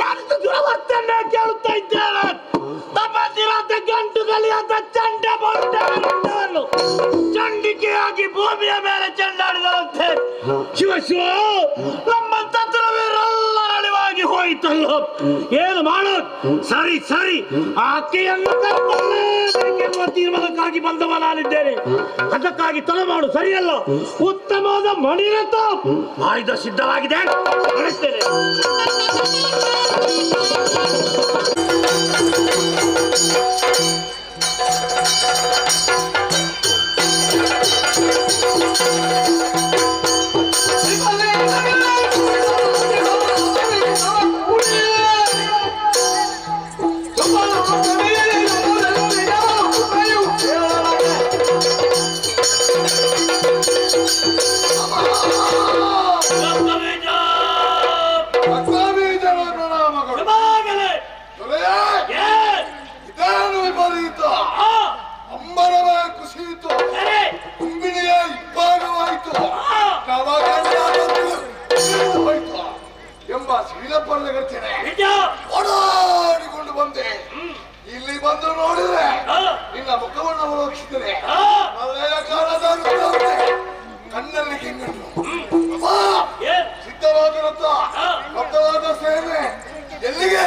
ಎಷ್ಟು ದುರವರ್ತನೆ ಕೇಳುತ್ತಾ ಇದ್ದೇನೆ ತಪ್ಪದಿರಾದ ಗಂಟು ಗಲಿಯಾದ ಚಂಡಮುಂಡವನ್ನು ಚಂಡಿಕೆಯಾಗಿ ಭೂಮಿಯ ಮೇಲೆ ಚೆಂಡಾಡಿದಂತೆ ಶಿವ ಶಿವ ನಮ್ಮ ತತ್ವವೆಲ್ಲ ಅಳಿವಾಗಿ ಹೋಯಿತಲ್ಲ ಏನು ಮಾಡೋದು ಸರಿ ಸರಿ ಆಕೆಯನ್ನು ಕರ್ಕೊಳ್ಳೇಬೇಕೆನ್ನುವ ತೀರ್ಮಾನಕ್ಕಾಗಿ ಬಂದವ ನಾನಿದ್ದೇನೆ ಅದಕ್ಕಾಗಿ ತಲೆ ಮಾಡು ಸರಿಯಲ್ಲ ಉತ್ತಮವಾದ ಮಣಿರಥ ಆಯುಧ ಸಿದ್ಧವಾಗಿದೆ ನಡೆಸ್ತೇನೆ ಅಂಬರವೇ ಕುಸಿಯಿತು, ಕುಂಬಿನಿಯ ಇಬ್ಬಾಗವಾಯಿತು, ಹೋಯಿತು ಎಂಬ ಸಿಡಿಲಪ್ಪರಗತ್ತೇನೆ ಓಡಾಡಿಕೊಂಡು ಬಂದೆ. ಇಲ್ಲಿ ಬಂದು ನೋಡಿದ್ರೆ ನಿನ್ನ ಮುಖವನ್ನು ಅವಲೋಕಿಸಿದರೆ ಹಳೆಯ ಕಾಲದ ಕಣ್ಣಲ್ಲಿ ಕೆಂಗಟ್ಟು ಸಿದ್ಧವಾಗಿರುತ್ತ ಭಕ್ತವಾದ ಸೇವೆ ಎಲ್ಲಿಗೆ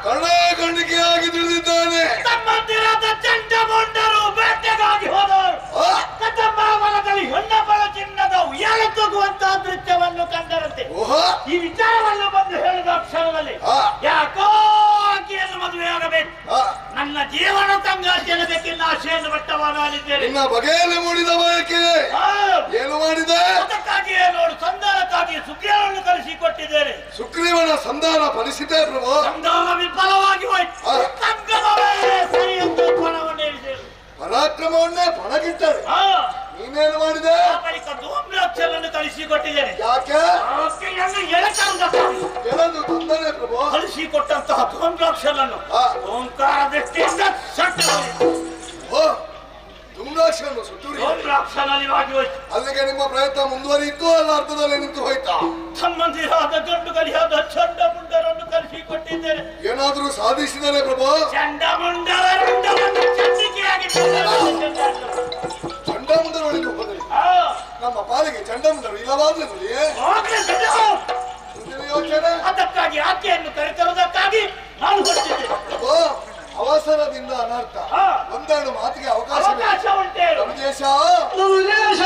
ಕರ್ಣಾಖಂಡಿಕೆಯಾಗಿ ತಿಳಿದಿದ್ದಾನೆ. ತಮ್ಮಂದಿರಾದ ಚಂಡಮುಂಡರು ಬೇಟೆಗಾಗಿ ಹೋದವರು ಕದಂಬವನದಲ್ಲಿ ಹೊನ್ನಬಳ ಚಿನ್ನದ ಉಯ್ಯಾಲ ತಗುವಂತಹ ದೃಶ್ಯವನ್ನು ಕಂಡರಂತೆ. ಈ ವಿಚಾರವನ್ನು ಬಂದು ಹೇಳಿದ ಕ್ಷಣದಲ್ಲಿ ಯಾಕೋ ಆಕೆಯನ್ನು ಮದುವೆಯಾಗಬೇಕು, ನನ್ನ ಜೀವನ ಸಂಗಾತಿಯನ್ನು ಬೇಕೆಂದು ಆಶೆಯನ್ನು ಪಟ್ಟವನಾಗಿದ್ದೇನೆ. ನಿನ್ನ ಬಗೆಯಲ್ಲಿ ಮೂಡಿದ ಬಯಕೆ ಏನು ಮಾಡಿದೆ? ಅದಕ್ಕಾಗಿಯೇ ನೋಡು, ಸಂಧಾನಕ್ಕಾಗಿ ಸುಗ್ರೀವನನ್ನು ಕಳಿಸಿಕೊಟ್ಟಿದ್ದೇನೆ. ಸುಗ್ರೀವನ ಸಂಧಾನ ಫಲಿಸಿದೆ ಪ್ರಭು. ಸಂಧಾನ ವಿಫಲವಾಗಿ ಹೋಯ್ತು. ಸಂಗಮವೇ ಸರಿ ಎಂದು ಪಣವನ್ನೇರಿಸಿದರು. ಪರಾಕ್ರಮವನ್ನೇ ಪಣಗಿಟ್ಟರೆ ನೀನೇನು ಮಾಡಿದೆ? ಬಳಿಕ ಧೂಮ್ರಾಕ್ಷರನ್ನು ಕಳಿಸಿಕೊಟ್ಟಿದ್ದೇನೆ. ಯಾಕೆ? ಆಕೆಯನ್ನು ಎಳೆದು ತಂದನೆ ಪ್ರಭು. ಕಳಿಸಿಕೊಟ್ಟಂತಹ ಧೂಮ್ರಾಕ್ಷರನ್ನು ಓಂಕಾರ ದೃಷ್ಟಿಯಿಂದ ಧೂಮ್ರಾಕ್ಷರನ್ನು ಸುಟ್ಟೂರಿ ಧೂಮ್ರಾಕ್ಷರವಾಗಿ ಹೋಯ್ತು. ಅಲ್ಲಿಗೆ ನಿಮ್ಮ ಪ್ರಯತ್ನ ಮುಂದುವರಿಯಿತು, ಅಲ್ಲ ಅರ್ಥದಲ್ಲಿ ನಿಂತು ಹೋಯ್ತಾ? ಸಂಬಂಧಿಯಾದ ಗಂಡುಗಲಿಯಾದ ಚಂಡಮುಂಡರನ್ನು ಕಳಿಸಿಕೊಟ್ಟಿದ್ದೇನೆ. ಏನಾದರೂ ಸಾಧಿಸಿದರೆ ಪ್ರಭು? ಚಂಡಮುಂಡರ ರುಂಡವನ್ನು ಚಂಡಿಕೆಯಾಗಿ ಚಂಡಮುಂಡರೊಳಗೆ ಹೋದರೆ ನಮ್ಮ ಪಾಲಿಗೆ ಚಂಡಮುಂಡರು ಇಲ್ಲವಾದ್ರೆ ಯೋಚನೆ. ಅದಕ್ಕಾಗಿ ಆಕೆಯನ್ನು ಅನರ್ಥ ಒಂದೆರಡು ಮಾತಿಗೆ ಅವಕಾಶ ಅವಕಾಶ ಉಂಟೇನು ಧನುಜೇಶ ಧನುಜೇಶ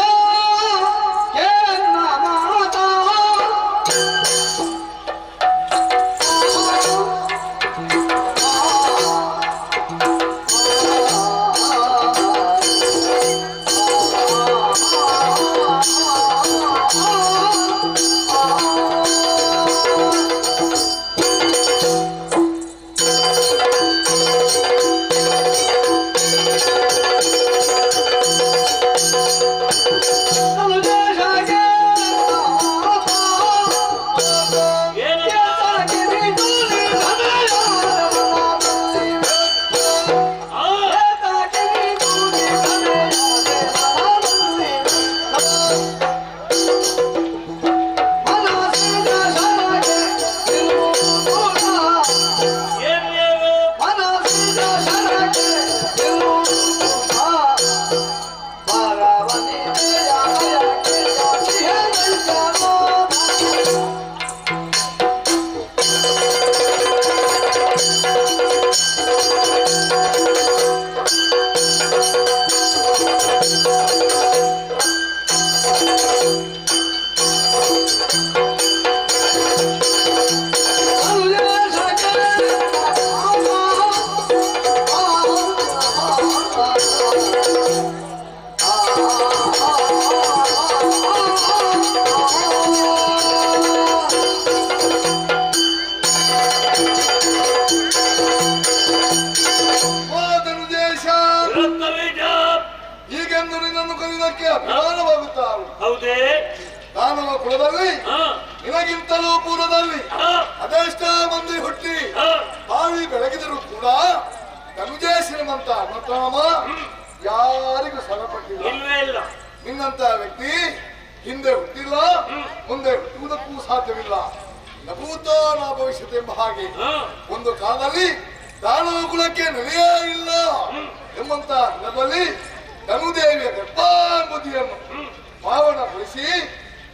ಕೇನ್ನ ಮಾತಾ ಹೀಗೆಂದು ನಿನ್ನನ್ನು ಕಲಿಯುವುದಕ್ಕೆ ಅಭಿಮಾನವಾಗುತ್ತಾರೆ. ಹೌದೇ? ದಾನವ ಕುಲದಲ್ಲಿ ನಿನಗಿಂತಲೂ ಪೂರ್ವದಲ್ಲಿ ಅದೆಷ್ಟ ಮಂದಿ ಹುಟ್ಟಿ ಬಾವಿ ಬೆಳಗಿದರೂ ಕೂಡ ಧನುಜೇಶ್ವರನಂತ ಅಣ್ಣನಾಮ ಯಾರಿಗೂ ಸಲಪಟ್ಟಿಲ್ಲ. ಇಲ್ಲ. ನಿನ್ನಂತ ವ್ಯಕ್ತಿ ಹಿಂದೆ ಹುಟ್ಟಿಲ್ಲ, ಮುಂದೆ ಹುಟ್ಟುವುದಕ್ಕೂ ಸಾಧ್ಯವಿಲ್ಲ. ನಭೂತೋ ನ ಭವಿಷ್ಯತೆ ಎಂಬ ಹಾಗೆ ಒಂದು ಕಾಲದಲ್ಲಿ ದಾನವ ಕುಲಕ್ಕೆ ನೆಲೆಯೇ ಇಲ್ಲ ಎಂಬಂತ ನೆಲದಲ್ಲಿ ಧನುದೇವಿಯ ಗರ್ಭಾಂಬುದಿಯನ್ನು ಪಾವನಗೊಳಿಸಿ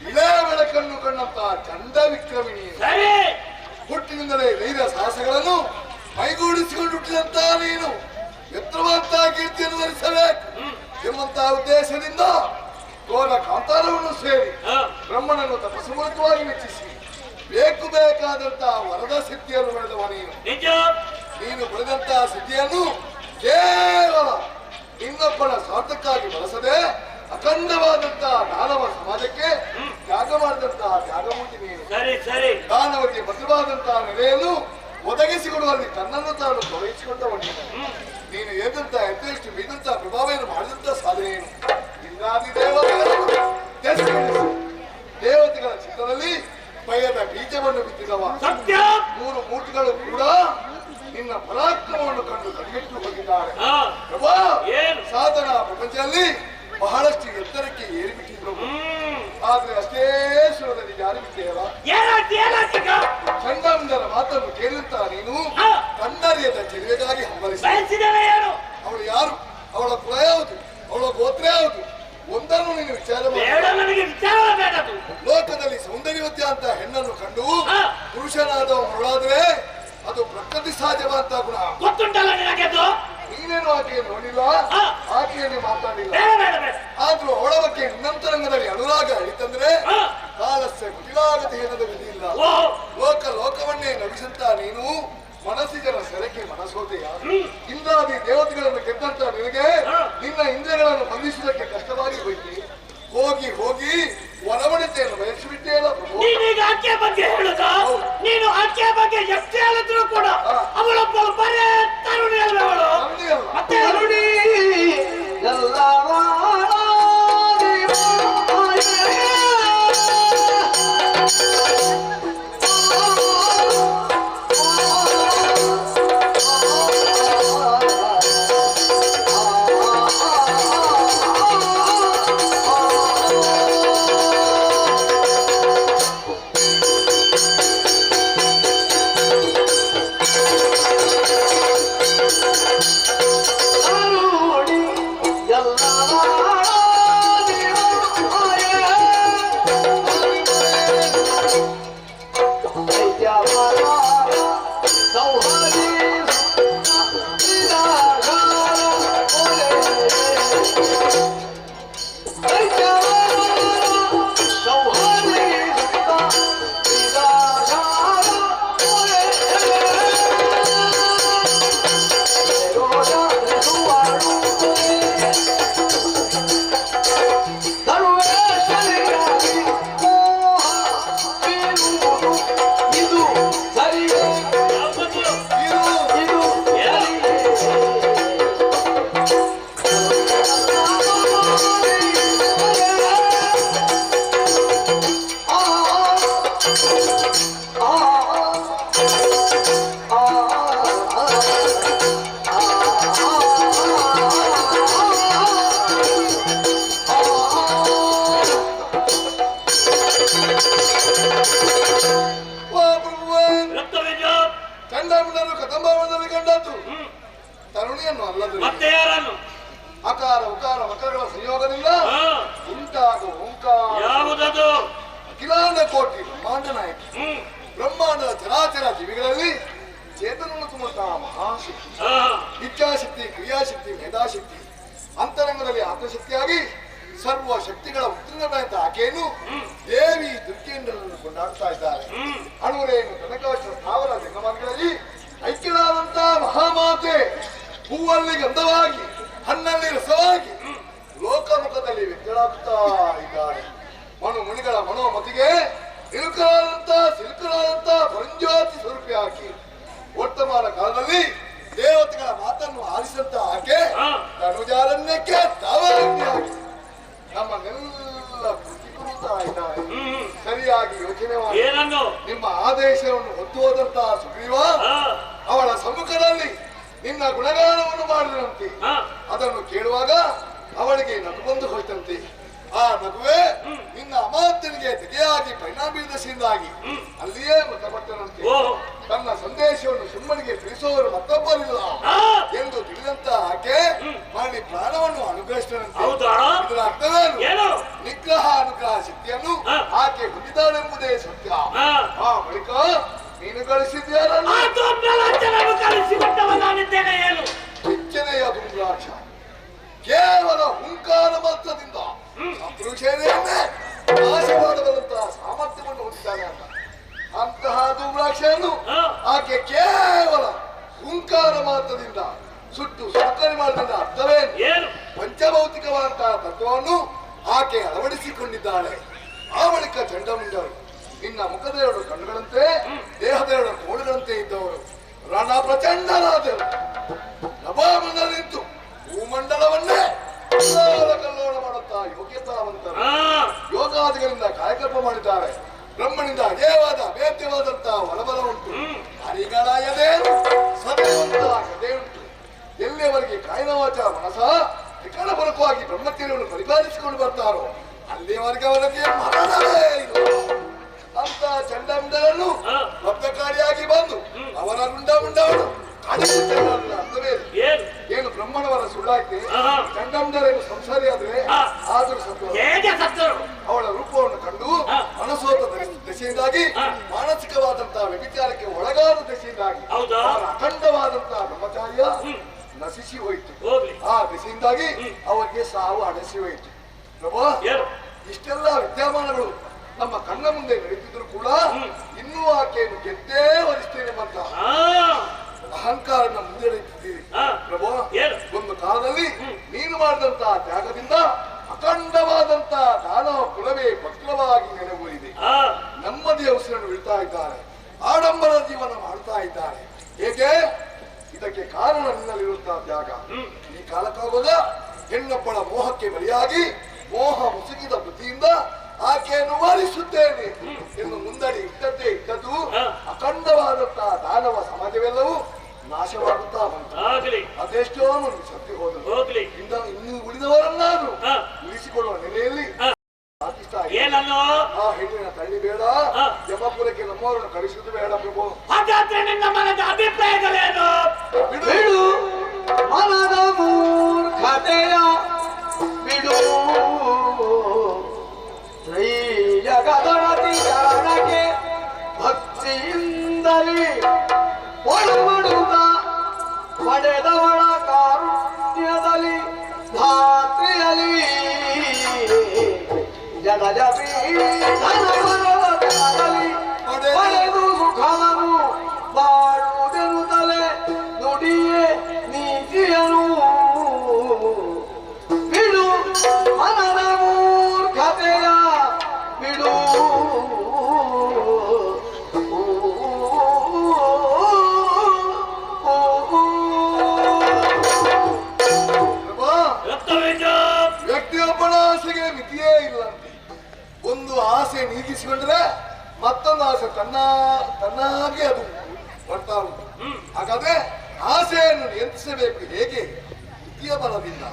ಇಳೆ ಬೆಳಕನ್ನು ಕಂಡಂತ ಚಂಡ ವಿಕ್ರಮಿಣಿ ಹುಟ್ಟಿನಿಂದಲೇ ಧೈರ್ಯ ಸಾಹಸಗಳನ್ನು ಮೈಗೂಡಿಸಿಕೊಂಡು ಹುಟ್ಟಿದಂತ ನೀನು ಎತ್ತರವಂತ ಕೀರ್ತಿಯನ್ನು ಧರಿಸಬೇಕು ಎಂಬಂತ ಉದ್ದೇಶದಿಂದ ಘೋರ ಕಾಂತಾರವನ್ನು ಸೇರಿ ಬ್ರಹ್ಮನನ್ನು ತಪಸ್ಸು ಮೂಲಕವಾಗಿ ಮೆಚ್ಚಿಸಿ ಬೇಕಾದಂತ ವರದ ಸಿದ್ಧಿಯನ್ನು ಪಡೆದವ ನೀನು. ನೀನು ಪಡೆದಂತಹ ಸಿದ್ಧಿಯನ್ನು ಕೇವಲ ಇನ್ನೊಬ್ಬನ ಸ್ವಾರ್ಥಕ್ಕಾಗಿ ಬಳಸದೆ ಅಖಂಡವಾದಂತಹ ದಾನವ ಸಮಾಜಕ್ಕೆ ತ್ಯಾಗ ಮಾಡಿದಂತಹ ತ್ಯಾಗಮೂರ್ತಿ ನೀನು. ದಾನವರಿಗೆ ಭದ್ರವಾದಂತಹ ನೆಲೆಯನ್ನು ಒದಗಿಸಿಕೊಡುವಲ್ಲಿ ತನ್ನನ್ನು ತಾನು ತೊಡಗಿಸಿಕೊಂಡವ ನೀನು ಎದ್ದಂತ ಯಥೇಷ್ಟು ಮೀದಂತಹ ಪ್ರಭಾವವನ್ನು ಮಾಡಿದಂತಹ ಸಾಧನೆಯನ್ನು ಇಂದ್ರಾದಿ ದೇವತೆಗಳ ಚಿತ್ರದಲ್ಲಿ ಭಯದ ಬೀಜವನ್ನು ಬಿತ್ತಿದವ. ಮೂರು ಮೂರ್ತಿಗಳು ಕೂಡ ನಿನ್ನ ಪರಾಕ್ರಮವನ್ನು ಕಂಡು ಕಣ್ಣಿಟ್ಟು ಹೋಗಿದ್ದಾರೆ. ಸಾಧನ ಪ್ರಪಂಚದಲ್ಲಿ ಬಹಳಷ್ಟು ಎತ್ತರಕ್ಕೆ ಏರಿಬಿಟ್ಟಿದ್ರು. ಆದ್ರೆ ಅಷ್ಟೇ ಸುರದಲ್ಲಿ ಜಾರಿ ಬಿಟ್ಟೆಯಲ್ಲ. ಚಂಡಾಮಂಡಲ ಮಾತನ್ನು ಕೇಳಿದಂತ ನೀನು ಕಣ್ಣರಿಯದ ಚೆಲುವೆಗಾಗಿ ಹಂಬಲಿಸಿದ. ಅವಳು ಯಾರು, ಅವಳ ಕುಲ ಯಾವುದು, ಅವಳ ಗೋತ್ರ ಯಾವುದು ಒಂದನ್ನು ನೀನು ವಿಚಾರ ಲೋಕದಲ್ಲಿ ಸೌಂದರ್ಯವತ್ಯ ಅಂತ ಹೆಣ್ಣನ್ನು ಕಂಡು ಪುರುಷನಾದ ಮರುಳಾದ್ರೆ ಅದು ಪ್ರಕೃತಿ ಸಹಜವಂತ ಗುಣ. ನೀನೇನು ಆಕೆಯನ್ನು ನೋಡಿಲ್ಲ, ಆಕೆಯಲ್ಲಿ ಮಾತಾಡಿಲ್ಲ. ಆದ್ರೂ ಅವಳ ಬಗ್ಗೆ ನಿನ್ನಂತರಂಗದಲ್ಲಿ ಅನುರಾಗ ಹೇಳಿತಂದ್ರೆ ಕಾಲಸ್ಯ ಕುಟಿಲಾಗತಿ ಏನದ ವಿಧಿ ಇಲ್ಲ. ಲೋಕವನ್ನೇ ನಗಿಸಂತ ನೀನು ಮನಸ್ಸಿಗರ ಸೆರಕೆ ಮನಸೋದೆಯ. ಇಂದ್ರಾದಿ ದೇವತೆಗಳನ್ನು ಗೆದ್ದಂತ ನಿನಗೆ ನಿನ್ನ ಇಂದ್ರಿಯಗಳನ್ನು ಬಂಧಿಸುವುದಕ್ಕೆ ಕಷ್ಟವಾಗಿ ಹೋಯ್ತಿ. ಹೋಗಿ ಹೋಗಿ ಒಳವಣಿತೆಯನ್ನು ಬಯಸಿಬಿಟ್ಟೇಲ್ಲ ಪ್ರಭು. ಆಕೆ ಬಗ್ಗೆ ಹೇಳುದ ನೀನು ಆಕೆ ಬಗ್ಗೆ ಎಷ್ಟೇ ಹೇಳಿದ್ರು ಕೂಡ ಅವಳೊಬ್ಬಳು ಬರೇ ತರುಣಿ ಅಲ್ವವಳು. ಮತ್ತೆ ಸೌಹಾರ್ದ ಚಂಡಾಮಂಡನು ಕದಂಬವನದಲ್ಲಿ ಕಂಡದ್ದು ತರುಣಿಯನ್ನು ಅಲ್ಲದು ಮತ್ತೆ ಯಾರನ್ನು? ಅಕಾರ ಉಕಾರ ಮಕರಗಳ ಸಂಯೋಗದಿಂದ ಉಂಟಾಗುವ ಓಂಕಾರ ಯಾವುದದು? ಅಖಿಲಾಂಡ ಕೋಟಿ ಬ್ರಹ್ಮಾಂಡ ನಾಯಕ ಬ್ರಹ್ಮಾಂಡದ ಚರಾಚರ ಜೀವಿಗಳಲ್ಲಿ ಚೇತನವನ್ನು ತುಂಬುತ್ತಾ ಮಹಾಶಕ್ತಿ, ಇಚ್ಛಾಶಕ್ತಿ, ಕ್ರಿಯಾಶಕ್ತಿ, ಮೇಧಾಶಕ್ತಿ, ಅಂತರಂಗದಲ್ಲಿ ಆತ್ಮಶಕ್ತಿಯಾಗಿ ಸರ್ವ ಶಕ್ತಿಗಳ ಉತ್ತೀರ್ಣವಾದಂತ ಆಕೆಯನ್ನು ದೇವಿ ದುರ್ಗೆಯನ್ನು ಕೊಂಡಾಡ್ತಾ ಇದ್ದಾರೆ. ಅಣುರೇನು ಕನಕವಚ ಸ್ಥಾವರ ಜಂಗಮಾರ್ಗಗಳಲ್ಲಿ ಐಕ್ಯನಾದಂತ ಮಹಾಮಾತೆ ಹೂವಲ್ಲಿ ಗಂಧವಾಗಿ ಹಣ್ಣಲ್ಲಿ ರಸವಾಗಿ ಲೋಕಮುಖದಲ್ಲಿ ವ್ಯಕ್ತಳಾಗುತ್ತಾ ಇದ್ದಾರೆ. ಮನು ಮುನಿಗಳ ಮನೋಮತಿಗೆ ಇಳುಕರಾದಂತ ಸಿಲುಕರಾದಂತ ಪರಂಜ್ಯೋತಿ ಸ್ವರೂಪಿ ಹಾಕಿ ವರ್ತಮಾನ ಕಾಲದಲ್ಲಿ ದೇವತೆಗಳ ಮಾತನ್ನು ಆಲಿಸಂತ ಆಕೆ ತನುಜಾರಣ್ಯಕ್ಕೆ ತಾವಾಗಿ ನಮ್ಮನ್ನೆಲ್ಲ ಪ್ರತಿಕೂಲತಾ ಇದ್ದಾರೆ. ಸರಿಯಾಗಿ ಯೋಚನೆ ಮಾಡಿ ಏನನ್ನು? ನಿಮ್ಮ ಆದೇಶವನ್ನು ಹೊತ್ತು ಹೋದಂತಹ ಸುಗ್ರೀವ ಅವಳ ಸಮ್ಮುಖದಲ್ಲಿ ನಿನ್ನ ಗುಣಗಾನವನ್ನು ಮಾಡಿದಂತೆ ಅದನ್ನು ಕೇಳುವಾಗ ಅವಳಿಗೆ ನಗು ಬಂದು ಹೋಯ್ತಂತೆ. ಆ ನಗುವೆ ನಿನ್ನ ಅಮಾತ್ಯನಿಗೆ ತೆಗೆಯಾಗಿ ಪರಿಣಾಮ ದಶೆಯಿಂದಾಗಿ ಅಲ್ಲಿಯೇ ಮೃತಪಟ್ಟನಂತೆ. ತನ್ನ ಸಂದೇಶವನ್ನು ಸುಮ್ಮನಿಗೆ ತಿಳಿಸುವವರು ಮತ್ತೊಬ್ಬರಿಲ್ಲ ಎಂದು ತಿಳಿದಂತ ಆಕೆ ಮಾಡಿ ಪ್ರಾಣವನ್ನು ಅನುಗ್ರಹಿಸಿದಂತೆ. ಇದರ ಅರ್ಥವೇನು? ನಿಗ್ರಹ ಅನುಗ್ರಹ ಶಕ್ತಿಯನ್ನು ಆಕೆ ಹೊಂದಿದ್ದಾಳೆಂಬುದೇ ಸತ್ಯ. ಆ ಬಳಿಕ ನೀನು ಗಳಿಸಿದ್ಯಾರಲ್ಲ ಹೆಚ್ಚನೆಯ ದುಂಗ್ರಾಕ್ಷ ಕೇವಲ ಹುಂಕಾರ ಮಾತ್ರದಿಂದ ಶತ್ರುಸೇನೆಯನ್ನೇ ನಾಶ ಮಾಡಬಲ್ಲಂತಹ ಸಾಮರ್ಥ್ಯವನ್ನು ಹೊಂದಿದ್ದಾನೆ ಅಂತ. ಅಂತಹ ದುಂಗ್ರಾಕ್ಷಯನ್ನು ಆಕೆ ಕೇವಲ ಹುಂಕಾರ ಮಾತ್ರದಿಂದ ಸುಟ್ಟು ಸಾಕಣೆ ಮಾಡಿದ ಅರ್ಥವೇನು? ಪಂಚಭೌತಿಕವಾದಂತಹ ತತ್ವವನ್ನು ಆಕೆ ಅಳವಡಿಸಿಕೊಂಡಿದ್ದಾಳೆ. ಆ ಬಳಿಕ ಚಂಡಮುಂಡರು ನಿನ್ನ ಮುಖದ ಎರಡು ಕಣ್ಣುಗಳಂತೆ ದೇಹದ ಎರಡು ಕೋಳುಗಳಂತೆ ಇದ್ದವರು ರಣ ಪ್ರಚಂಡರಾದರು. ನಭಾಮನ ನಿಂತು ಭೂಮಂಡಲವನ್ನೇ ಕಲ್ಲೋಳ ಮಾಡುತ್ತಾ ಯೋಗ್ಯತಾವಂತರು ಯೋಗಾದಿಗಳಿಂದ ಕಾಯಕಲ್ಪ ಮಾಡಿದ್ದಾರೆ. ಬ್ರಹ್ಮನಿಂದ ಅಜೇಯವಾದ ಅಭೇದ್ಯವಾದಂತಹ ಹೊರಬಲ ಉಂಟು. ಹರಿಗಳ ಎದೆಯು ಸದೆಯುವಂತಹ ಕಥೆ ಉಂಟು. ಎಲ್ಲಿಯವರೆಗೆ ಕಾಯಿನವಾಚ ಮನಸ ತ್ರಿಕಾಲಪೂರ್ವಕವಾಗಿ ಬ್ರಹ್ಮಚರ್ಯವನ್ನು ಪರಿಪಾಲಿಸಿಕೊಂಡು ಬರ್ತಾರೋ ಅಲ್ಲಿಯವರೆಗೆ ಅವರಿಗೆ ಮರಣವೇ ಇಲ್ಲ. ಅಂತ ಚಂಡಮುಂಡರನ್ನು ಬದ್ಧಕಾರಿಯಾಗಿ ಬಂದು ಅವರ ಮುಂಡವನ್ನು ಏನು ಬ್ರಹ್ಮಣವರ ಸುಳ್ಳಾಗಿ ಚಂಡಮುಂಡರೇನು ಸಂಸಾರಿಯಾದ್ರೆ ಆದರೂ ಸತ್ತರು. ಅವಳ ರೂಪವನ್ನು ಕಂಡು ಮನಸೋತ ದಶೆಯಿಂದಾಗಿ ಮಾನಸಿಕವಾದಂತಹ ವ್ಯಭಿಚಾರಕ್ಕೆ ಒಳಗಾದ ದಶೆಯಿಂದಾಗಿ ಅವರ ಅಖಂಡವಾದಂತಹ ಬ್ರಹ್ಮಚಾರ್ಯ ನಶಿಸಿ ಹೋಯಿತು. ಆ ದಶೆಯಿಂದಾಗಿ ಅವರಿಗೆ ಸಾವು ಅಡಸಿ ಹೋಯಿತು. ಪ್ರಭು, ಇಷ್ಟೆಲ್ಲ ವಿದ್ಯಮಾನಗಳು ನಮ್ಮ ಕಣ್ಣ ಮುಂದೆ ನಡೀತಿದ್ರು ಕೂಡ ಇನ್ನೂ ಆಕೆಯನ್ನು ಗೆದ್ದೇ ವರಿಸ್ತೇನೆ ಅಂತ ಅಹಂಕಾರನ ಮುಂದೆ ನಡೀತಿದ್ದೀರಿ. ಪ್ರಭು, ಒಂದು ಕಾಲದಲ್ಲಿ ನೀನು ಮಾಡಿದಂತಹ ತ್ಯಾಗದಿಂದ ಅಖಂಡವಾದಂತಹ ದಾನವ ಕುಲವೇ ಭಕ್ತವಾಗಿ ನೆಲೆಯೂರಿದೆ. ನೆಮ್ಮದಿಯ ಉಸಿರನ್ನು ಬಿಡ್ತಾ ಇದ್ದಾರೆ, ಆಡಂಬರ ಜೀವನ ಮಾಡ್ತಾ ಇದ್ದಾರೆ. ಹೇಗೆ? ಇದಕ್ಕೆ ಕಾರಣ ನಿನ್ನಲ್ಲಿರುವಂತಹ ತ್ಯಾಗ. ಈ ಕಾಲಕ್ಕಾಗುವಾಗ ಹೆಣ್ಣೊಬ್ಬಳ ಮೋಹಕ್ಕೆ ಬಲಿಯಾಗಿ ಮೋಹ ಮುಸುಗಿದ ಬುದ್ಧಿಯಿಂದ ಆಕೆಯನ್ನು ವಾರಿಸುತ್ತೇನೆ ಎಂದು ಮುಂದಡಿ ಇಟ್ಟದ್ದೇ ಇದ್ದದ್ದು ಅಖಂಡವಾದಂತಹ ದಾನವ ಸಮಾಜವೆಲ್ಲವೂ ನಾಶವಾಗುತ್ತಾ ಬಂತು. ಅದೆಷ್ಟೋ ಮಂದಿ ಸತ್ಯ ಹೋದರು. ಇನ್ನು ಉಳಿದವರನ್ನಾದ್ರೂ ಉಳಿಸಿಕೊಳ್ಳುವ ನೆಲೆಯಲ್ಲಿ ಏನನ್ನು ಆ ಹೆಣ್ಣಿನ ತಳ್ಳಿ ಬೇಡ, ಯಮಪುರಕ್ಕೆ ನಮ್ಮವರನ್ನು ಕಳಿಸುವುದು ಬೇಡ. ಪ್ರಭು, ಹಾಗಾದ್ರೆ ನಿನ್ನ ಮನದ ಅಭಿಪ್ರಾಯಗಳೇನು? ಬಿಡು ಮನದ ಮೂರ್ಖತೆಯ ಬಿಡು, ಶ್ರೀ ಜಗದೊಳತಿ ಚರಣಕ್ಕೆ ಭಕ್ತಿಯಿಂದಲೇ ಒಳಮಡುತ್ತ ಪಡೆದವಳ ಕಾರುಣ್ಯದಲ್ಲಿ ಧಾತ್ರಿಯಲಿ ಜಗಜಪಿ ಧನವರದಲ್ಲಿ ಪಡೆದು ಸುಖವನ್ನು ಬಾಳುವುದೆನುತ್ತಲೇ ನುಡಿಯೇ ನೀತಿಯನು ಬಿಡು ಮನದ ಮೂರ್ಖತೆಯ ಬಿಡು. ವ್ಯಕ್ತಿಯೊಬ್ಬನ ಆಸೆಗೆ ಮಿತಿಯೇ ಇಲ್ಲಂತೆ. ಒಂದು ಆಸೆ ನೀಗಿಸಿಕೊಂಡ್ರೆ ಮತ್ತೊಂದು ಆಸೆ ತನ್ನಾಗೆ ಅದು ಬರ್ತಾ ಉಂಟು. ಹಾಗಾದ್ರೆ ಆಸೆಯನ್ನು ನಿಯಂತ್ರಿಸಬೇಕು ಹೇಗೆ? ಬುದ್ಧಿಯ ಬಲದಿಂದ.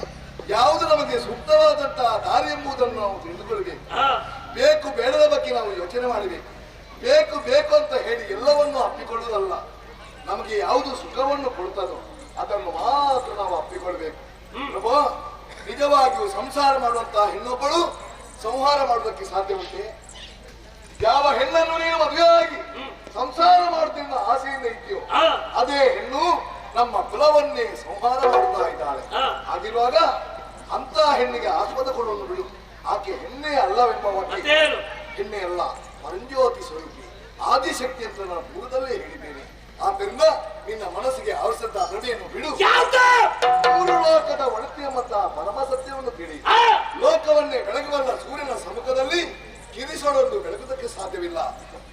ಯಾವುದು ನಮಗೆ ಸೂಕ್ತವಾದಂತಹ ದಾರಿ ಎಂಬುದನ್ನು ನಾವು ತಿಳಿದುಕೊಳ್ಳಬೇಕು. ಬೇಕು ಬೇಡದ ಬಗ್ಗೆ ನಾವು ಯೋಚನೆ ಮಾಡಬೇಕು. ಬೇಕು ಬೇಕು ಅಂತ ಹೇಳಿ ಎಲ್ಲವನ್ನೂ ಅಪ್ಪಿಕೊಳ್ಳುವುದಲ್ಲ. ನಮಗೆ ಯಾವುದು ಸುಖವನ್ನು ಕೊಡುತ್ತದೋ ಅದನ್ನು ಮಾತ್ರ ನಾವು ಅಪ್ಪಿಕೊಳ್ಬೇಕು. ಪ್ರಭು, ನಿಜವಾಗಿಯೂ ಸಂಸಾರ ಮಾಡುವಂತಹ ಹೆಣ್ಣೊಬ್ಬಳು ಸಂಹಾರ ಮಾಡುವುದಕ್ಕೆ ಸಾಧ್ಯ ಉಂಟೆ? ಯಾವ ಹೆಣ್ಣನ್ನು ನೀನು ಮದುವೆಯಾಗಿ ಸಂಸಾರ ಮಾಡುತ್ತಿರುವ ಆಸೆಯಿಂದ ಇದೆಯೋ ಅದೇ ಹೆಣ್ಣು ನಮ್ಮ ಕುಲವನ್ನೇ ಸಂಹಾರ ಮಾಡುತ್ತಾ ಇದ್ದಾಳೆ. ಹಾಗಿರುವಾಗ ಅಂತ ಹೆಣ್ಣಿಗೆ ಆಸ್ಪದ ಕೊಡುವನ್ನು ಬಿಡು. ಆಕೆ ಹೆಣ್ಣೆ ಅಲ್ಲವೆಂಬ ಹೆಣ್ಣೆ ಅಲ್ಲ, ಪರಂಜ್ಯೋತಿ ಸ್ವರೂಪಿ ಆದಿಶಕ್ತಿ ಅಂತ ನಾನು ಪೂರ್ವದಲ್ಲೇ ಹೇಳಿದ್ದೇನೆ. ಆದ್ದರಿಂದ ನಿನ್ನ ಮನಸ್ಸಿಗೆ ಅವಶ್ಯದ ಭ್ರಮೆಯನ್ನು ಬಿಡು. ಮೂರು ಲೋಕದ ಒಳತೆಯ ಮತ್ತ ಪರಮ ಸತ್ಯವನ್ನು ತಿಳಿ. ಲೋಕವನ್ನೇ ಬೆಳಗುವಲ್ಲ ಸೂರ್ಯನ ಸಮ್ಮುಖದಲ್ಲಿ ಕಿರಿಸೋಡನ್ನು ಬೆಳಗುವುದಕ್ಕೆ ಸಾಧ್ಯವಿಲ್ಲ.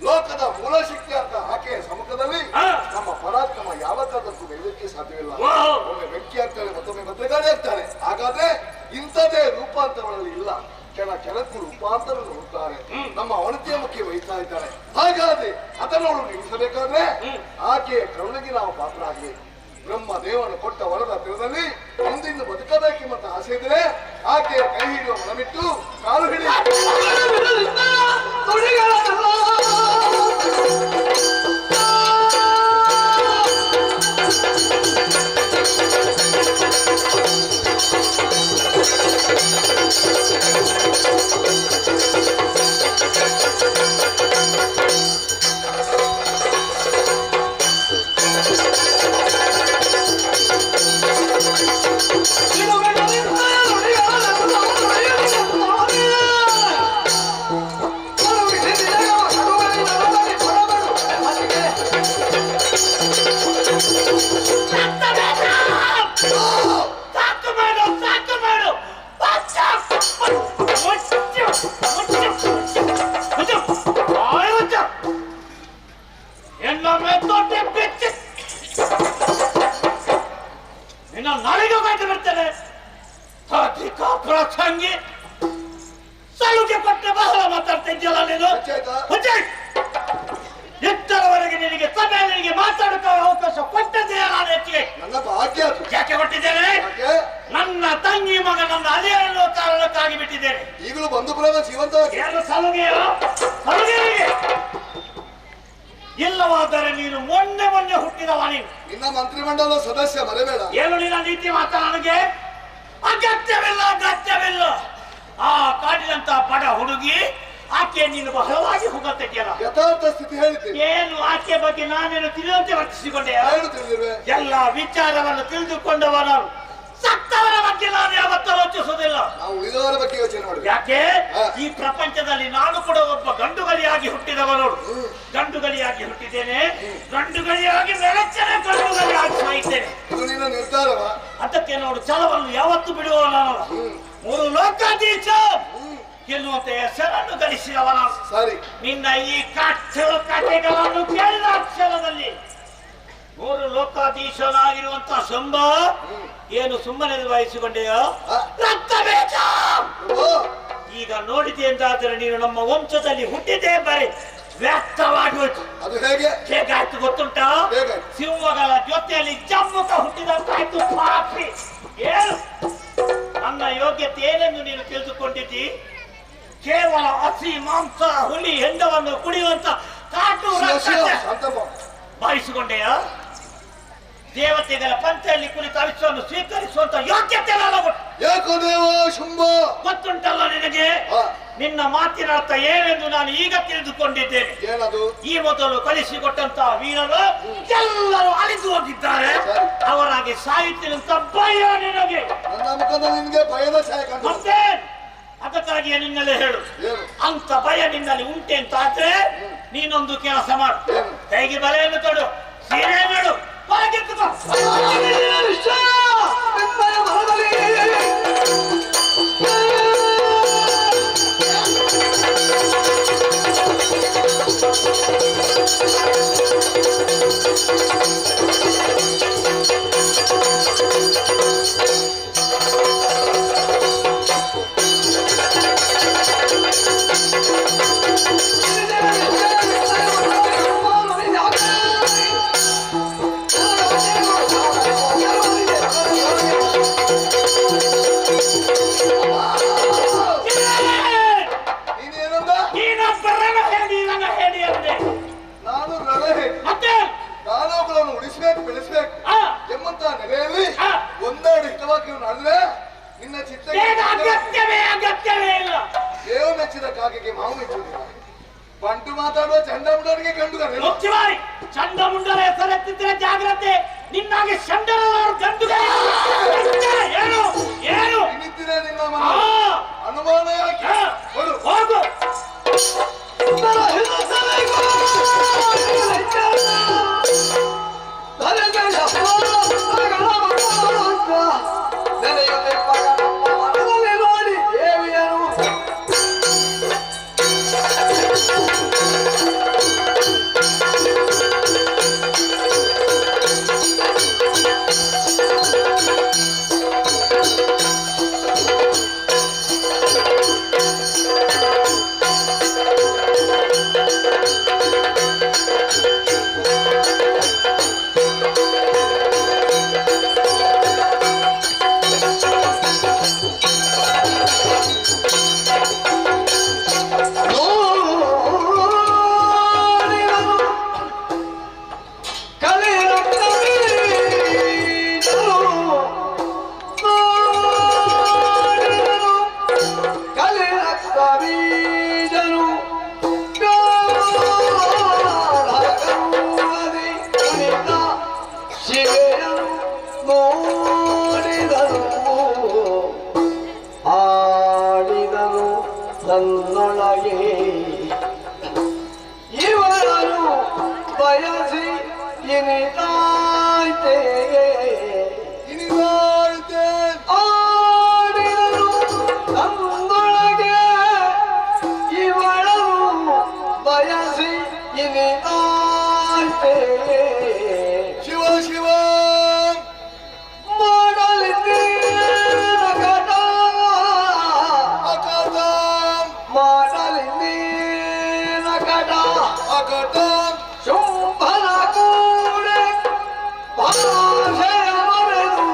ಲೋಕದ ಮೂಲ ಶಕ್ತಿ ಅಂತ ಆಕೆಯ ಸಮ್ಮುಖದಲ್ಲಿ ನಮ್ಮ ಪರಾಕ್ರಮ ಯಾವತ್ತೂ ಬೆಳೆಯಲಿಕ್ಕೆ ಸಾಧ್ಯವಿಲ್ಲ. ಒಮ್ಮೆ ಬೆಂಕಿ ಆಗ್ತಾಳೆ, ಮತ್ತೊಮ್ಮೆ ಭದ್ರಕಾಳಿ ಆಗ್ತಾಳೆ. ಹಾಗಾದ್ರೆ ಇಂಥದೇ ರೂಪಾಂತರಗಳಲ್ಲಿ ಇಲ್ಲ, ಕೆಲಕ್ಕೂ ರೂಪಾಂತರ ನೋಡುತ್ತಾರೆ. ನಮ್ಮ ಅವನತಿಯ ಮುಖ್ಯ ವಹಿಸ್ತಾ ಇದ್ದಾರೆ. ಹಾಗಾದ್ರೆ ಅದನ್ನು ನಿಲ್ಲಿಸಬೇಕಾದ್ರೆ ಆಕೆಯ ಕರುಣೆಗೆ ನಾವು ಪಾತ್ರ ಆಗಬೇಕು. ಬ್ರಹ್ಮ ದೇವನು ಕೊಟ್ಟ ವರದ ತೀರದಲ್ಲಿ ಮುಂದಿನ ಬದುಕಬೇಕೆಂಬ ಆಸೆ ಇದ್ರೆ ಆಕೆಯ ಕೈ ಹಿಡಿಯುವ ಮನವಿಟ್ಟು ಕಾಲು ಹಿಡಿ. ಎಷ್ಟರವರೆಗೆ ನಿನಗೆ ಸಭೆಯಲ್ಲಿ ಮಾತಾಡಕ ಅವಕಾಶ ಕೊಟ್ಟದೇ ನಾನು ಹೆಚ್ಚಿಗೆ ನನ್ನ ಭಾಗ್ಯ ಯಾಕೆ ಕೊಟ್ಟಿದ್ದೇನೆ? ನನ್ನ ತಂಗಿ ಮಗ ನನ್ನ ಅಲೆಯನ್ನು ಕಾರಣಕ್ಕಾಗಿ ಬಿಟ್ಟಿದ್ದೇನೆ. ಈಗಲೂ ಬಂಧು ಬಳಗ ಜೀವಂತ ಏನು ಸಲುಗೆಯೋ ಸಲುಗೆಯೇ ಇಲ್ಲವಾದರೆ ನೀನು ಮೊನ್ನೆ ಹುಟ್ಟಿದವ. ನೀನು ನಿನ್ನ ಮಂತ್ರಿಮಂಡಲ ಸದಸ್ಯ ಮರೆಬೇಡ. ಏನು ನಿನ್ನ ನೀತಿ ಮಾತ ನನಗೆ ಅಗತ್ಯವಿಲ್ಲ. ಆ ಕಾಡಿನಂತ ಬಡ ಹುಡುಗಿ ಆಕೆ ನೀನು ಬಹಳವಾಗಿ ಹೋಗತ್ತಿದ್ಯಲ್ಲ. ಯಥಾರ್ಥ ಸ್ಥಿತಿ ಹೇಳಿದ್ದೆ. ಏನು ಆಕೆ ಬಗ್ಗೆ ನಾನೇನು ತಿಳಿದಂತೆ ವರ್ತಿಸಿಕೊಂಡೆ? ತಿಳಿದಿರುವೆ. ಎಲ್ಲ ವಿಚಾರವನ್ನು ತಿಳಿದುಕೊಂಡವ ನಾನು. ಸತ್ತವರ ಬಗ್ಗೆ ನಾನು ಯಾವತ್ತೂ ಯೋಚಿಸುವುದಿಲ್ಲ. ನಾವು ಉಳಿದವರ ಬಗ್ಗೆ ಯೋಚನೆ ಮಾಡುವ. ಯಾಕೆ ಈ ಪ್ರಪಂಚದಲ್ಲಿ ನಾನು ಕೂಡ ಒಬ್ಬ ಗಂಡುಗಲಿಯಾಗಿ ಹುಟ್ಟಿದವನು. ಗಂಡುಗಲಿಯಾಗಿ ಹುಟ್ಟಿದ್ದೇನೆ, ಗಂಡುಗಲಿಯಾಗಿ ಬೆಳಚನೆ ಗಂಡುಗಲಿಯಾಗಿ ಸಾಯಿದ್ದೇನೆ. ಇದು ನಿನ್ನ ನಿರ್ಧಾರವ. ಅದಕ್ಕೆ ನೋಡು, ಛಲವನ್ನು ಯಾವತ್ತು ಬಿಡುವ ನಾನು. ಮೂರು ಲೋಕಾಧೀಶ ಎನ್ನುವಂತೆ ಹೆಸರನ್ನು ಗಳಿಸಿದವ ನಾನು. ಸರಿ, ನಿನ್ನ ಈ ಕಥೆಗಳನ್ನು ಕೇಳಿದ ಕ್ಷಣದಲ್ಲಿ ಮೂರು ಲೋಕಾಧೀಶನಾಗಿರುವಂತ ಶಂಭ ಏನು ಸುಮ್ಮನೆ ವಹಿಸಿಕೊಂಡೆಯೋ ರಕ್ತಬೇಕ. ಈಗ ನೋಡಿದೆ ಎಂದಾದರೆ ನೀನು ನಮ್ಮ ವಂಶದಲ್ಲಿ ಹುಟ್ಟಿದ್ದೇ ಬರೀ ವ್ಯಕ್ತವಾಗಿ ಹೋಯ್ತು. ಅದು ಹೇಗಾಯ್ತು ಗೊತ್ತುಂಟಾ? ಸಿಂಹಗಳ ಜೊತೆಯಲ್ಲಿ ಜಮ್ಮುಕ ಹುಟ್ಟಿದಂತಾಯ್ತು. ಪಾಪಿ, ಏನು ನನ್ನ ಯೋಗ್ಯತೆ ಏನೆಂದು ನೀನು ತಿಳಿದುಕೊಂಡಿದ್ದಿ? ಕೇವಲ ಹಸಿ ಮಾಂಸ ಹುಲಿ ಹೆಂಡವನ್ನು ಕುಡಿಯುವಂತ ಕಾಟು ಭಾವಿಸಿಕೊಂಡೆಯ? ದೇವತೆಗಳ ಪಂಚೆಯಲ್ಲಿ ಕುಳಿತ ಅವಿಶ್ವವನ್ನು ಸ್ವೀಕರಿಸುವಂತ ಯೋಗ್ಯತೆ ಗೊತ್ತುಂಟಲ್ಲ ನಿನಗೆ? ನಿನ್ನ ಮಾತಿನ ಅರ್ಥ ಏನೆಂದು ನಾನು ಈಗ ತಿಳಿದುಕೊಂಡಿದ್ದೇನೆ. ಈ ಮೊದಲು ಕಲಿಸಿಕೊಟ್ಟಂತ ವೀರರು ಎಲ್ಲರೂ ಅಳಿದು ಹೋಗಿದ್ದಾರೆ. ಅವರಾಗಿ ಸಾಯುತ್ತಿರುವಂತ ಭಯ ನಿನಗೆ. ಮತ್ತೆ ಅದಕ್ಕಾಗಿಯೇ ನಿನ್ನಲ್ಲೇ ಹೇಳು, ಅಂತ ಭಯ ನಿನ್ನಲ್ಲಿ ಉಂಟೆ ಅಂತ ಆದ್ರೆ ನೀನೊಂದು ಕೆಲಸ ಮಾಡು. ಕೈಗೆ ಬಲೆಯನ್ನು ತೊಡು, ಸೀರೆ ಮಾಡು, ಹೊರಗೆತ್ತುಕೋ. ಉಳಿಸ್ಬೇಕು ಬೆಳೆಸ್ಬೇಕು ಎಂಬಂತ ನೆಲೆಯಲ್ಲಿ ಒಂದೆರಡು ಹಿತವಾಕ್ಯವನ್ನು ಆಡಿದ್ರೆ ನಿನ್ನ ಚಿತ್ತ ಅಗತ್ಯವೇ ಇಲ್ಲ. ದೇವ ಮೆಚ್ಚಿದ ಕಾಗೆಗೆ ಮಾವು ಮೆಚ್ಚುವುದಿಲ್ಲ. ಬಂಟು ಮಾತಾಡುವ ಚಂಡಮುಂಡನಿಗೆ ಗಂಡುಗರೆ ಮುಖ್ಯವಾಗಿ ಚಂಡಮುಂಡರ ಹೆಸರೆತ್ತಿದ್ರೆ ಜಾಗ್ರತೆ. ನಿನ್ನಾಗೆ ಚಂಡರ ಗಂಡುಗರೆ ಏನು ಏನು ಇನ್ನಿತ್ತಿದೆ ನಿನ್ನ ಮನ ಅನುಮಾನ ಯಾಕೆ ಹೋಗು. ನೋಡಿ ದೇವಿಯರು ನನ್ನೊಳಗೆ ಇವರನ್ನು ಬಯಸಿ ಇನಿದಾಯ್ತೆ ಆಡಿದರು ನನ್ನೊಳಗೆ ಇವರನ್ನು ಬಯಸಿ ಇನಿದಾಯ್ತೆ ಶಿವ ಶಿವ ಶುಂಭನ ಕೂಡೆ ಭಾಷೆಯ ಮರೆದು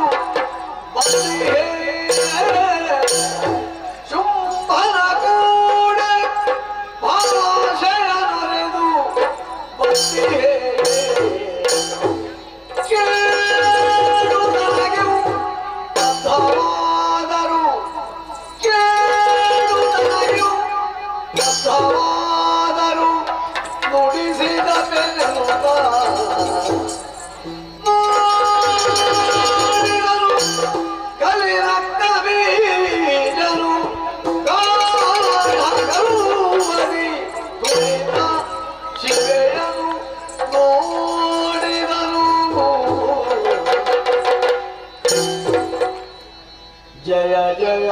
ಬಂದಿಹೇ ಶುಂಭನ ಕೂಡೆ ಭಾಷೆಯ ಮರೆದು ಬಂದಿಹೇ ಕೇಳು ನನಗೆ ಬದ್ಧವಾದರು ಕೇಳು ನನಗೆ ಬದ್ಧವಾದರು ನುಡಿಸಿದ ಕಲಿರಕ್ತ ಬೀಜನು ಕಾರುವದಿ ಕುಳಿತ ಶಿವೆಯನು ನೋಡಿದನು ಜಯ ಜಯ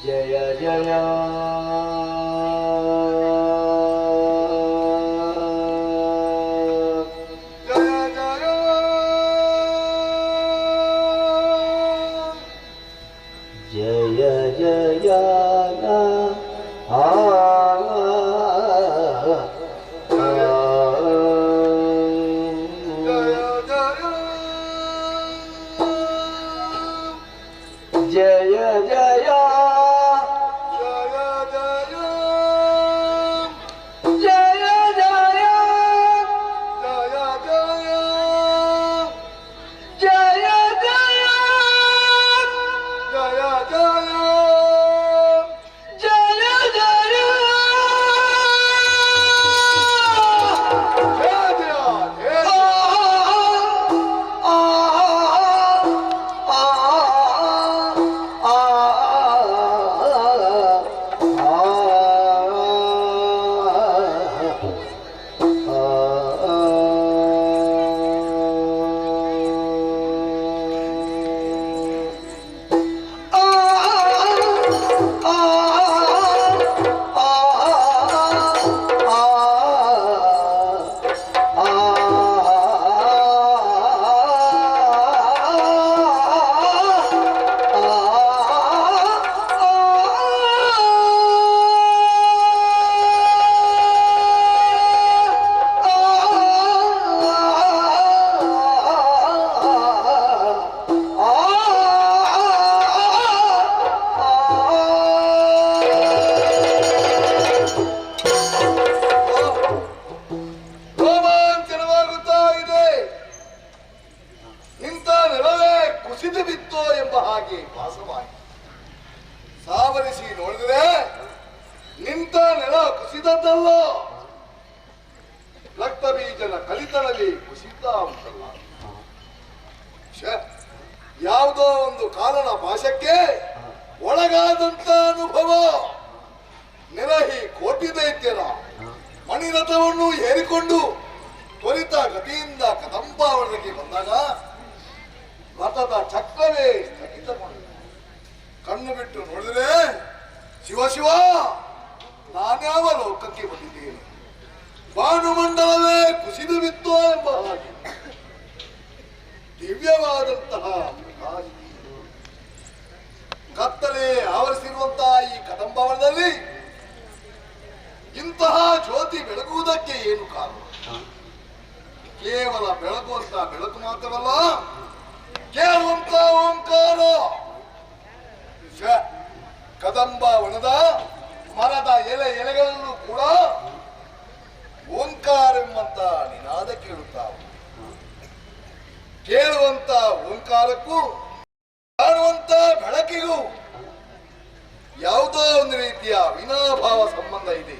ಜಯ ಜಯ ಜಯ ಜಯ ದೈತ್ಯನ ಕಲಿತಳಲ್ಲಿ ಕುಸಿತಾ ಉಂಟಲ್ಲ. ಯಾವುದೋ ಒಂದು ಕಾಲನ ಪಾಶಕ್ಕೆ ಒಳಗಾದಂತ ಅನುಭವ. ನೆರಹಿ ಕೋಟಿ ದೈತ್ಯರ ಮಣಿರಥವನ್ನು ಏರಿಕೊಂಡು ತ್ವರಿತ ಗತಿಯಿಂದ ಕದಂಬಾವರಣಕ್ಕೆ ಬಂದಾಗ ರಥದ ಚಕ್ರವೇ ಸ್ಥಗಿತಗೊಂಡಿದೆ. ಕಣ್ಣು ಬಿಟ್ಟು ನೋಡಿದ್ರೆ ಶಿವ ಶಿವ, ನಾನ್ಯಾವ ಲೋಕಕ್ಕೆ ಬಂದಿದ್ದೇನೆ, ಭಾನುಮಂಡಲವೇ ಕುಸಿದು ಬಿತ್ತು ಎಂಬ ಹಾಗೆ ದಿವ್ಯವಾದಂತಹ ಪ್ರಕಾಶ. ಕತ್ತಲೆ ಆವರಿಸಿರುವಂತಹ ಈ ಕದಂಬವನದಲ್ಲಿ ಇಂತಹ ಜ್ಯೋತಿ ಬೆಳಗುವುದಕ್ಕೆ ಏನು ಕಾರಣ? ಕೇವಲ ಬೆಳಗುವಂತ ಬೆಳಕು ಮಾತ್ರವಲ್ಲ, ಕೇಳುವಂತ ಓಂಕಾರ. ಕದಂಬ ವನದ ಮರದ ಎಲೆಗಳಲ್ಲೂ ಕೂಡ ಓಂಕಾರ ಎಂಬಂತ ನಿನಾದ ಕೇಳುತ್ತಾವೆ. ಕೇಳುವಂತ ಓಂಕಾರಕ್ಕೂ ಕಾಣುವಂತ ಬೆಳಕಿಗೂ ಯಾವುದೋ ಒಂದು ರೀತಿಯ ವಿನಾಭಾವ ಸಂಬಂಧ ಇದೆ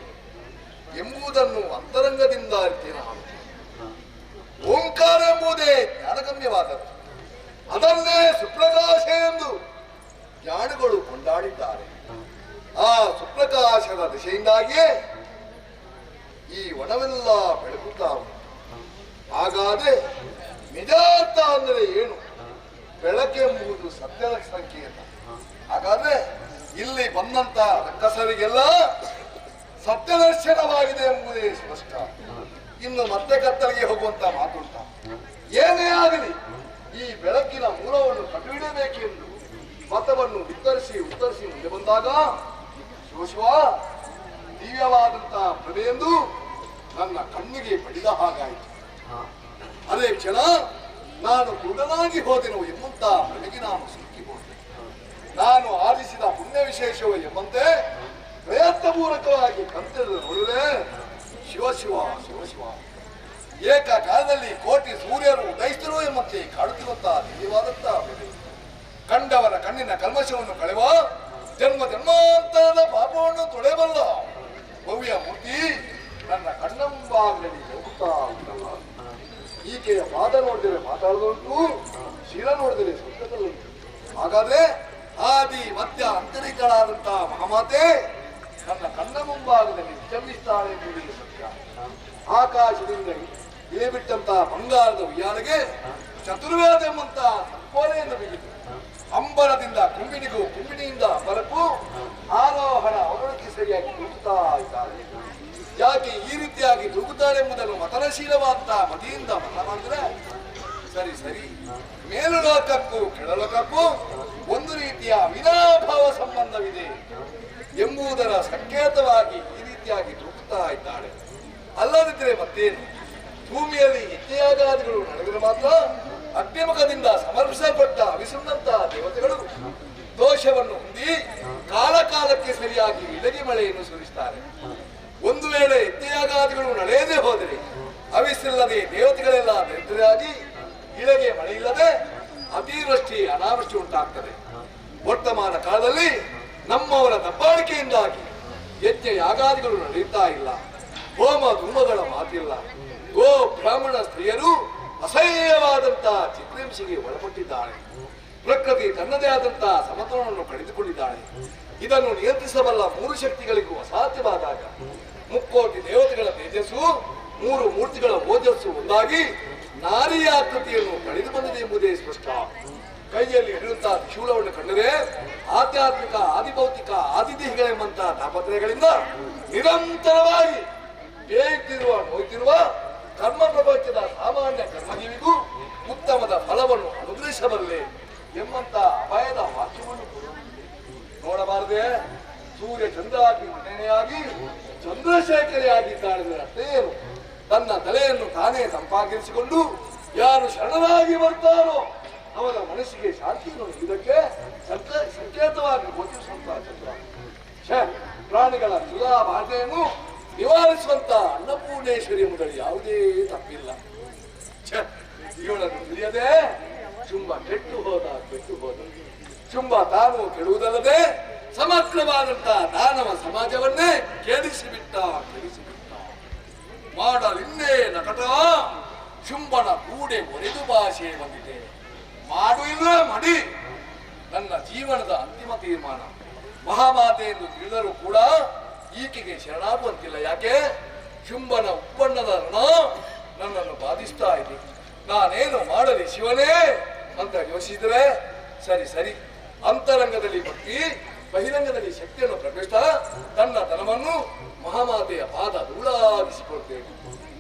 ಎಂಬುದನ್ನು ಅಂತರಂಗದಿಂದ ಅರಿತೇನೆ. ಓಂಕಾರ ಎಂಬುದೇ ಜ್ಞಾನಗಮ್ಯವಾದದ್ದು. ಅದನ್ನೇ ಸುಪ್ರಕಾಶ ಎಂದು ಜ್ಞಾನಿಗಳು ಕೊಂಡಾಡಿದ್ದಾರೆ. ಆ ಸುಪ್ರಕಾಶದ ದಿಶೆಯಿಂದಾಗಿಯೇ ಈ ವನವೆಲ್ಲ ಬೆಳಗುತ್ತಾ ಉಂಟು. ಹಾಗಾದ್ರೆ ನಿಜಾರ್ಥ ಅಂದರೆ ಏನು? ಬೆಳಕೆಂಬುದು ಸತ್ಯದ ಸಂಕೇತ. ಹಾಗಾದ್ರೆ ಇಲ್ಲಿ ಬಂದಂತ ರಕ್ಕಸರಿಗೆಲ್ಲ ಸತ್ಯದರ್ಶನವಾಗಿದೆ ಎಂಬುದೇ ಸ್ಪಷ್ಟ. ಇನ್ನು ಮತ್ತೆ ಕತ್ತಲಿಗೆ ಹೋಗುವಂತ ಮಾತುಂಟ. ಏನೇ ಆಗಲಿ ಈ ಬೆಳಕಿನ ಮೂಲವನ್ನು ಕಂಡುಹಿಡಬೇಕೆಂದು ಮತವನ್ನು ಉತ್ತರಿಸಿ ಮುಂದೆ ಬಂದಾಗ ಶಿವ ದಿವ್ಯವಾದಂತಹ ಪ್ರಭೆಯೆಂದು ನನ್ನ ಕಣ್ಣಿಗೆ ಬಡಿದ ಹಾಗಾಯಿತು. ಅದೇ ಕ್ಷಣ ನಾನು ಕುರುಡನಾಗಿ ಹೋದೆನು ಎಂಬಂತ ಬೆಳಗ್ಗೆ ನಾನು ಸಿಕ್ಕಿ ಹೋದೆ. ನಾನು ಆರಿಸಿದ ಪುಣ್ಯ ವಿಶೇಷವೋ ಎಂಬಂತೆ ಪ್ರಯತ್ನಪೂರ್ವಕವಾಗಿ ಕಂತೆದು ನೋಡಿದ್ರೆ ಶಿವ ಶಿವ ಶಿವ ಶಿವ ಏಕಕಾಲದಲ್ಲಿ ಕೋಟಿ ಸೂರ್ಯರು ಉದಯಿಸಿದರು ಎಂಬಂತೆ ಕಾಡುತ್ತಿರುವಂತಹ ದಿವ್ಯವಾದಂತಹ ಬೆಲೆ. ಕಂಡವರ ಕಣ್ಣಿನ ಕಲ್ಮಶವನ್ನು ಕಳೆವ ಜನ್ಮ ಜನ್ಮಾಂತರದ ಪಾಪವನ್ನು ತೊಳೆಬಲ್ಲ ಭವ್ಯ ಮೂರ್ತಿ ನನ್ನ ಕಣ್ಣಂಬಾಗಲಿ ಹೋಗುತ್ತಾ ಉಂಟಲ್ಲ. ಈಕೆಯ ಪಾದ ನೋಡಿದರೆ ಮಾತಾಡೋದುಂಟು, ಶೀಲ ನೋಡಿದರೆ ಸ್ವಚ್ಛದಲ್ಲುಂಟು. ಹಾಗಾದ್ರೆ ಆದಿ ಮಧ್ಯ ಅಂತರಿಕಳಾದಂತಹ ಮಹಾಮಾತೆ ನನ್ನ ಕಣ್ಣ ಮುಂಭಾಗದಲ್ಲಿ ವಿಜೃಂಭಿಸ್ತಾಳೆ ಎಂಬುದೇ ಸತ್ಯ. ಆಕಾಶದಿಂದ ಇಳಿಬಿಟ್ಟಂತಹ ಬಂಗಾರದ ಉಯ್ಯಾಲೆಗೆ ಚತುರ್ವೇದ ಎಂಬಂತಹ ಸಂಕೋಲೆಯನ್ನು ಬಿಗಿತು. ಅಂಬರದಿಂದ ಕುಂಬಿನಿಗೂ ಕುಂಬಿನಿಯಿಂದ ಅಂಬರಕ್ಕೂ ಆರೋಹಣ ಅವರೊಳಗೆ ಸರಿಯಾಗಿ ತೂಗುತ್ತಾ ಇದ್ದಾರೆ. ಯಾಕೆ ಈ ರೀತಿಯಾಗಿ ತೂಗುತ್ತಾರೆ ಎಂಬುದನ್ನು ಮತನಶೀಲವಾದಂತಹ ಮತಿಯಿಂದ ಮತ ಮಾಡಿದ್ರೆ ಸರಿ ಸರಿ. ಮೇಲು ಲೋಕಕ್ಕೂ ಕೆಳಲೋಕಕ್ಕೂ ಒಂದು ರೀತಿಯ ವಿನಾಭಾವ ಸಂಬಂಧವಿದೆ ಎಂಬುದರ ಸಂಕೇತವಾಗಿ ಈ ರೀತಿಯಾಗಿ ತೂಗುತ್ತಾ ಇದ್ದಾಳೆ. ಅಲ್ಲದಿದ್ದರೆ ಮತ್ತೇನು? ಭೂಮಿಯಲ್ಲಿ ಯಜ್ಞಯಾಗಾದಿಗಳು ನಡೆದರೆ ಮಾತ್ರ ಅಗ್ನಿಮುಖದಿಂದ ಸಮರ್ಪಿಸಲ್ಪಟ್ಟ ಅವಿಸುಂದಂತಹ ದೇವತೆಗಳು ದೋಷವನ್ನು ಹೊಂದಿ ಕಾಲಕಾಲಕ್ಕೆ ಸರಿಯಾಗಿ ಇಡಗಿ ಮಳೆಯನ್ನು ಸುರಿಸುತ್ತಾರೆ. ಒಂದು ವೇಳೆ ಯಜ್ಞಯಾಗಾದಿಗಳು ನಡೆಯದೇ ಹೋದರೆ ಅವಿಸಿಲ್ಲದೆ ದೇವತೆಗಳೆಲ್ಲ ದರಿದ್ರರಾಗಿ ಇಳೆಗೆ ಮಳೆ ಇಲ್ಲದೆ ಅತಿವೃಷ್ಟಿ ಅನಾವೃಷ್ಟಿ ಉಂಟಾಗ್ತದೆ. ವರ್ತಮಾನ ಕಾಲದಲ್ಲಿ ನಮ್ಮವರ ದಬ್ಬಾಳಿಕೆಯಿಂದಾಗಿ ಯಜ್ಞ ಯಾಗಾದಿಗಳು ನಡೆಯುತ್ತಾ ಇಲ್ಲ. ಹೋಮ ಧೂಮಗಳ ಮಾತಿಲ್ಲ. ಗೋ ಬ್ರಾಹ್ಮಣ ಸ್ತ್ರೀಯರು ಅಸಹ್ಯವಾದಂತಹ ಚಿತ್ರಹಿಂಸೆಗೆ ಒಳಪಟ್ಟಿದ್ದಾಳೆ. ಪ್ರಕೃತಿ ತನ್ನದೇ ಆದಂತಹ ಸಮತೋಲನವನ್ನು ಕಳೆದುಕೊಂಡಿದ್ದಾಳೆ. ಇದನ್ನು ನಿಯಂತ್ರಿಸಬಲ್ಲ ಮೂರು ಶಕ್ತಿಗಳಿಗೂ ಅಸಾಧ್ಯವಾದಾಗ ಮುಕ್ಕೋಟಿ ದೇವತೆಗಳ ತೇಜಸ್ಸು, ಮೂರು ಮೂರ್ತಿಗಳ ಓಜಸ್ಸು ಒಂದಾಗಿ ನಾರಿಯ ಆಕೃತಿಯನ್ನು ಕಳೆದು ಬಂದಿದೆ ಎಂಬುದೇ ಸ್ಪಷ್ಟ. ಕೈಯಲ್ಲಿ ಹಿಡಿಯುವಂತಹ ತ್ರಿಶೂಲವನ್ನು ಕಂಡರೆ ಆಧ್ಯಾತ್ಮಿಕ, ಆದಿಭೌತಿಕ, ಆದಿದೇಹಿಗಳೆಂಬಂತಹ ತಾಪತ್ರಯಗಳಿಂದ ನಿರಂತರವಾಗಿ ಬೇಯುತ್ತಿರುವ ನೋಯ್ತಿರುವ ಕರ್ಮ ಪ್ರಪಂಚದ ಸಾಮಾನ್ಯ ಕರ್ಮಜೀವಿಗೂ ಉತ್ತಮದ ಫಲವನ್ನು ಅನುಗ್ರಹಿಸಬಲ್ಲೆ ಎಂಬಂತ ಅಪಾಯದ ವಾಕ್ಯವನ್ನು ನೋಡಬಾರದೆ. ಸೂರ್ಯ ಚಂದ್ರಾಗಿ ಮನೆಯಾಗಿ ಚಂದ್ರಶೇಖರಿಯಾಗಿದ್ದಾಳೆ ಅರ್ಥೇನು? ತನ್ನ ತಲೆಯನ್ನು ತಾನೇ ತಂಪಾಗಿರಿಸಿಕೊಂಡು ಯಾರು ಶರಣರಾಗಿ ಬರ್ತಾರೋ ಅವರ ಮನಸ್ಸಿಗೆ ಶಾಂತಿಯನ್ನು ನೀಡುವುದಕ್ಕೆ ಸಂಕೇತವಾಗಿ ಗೋಚರಿಸುವಂತಹ ಚಂದ್ರ. ಪ್ರಾಣಿಗಳ ಸುಧಾ ಬಾಧೆಯನ್ನು ನಿವಾರಿಸುವಂತ ಅನ್ನಪೂರ್ಣೇಶ್ವರಿ ಎಂಬುದರಲ್ಲಿ ಯಾವುದೇ ತಪ್ಪಿಲ್ಲ. ಇವಳನ್ನು ತಿಳಿಯದೆ ಶುಂಭ ಕೆಟ್ಟು ಹೋದ. ಶುಂಭ ತಾನು ಕೆಡುವುದಲ್ಲದೆ ಸಮಗ್ರವಾದಂತಹ ದಾನವ ಸಮಾಜವನ್ನೇ ಕೆಡಿಸಿಬಿಟ್ಟ. ಮಾಡಲಿನ್ನೇ ನಕಟ ಕೂಡೆ ಒರೆದು ಭಾಷೆ ಬಂದಿದ್ದೇನೆ. ಮಾಡು ಇಲ್ಲ ಮಡಿ ನನ್ನ ಜೀವನದ ಅಂತಿಮ ತೀರ್ಮಾನ. ಮಹಾಮಾತೆ ಎಂದು ತಿಳಿದರೂ ಕೂಡ ಈಕೆಗೆ ಶರಣಾಗುವಂತಿಲ್ಲ. ಯಾಕೆ? ಶುಂಭನ ಉಪ್ಪಣ್ಣದ ಋಣ ನನ್ನನ್ನು ಬಾಧಿಸ್ತಾ ಇದೆ. ನಾನೇನು ಮಾಡಲಿ ಶಿವನೇ ಅಂತ ಯೋಚಿಸಿದರೆ ಸರಿ ಸರಿ. ಅಂತರಂಗದಲ್ಲಿ ಭಕ್ತಿ, ಬಹಿರಂಗದಲ್ಲಿ ಶಕ್ತಿಯನ್ನು ಪ್ರಕಟಿಸ್ತಾ ತನ್ನ ತನವನ್ನು ಮಹಾಮಾತೆಯ ಪಾದ ಧೂಳಾಗಿಸಿಕೊಳ್ತೇನೆ.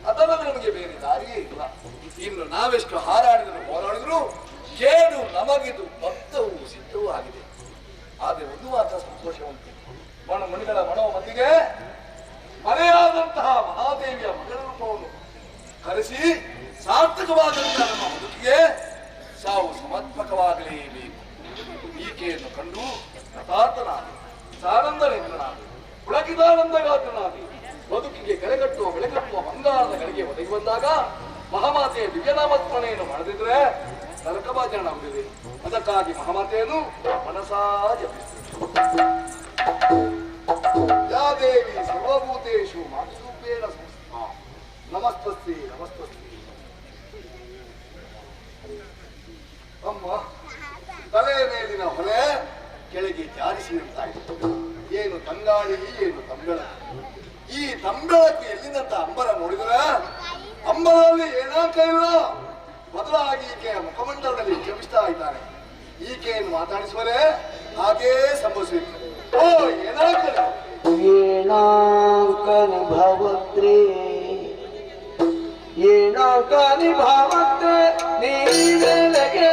ಅದರಲ್ಲಿ ನಮಗೆ ಬೇರೆ ದಾರಿಯೇ ಇಲ್ಲ. ಇನ್ನು ನಾವೆಷ್ಟು ಹಾರಾಡಿದ್ರು ಹೋರಾಡಿದ್ರು ಕೇಡು ನಮಗಿದು ಭಕ್ತವೂ ಸಿದ್ಧವೂ ಆಗಿದೆ. ಆದರೆ ಒಂದು ಮಾತ್ರ ಸಂತೋಷ ಉಂಟು. ಮಣಿಗಳ ಮನೋ ಮತಿಗೆ ಮರೆಯಾದಂತಹ ಮಹಾದೇವಿಯ ಮಗಳ ರೂಪವನ್ನು ಕರೆಸಿ ಸಾರ್ಥಕವಾದಂತಹ ನಮ್ಮ ಬದುಕಿಗೆ ಸಾವು ಸಮರ್ಪಕವಾಗಲೇಬೇಕು. ಈಕೆಯನ್ನು ಕಂಡು ಕೃತಾರ್ಥನಾಗಿ ಸಾನಂದನೇಂದ್ರನಾಗಿ ಪುಳಕಿದಾನಂದಗಾತ್ರನಾಗಿ ಬದುಕಿಗೆ ಕರೆಗಟ್ಟುವ ಬೆಳಗಟ್ಟುವ ಬಂಗಾರದ ಗಳಿಗೆ ಒದಗಿ ಬಂದಾಗ ಮಹಾಮಾತೆಯ ದಿವ್ಯನಾಮಸ್ಮರಣೆಯನ್ನು ಮಾಡದಿದ್ರೆ ನರಕಭಾಜನವಾಗುತ್ತದೆ. ಅದಕ್ಕಾಗಿ ಮಹಾಮಾತೆಯನ್ನು ಮನಸಾ ಜಪಿಸುತ್ತದೆ. ಯಾ ದೇವಿ ಸರ್ವಭೂತೇಷು ಮಾತೃರೂಪೇಣ ಸಂಸ್ಥಾ ನಮಸ್ತಸ್ತೆ ನಮಸ್ತಸ್ತೆ. ಅಮ್ಮ ತಲೆಯ ಮೇಲಿನ ಹೊಲೆ ಕೆಳಗೆ ಜಾರಿಸಿದಂತಾಯಿತು. ಏನು ತಂಗಾಳಿ, ಏನು ತಂಬೆಳಕು. ಈ ತಂಬೆಳಕು ಎಲ್ಲಿಂದಂತ ಅಂಬರ ನೋಡಿದ್ರೆ ಅಂಬರಲ್ಲಿ ಏನಾಕ ಇಲ್ಲ. ಬದಲಾಗಿ ಈಕೆಯ ಮುಖಮಂಡಲದಲ್ಲಿ ಕ್ಷಮಿಸ್ತಾ ಇದ್ದಾನೆ. ಈಕೆಯನ್ನು ಮಾತಾಡಿಸುವರೆ ಹಾಗೇ ಸಂಭವಿಸಬೇಕು. ಓ ಏನಾಕ ಏನಾಂಕನಿ ಭವತ್ರೆ ಏನಾಂಕನಿ ಭವತ್ರೆ ನೀನೆಲೆಗೆ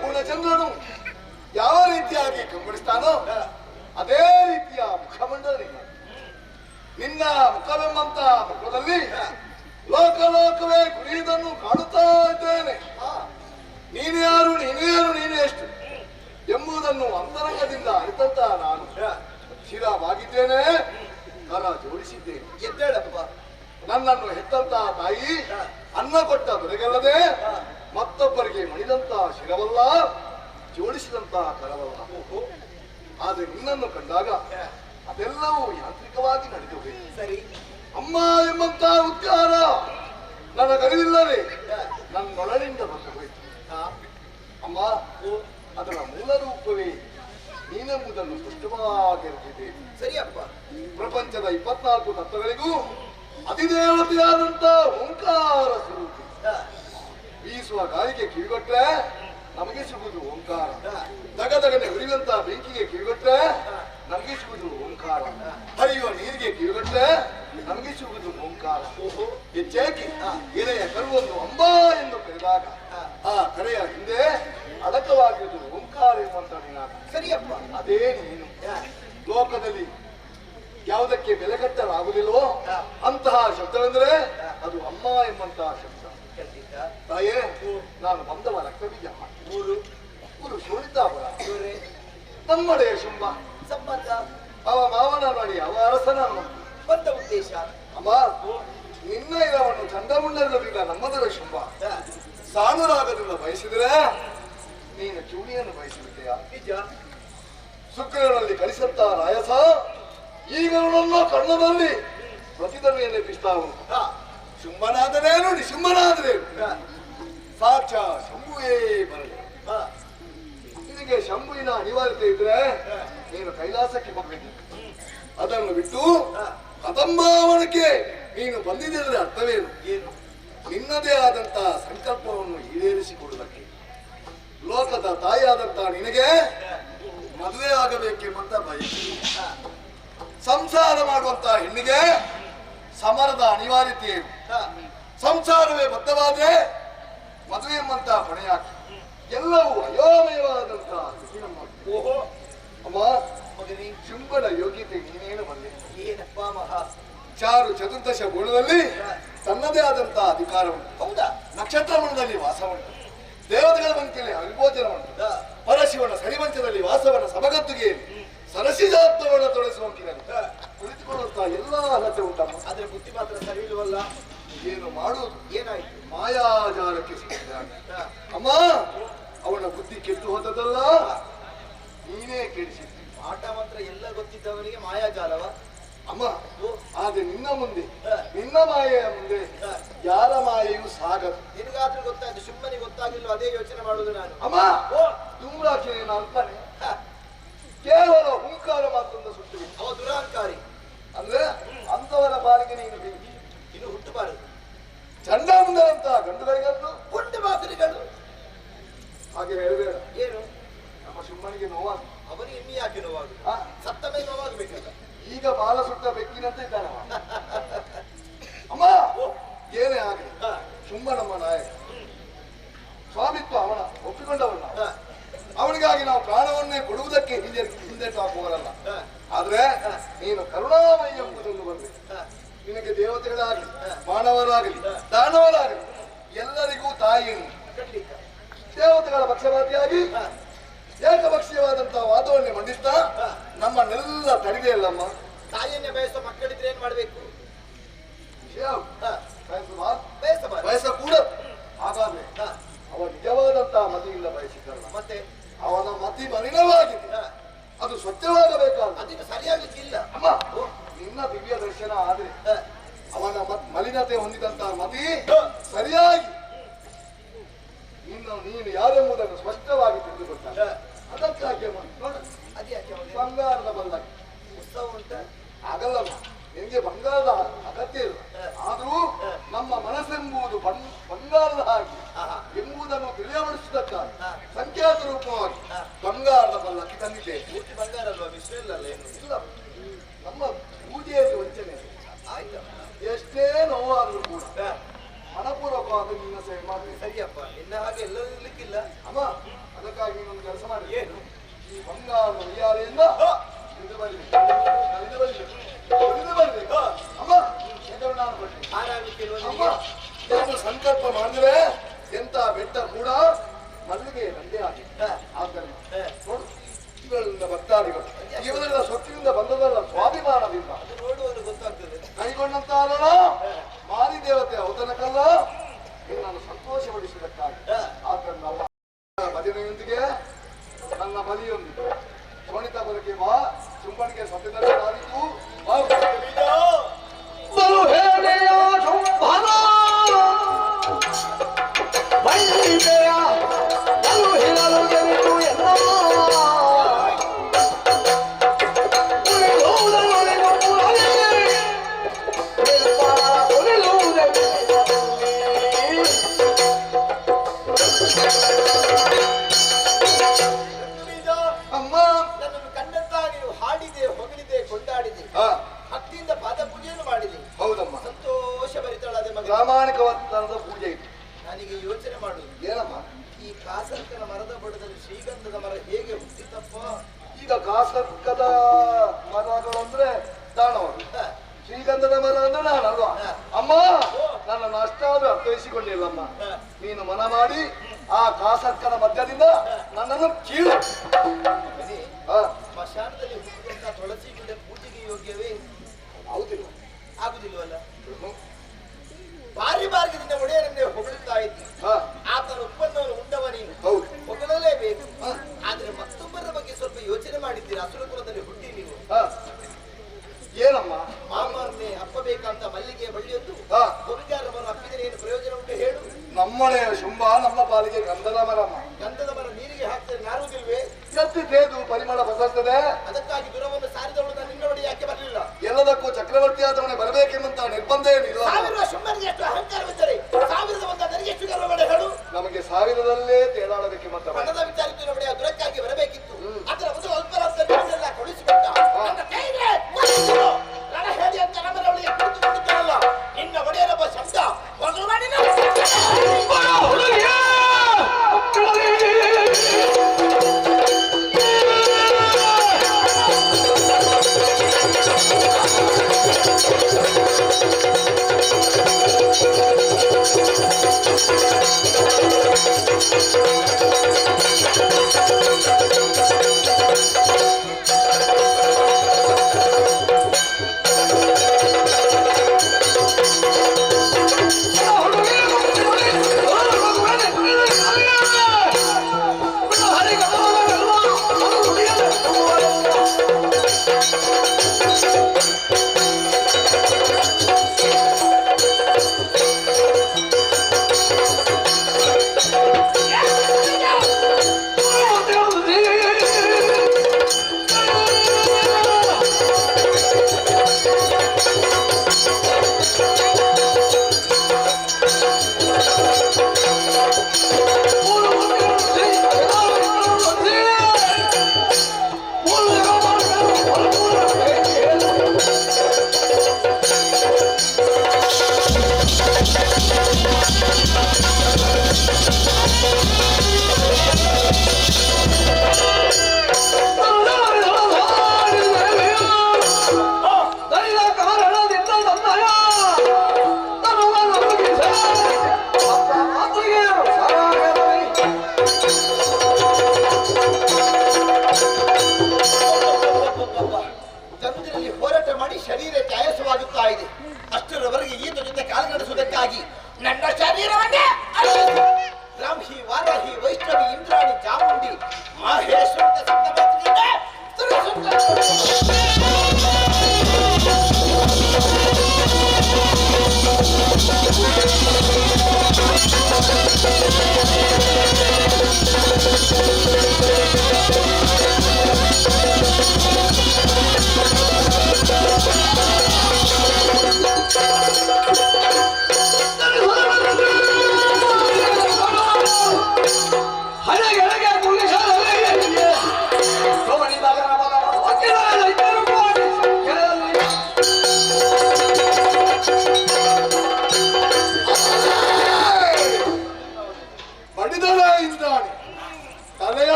ಪೂರ್ಣಚಂದ್ರನು ಯಾವ ರೀತಿಯಾಗಿ ಕಂಗೊಳಿಸ್ತಾನೋ ಅದೇ ರೀತಿಯ ಮುಖಮಂಡಲ ನಿನ್ನ ಮುಖವೆಂಬಂತ ಮುಖದಲ್ಲಿ ಲೋಕಲೋಕವೇ ಗುರಿಯುವುದನ್ನು ಕಾಣುತ್ತಾ ಇದ್ದೇನೆ. ನೀನು ಯಾರು ನೀನೇ ಎಷ್ಟು ಎಂಬುದನ್ನು ಅಂತರಂಗದಿಂದ ಅರಿತಂತ ನಾನು ಶಿರವಾಗಿದ್ದೇನೆ, ಕರ ಜೋಡಿಸಿದ್ದೇನೆ. ಎದ್ದೇಳಪ್ಪ. ನನ್ನನ್ನು ಹೆತ್ತಂತ ತಾಯಿ ಅನ್ನ ಕೊಟ್ಟ ದೊರೆಗಲ್ಲದೆ ಮತ್ತೊಬ್ಬರಿಗೆ ಮಣಿದಂತ ಶಿರವಲ್ಲ, ಜೋಡಿಸಿದಂತ ಕರವಲ್ಲ. ಆದ್ರೆ ನಿನ್ನನ್ನು ಕಂಡಾಗ ಅದೆಲ್ಲವೂ ಯಾಂತ್ರಿಕವಾಗಿ ನಡೆದಿವೆ. ಸರಿ, ಅಮ್ಮ ಎಂಬಂತ ಉದ್ಗಾರ ನನಗರಿವಿಲ್ಲವೇ ನನ್ನೊಳನಿಂದ ಬಂದು ಹೋಯಿತು. ಅಮ್ಮ ಅದರ ಮೂಲ ರೂಪವೇ ನೀನೆಂಬುದನ್ನು ಸ್ಪಷ್ಟವಾಗಿ ಅರಿತಿದೆ. ಸರಿಯಪ್ಪ. ಪ್ರಪಂಚದ 24 ತತ್ವಗಳಿಗೂ ಅಧಿದೇವತೆಯಾದಂತ ಓಂಕಾರ ಸ್ವರೂಪಿ. ಬೀಸುವ ಗಾಳಿಗೆ ಕಿವಿಗೊಟ್ರೆ ನಮಗೆ ಸಿಗುವುದು ಓಂಕಾರ. ದಗದಗನೆ ಉರಿಯುವಂತ ಬೆಂಕಿಗೆ ಕಿವಿಗೊಟ್ರೆ ನಮಗೆ ಸಿಗುವುದು ಓಂಕಾರ. ಹರಿಯುವ ನೀರಿಗೆ ಕಿವಿಗೊಟ್ರೆ ನಮಗೆ ಸಿಗುವುದು ಓಂಕಾರ. ಹೆಚ್ಚೇಕಿ ಎಲೆಯ ಕರುವನ್ನು ಅಂಬಾ ಎಂದು ಕರೆದಾಗ ಆ ಕರೆಯ ಹಿಂದೆ ಅಡಕವಾಗಿರುವುದು ಓಂಕಾರ ಎಂಬಂತ ನಿನಾದ. ಸರಿಯಪ್ಪ, ಅದೇ ನೀನು. ಲೋಕದಲ್ಲಿ ಯಾವುದಕ್ಕೆ ಬೆಲೆ ಕಟ್ಟಲಾಗುವುದಿಲ್ಲವೋ ಅಂತಹ ಶಬ್ದವೆಂದರೆ ಅದು ಅಮ್ಮ ಎಂಬಂತಹ ಶಬ್ದ. ತಾಯೇ, ನಾನು ಬಂದವ ರಕ್ತಬೀಜ. ಊರು ಶೋಣಿತಾಪುರ, ನಮ್ಮಡೆಯ ಶುಂಭ ಸಂಬಂಧ. ಅವ ಮಾವನ ಮಾಡಿ ಅವ ಅರಸನ ಬಂದ ಉದ್ದೇಶ. ಅಮ್ಮ, ನಿನ್ನ ಇರವನ್ನು ಚಂಡಮುಂಡರಲ್ಲಿಲ್ಲ ನಮ್ಮದರ ಶುಂಭ ಸಾನುರಾಗದಿಂದ ಬಯಸಿದ್ರೆ ನೀನು ಚೂಡಿಯನ್ನು ಬಯಸಿಬಿಟ್ಟೆಯ ನಿಜ ಶುಕ್ರನಲ್ಲಿ ಕಳಿಸಂತ ರಾಯಸ ಈಗ ನನ್ನ ಕಣ್ಣದಲ್ಲಿ ಪ್ರತಿಧನೆಯನ್ನು ಬಿಸ್ತಾವು ಶುಂಭನಾದರೇನು ನಿಶುಂಭನಾದರೇನು ಸಾಕ್ಷಾ ಶಂಭುವೇ ಬರಲಿ ನಿನಗೆ ಶಂಭುವಿನ ಅನಿವಾರ್ಯತೆ ಇದ್ರೆ ನೀನು ಕೈಲಾಸಕ್ಕೆ ಹೋಗ್ಬೇಕು ಅದನ್ನು ಬಿಟ್ಟು ಕದಂಬಾವನಕ್ಕೆ ನೀನು ಬಂದಿದ್ದರೆ ಅರ್ಥವೇನು ಏನು ನಿನ್ನದೇ ಆದಂತ ಸಂಕಲ್ಪವನ್ನು ಈಡೇರಿಸಿಕೊಡುವುದಕ್ಕೆ ಲೋಕದ ತಾಯಿಯಾದಂತ ನಿನಗೆ ಮದುವೆ ಆಗಬೇಕೆಂಬಂತ ಬಯಕೆ ಸಂಸಾರ ಮಾಡುವಂತ ಹೆಣ್ಣಿಗೆ ಸಮರದ ಅನಿವಾರ್ಯತೆ ಏನು ಸಂಸಾರವೇ ಬದ್ಧವಾದ್ರೆ ಮದುವೆ ಎಂಬಂತ ಹೊಣೆಯಾಗಿ ಎಲ್ಲವೂ ಅಯೋಮಯವಾದಂತ ಓಹೋ ಅಮ್ಮ ಮಗನಿ ಶುಂಭನ ಯೋಗ್ಯತೆ ನೀನೇನು ಬಂದೆ ಏನಪ್ಪ ಮಹಾ ಚಾರು ಚತುರ್ದಶ ಗುಣದಲ್ಲಿ ತನ್ನದೇ ಆದಂತಹ ಅಧಿಕಾರ ಉಂಟು ಹೌದಾ ನಕ್ಷತ್ರ ಮಣದಲ್ಲಿ ವಾಸ ಉಂಟು ದೇವತೆಗಳ ಬಂತಿಯಲ್ಲಿ ಅವಿಭೋಜನ ಉಂಟು ಪರಶಿವನ ಸರಿವಂಚದಲ್ಲಿ ವಾಸವನ ಸಭಗದ್ದುಗೆ ಸರಸಿಜಾತ್ವವನ್ನು ತೊಡಗಿಸುವಂತಿರಲಿ ಕುಳಿತುಕೊಳ್ಳುತ್ತಾ ಎಲ್ಲಾ ಅಲತೆ ಉಂಟಮ್ಮ ಆದ್ರೆ ಬುದ್ಧಿ ಮಾತ್ರ ಸರಿ ಇಲ್ವಲ್ಲ ಏನು ಮಾಡುವುದು ಏನಾಯ್ತು ಮಾಯಾಜಾಲಕ್ಕೆ ಸಿಕ್ಕಿದ್ದಾನೆ ಅಮ್ಮ ಅವನ ಬುದ್ಧಿ ಕೆಟ್ಟು ಹೋದದಲ್ಲ ನೀನೇ ಕೆಡಿಸಿದ್ದಿ ಆಟ ಮಾತ್ರ ಎಲ್ಲ ಗೊತ್ತಿದ್ದವನಿಗೆ ಮಾಯಾಜಾಲವ ಅಮ್ಮ ಆದ್ರೆ ನಿನ್ನ ಮುಂದೆ ನಿನ್ನ ಮಾಯೆಯ ಮುಂದೆ ಯಾರ ಮಾಯೆಯೂ ಸಾಗದು ನಿನಗಾದ್ರೂ ಗೊತ್ತಾಯ್ತು ಶುಂಭನಿಗೆ ಗೊತ್ತಾಗಿಲ್ಲ ಅದೇ ಯೋಚನೆ ಮಾಡುದು ನಾನು ಅಮ್ಮ ಧೂಮ್ರಾಕ್ಷಿ ಅಂತಾನೆ ಕೇವಲ ಹುಂಕಾರ ಮಾತೊಂದು ಸುಟ್ಟು ಅವ ದುರಾಂಕಾರಿ ಅಂದ್ರೆ ಅಂತವರ ಬಾರಿಗೆ ನೀನು ಬೆಂಕಿ ಇನ್ನು ಹುಟ್ಟಬಾರದು ಚಂಡಾಮುಂಡರಂತ ಗಂಡುಗಳಿಗಂತೂ ಪುಟ್ಟ ಮಾತುಗಳು ಹಾಗೆ ಹೇಳಬೇಡ ಏನು ನಮ್ಮ ಶುಂಭನಿಗೆ ನೋವಾಗ ಅವನಿಗೆ ಇನ್ನಿ ಯಾಕೆ ನೋವಾಗ ಸತ್ತ ಮೇಲೆ ನೋವಾಗಬೇಕಲ್ಲ ಈಗ ಬಾಲ ಸುಟ್ಟ ಬೆಕ್ಕಿನಂತ ಇದ್ದಾನೆ ಅಮ್ಮ ಏನೇ ಆಗಲಿ ಶುಂಭ ನಮ್ಮ ನಾಯಕ ಸ್ವಾಮಿತ್ವ ಅವನ ಒಪ್ಪಿಕೊಂಡವನ ಅವನಿಗಾಗಿ ನಾವು ಪ್ರಾಣವನ್ನೇ ಕೊಡುವುದಕ್ಕೆ ಹಿಂದೆಟ್ಟು ಹಾಕುವರಲ್ಲ ಆದ್ರೆ ನೀನು ಕರುಣಾಮಯಿ ಎಂಬುದನ್ನು ಬಂದೆ ನಿನಗೆ ದೇವತೆಗಳಾಗಲಿ ಮಾನವರಾಗಲಿ ದಾನವರಾಗಲಿ ಎಲ್ಲರಿಗೂ ತಾಯಿಯನ್ನು ದೇವತೆಗಳ ಪಕ್ಷಪಾತಿಯಾಗಿ ಏಕಪಕ್ಷೀಯವಾದಂತಹ ವಾದವನ್ನೇ ಮಂಡಿಸ್ತಾ ನಮ್ಮನ್ನೆಲ್ಲ ತಡೆದೆಯಲ್ಲಮ್ಮ ತಾಯಿಯನ್ನೇ ಬಯಸುವ ಮಕ್ಕಳಿದ್ರೆ ಏನ್ ಮಾಡ್ಬೇಕು ಬಯಸ ಕೂಡ ಹಾಗಾದ್ರೆ ಅವ ನಿಜವಾದಂತಹ ಮತಿಯಿಂದ ಬಯಸಿದ್ದಲ್ಲ ಮತ್ತೆ ಅವನ ಮತಿ ಮಲಿನವಾಗಿದೆ ಅದು ಸ್ವಚ್ಛವಾಗಬೇಕಾದ ಅದಕ್ಕೆ ಸರಿಯಾಗಲಿಕ್ಕಿಲ್ಲ ಅಮ್ಮ ನಿನ್ನ ದಿವ್ಯ ದರ್ಶನ ಆದ್ರೆ ಅವನ ಮಲಿನತೆ ಹೊಂದಿದಂತಹ ಮತಿ ಸರಿಯಾಗಿ ನೀನು ಯಾರೆಂಬುದನ್ನು ಸ್ಪಷ್ಟವಾಗಿ ತಿಳಿದುಕೊಟ್ಟ ಅದಕ್ಕಾಗಿ ನೋಡು ಬಂಗಾರದ ಬಲ್ಲಕ್ಕೆ ಉತ್ಸವ ಉಂಟ ಆಗಲ್ಲಮ್ಮ ನಿಮಗೆ ಬಂಗಾರದ ಅಗತ್ಯ ಇಲ್ಲ ಆದ್ರೂ ನಮ್ಮ ಮನಸ್ಸೆಂಬುದು ಬಂಗಾರದ ಹಾಗೆ ಎಂಬುದನ್ನು ತಿಳಿಯಪಡಿಸುವುದಕ್ಕಾಗಿ ಸಂಖ್ಯಾತ ರೂಪವಾಗಿ ಬಂಗಾರದ ಬಲ್ಲಕ್ಕೆ ತಂದಿದ್ದೇವೆ ಪೂರ್ತಿ ಬಂಗಾರ ಅಲ್ವಾ ವಿಶ್ವ ಇಲ್ಲಲ್ಲ ಏನು ಇಲ್ಲ ನಮ್ಮ ಪೂಜೆಯಲ್ಲಿ ವಂಚನೆ ಆಯ್ತು ಎಷ್ಟೇ ನೋವಾದ್ರೂ ಕೂಡ ಮನಪೂರ್ವಕವಾದ ನಿನ್ನ ಸೇವೆ ಮಾಡ್ತೀನಿ ಸರಿಯಪ್ಪ ನಿನ್ನ ಹಾಗೆ ಎಲ್ಲರೂ ಇರ್ಲಿಕ್ಕಿಲ್ಲ ಅಮ್ಮ ಅದಕ್ಕಾಗಿ ನೀನೊಂದು ಕೆಲಸ ಮಾಡಿ ಏನು ಈ ಬಂಗಾರದ ಉಯ್ಯಾಲೆಯಿಂದ ಇದು ಬರಲಿ ಅಮ್ಮ ನಾನು ನಾನು ಸಂಕಲ್ಪ ಮಾಡಿದ್ರೆ ಎಂತ ಬೆಟ್ಟ ಕೂಡ ಮಲ್ಲಿಗೆ ನಂದೇ ಆಗಿದೆ ಆದ್ದರಿಂದ ನೋಡು ಇವುಗಳಿಂದ ಭಕ್ತಾದಿಗಳು ಇವರೆಲ್ಲ ಸ್ವತ್ತಿನಿಂದ ಬಂದದಲ್ಲ ಸ್ವಾಭಿಮಾನದಿಂದ ನೋಡುವುದು ಗೊತ್ತಾಗ್ತದೆ ಕೈಗೊಂಡಂತಾರಣ ಮಾರಿ ದೇವತೆ ಔತನಕಲ್ಲ ನಿನ್ನನ್ನು ಸಂತೋಷಪಡಿಸುವುದಕ್ಕಾಗಿ ಆದ್ದರಿಂದ ಭಜನೆಯೊಂದಿಗೆ ನನ್ನ ಬಲಿಯೊಂದಿಗೆ ಶೋಣಿತ ಬದುಕಿ ಬಾ ಶುಂಭನಿಗೆ ಸತ್ಯದರ್ಶನ ಆಗಿತ್ತು ಬಲು ಹೇಳೆಯ ಶುಂಭನ ಬೈದೆಯ ಬಲು ಹಿರಲು ಗೆಲಿತು ಎಲ್ಲ ಅಮ್ಮ ನನ್ನನ್ನು ಕಂಡಂತಾಗಿ ಹಾಡಿದೆ ಹೊಗಳಿದೆ ಕೊಂಡಾಡಿದೆ ಭಕ್ತಿಯಿಂದ ಪಾದ ಪೂಜೆಯನ್ನು ಮಾಡಿದೆ ಹೌದಮ್ಮ ಸಂತೋಷ ಭರಿತಳಾದ ಮಗ ಪ್ರಾಮಾಣಿಕವಾದ ಪೂಜೆ ಇದೆ ನನಗೆ ಯೋಚನೆ ಮಾಡುವುದು ಏನಮ್ಮ ಈ ಕಾಸರ್ಕನ ಮರದ ಬುಡದಲ್ಲಿ ಶ್ರೀಗಂಧದ ಮರ ಹೇಗೆ ಹುಟ್ಟಿತಪ್ಪ ಈಗ ಕಾಸರ್ಕದ ಮರಗಳಂದ್ರೆ ದಾನವರು ಶ್ರೀಗಂಧದ ಮರ ಅಂದ್ರೆ ನಾನಲ್ವಾ ಅಮ್ಮ ನನ್ನನ್ನು ಅಷ್ಟಾದ್ರೂ ಅರ್ಥೈಸಿಕೊಂಡಿಲ್ಲಮ್ಮ ನೀನು ಮನ ಮಾಡಿ ಆ ಕಾಸರ್ಕನ ಮಧ್ಯದಿಂದ ನನ್ನನ್ನು ಕೀಳು ಸ್ಮಶಾನದಲ್ಲಿ ಹುಟ್ಟಿದಂತ ತುಳಸಿ ಗಿಡ ಪೂಜೆಗೆ ಯೋಗ್ಯವೇ ಆಗುದಿಲ್ಲ ಆಗುದಿಲ್ವಲ್ಲ ತುಂಬಬೇಕಂತ ಮಲ್ಲಿಗೆ ಬಳ್ಳಿಯೊಂದು ಗೊಂಜಾರವನ್ನು ಅಪ್ಪಿದರೆ ಏನು ಪ್ರಯೋಜನ ಉಂಟು ಹೇಳು? ನಮ್ಮನೆಯ ಶುಂಭ ನಮ್ಮ ಪಾಲಿಗೆ ಗಂಧದ ಮರ. ಗಂಧದ ಮರ ನೀರಿಗೆ ಹಾಕಿದ್ರೆ ನಾರುವುದಿಲ್ವೇ? ಕತ್ತಿ ತೇದು ಪರಿಮಳ ಬದಲಾಗ್ತದೆ. ಅದಕ್ಕಾಗಿ ದುರವನ್ನು ಸಾರಿದವಳು ನಾನು ನಿನ್ನ ಬಳಿ ಯಾಕೆ ಬರಲಿಲ್ಲ? ಎಲ್ಲದಕ್ಕೂ ಚಕ್ರವರ್ತಿ ಆದವನೇ ಬರಬೇಕೆಂಬಂತ ನಿರ್ಬಂಧ ಏನಿಲ್ಲ. ಸಾವಿರ ಶುಂಭನಿಗೆ ಎಷ್ಟು ಅಹಂಕಾರವಿದ್ದರೆ ಸಾವಿರದ ಒಂದ ನನಗೆ ಎಷ್ಟು ಗರ್ವಬೇಡ ಹೇಳು? ನಮಗೆ ಸಾವಿರದಲ್ಲೇ ತೇಲಾಡಬೇಕೆಂಬಂತ ಹಣದ ವಿಚಾರಕ್ಕೆ ನೋಡಿ ಅದಕ್ಕಾಗಿ ಬರಬೇಕಿತ್ತು. ಅದರ ಮೊದಲು ಅಲ್ಪರಾತ್ರೆಲ್ಲ ಕೊಡಿಸಿಕೊಂಡ ನನ್ನ ಕೈಗೆ ರಣ ಹೇಳಿ ಅಂತ ನಮ್ಮನವಳಿಗೆ ಕುಳಿತುಕೊಂಡಿದ್ದಾರಲ್ಲ, ನಿನ್ನ ಒಡೆಯನೊಬ್ಬ ಶಬ್ದ ಮೊದಲು ಮಾಡಿ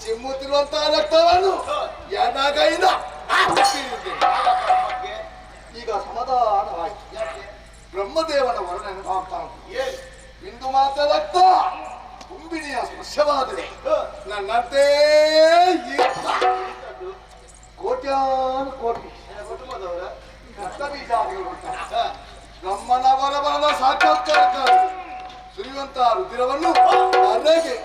ಚಿಮ್ಮುತ್ತಿರುವಂತಹ ರಕ್ತವನ್ನು ಎಡಗೈಯಿಂದ ಈಗ ಸಮಾಧಾನವಾಯಿತು. ಬ್ರಹ್ಮದೇವನ ವರ್ಣನೆ ಆಗ್ತಾ ಉಂಟು. ಬಿಂದು ಮಾತ್ರ ರಕ್ತ ಕುಂಬಿಣಿಯ ಸ್ಪರ್ಶವಾದರೆ ನನ್ನಂತೆ ಕೋಟ್ಯಾನು ಕೋಟಿ ರಕ್ತ ಬೀಜಾದಿಗಳು ಬ್ರಹ್ಮನವರ ಬರದ ಸಾಕ್ಷಾತ್ಕಾರಕ್ಕಾಗಿ ಸುರಿಯುವಂತಹ ರುದಿರವನ್ನು ಅರೆಗೆ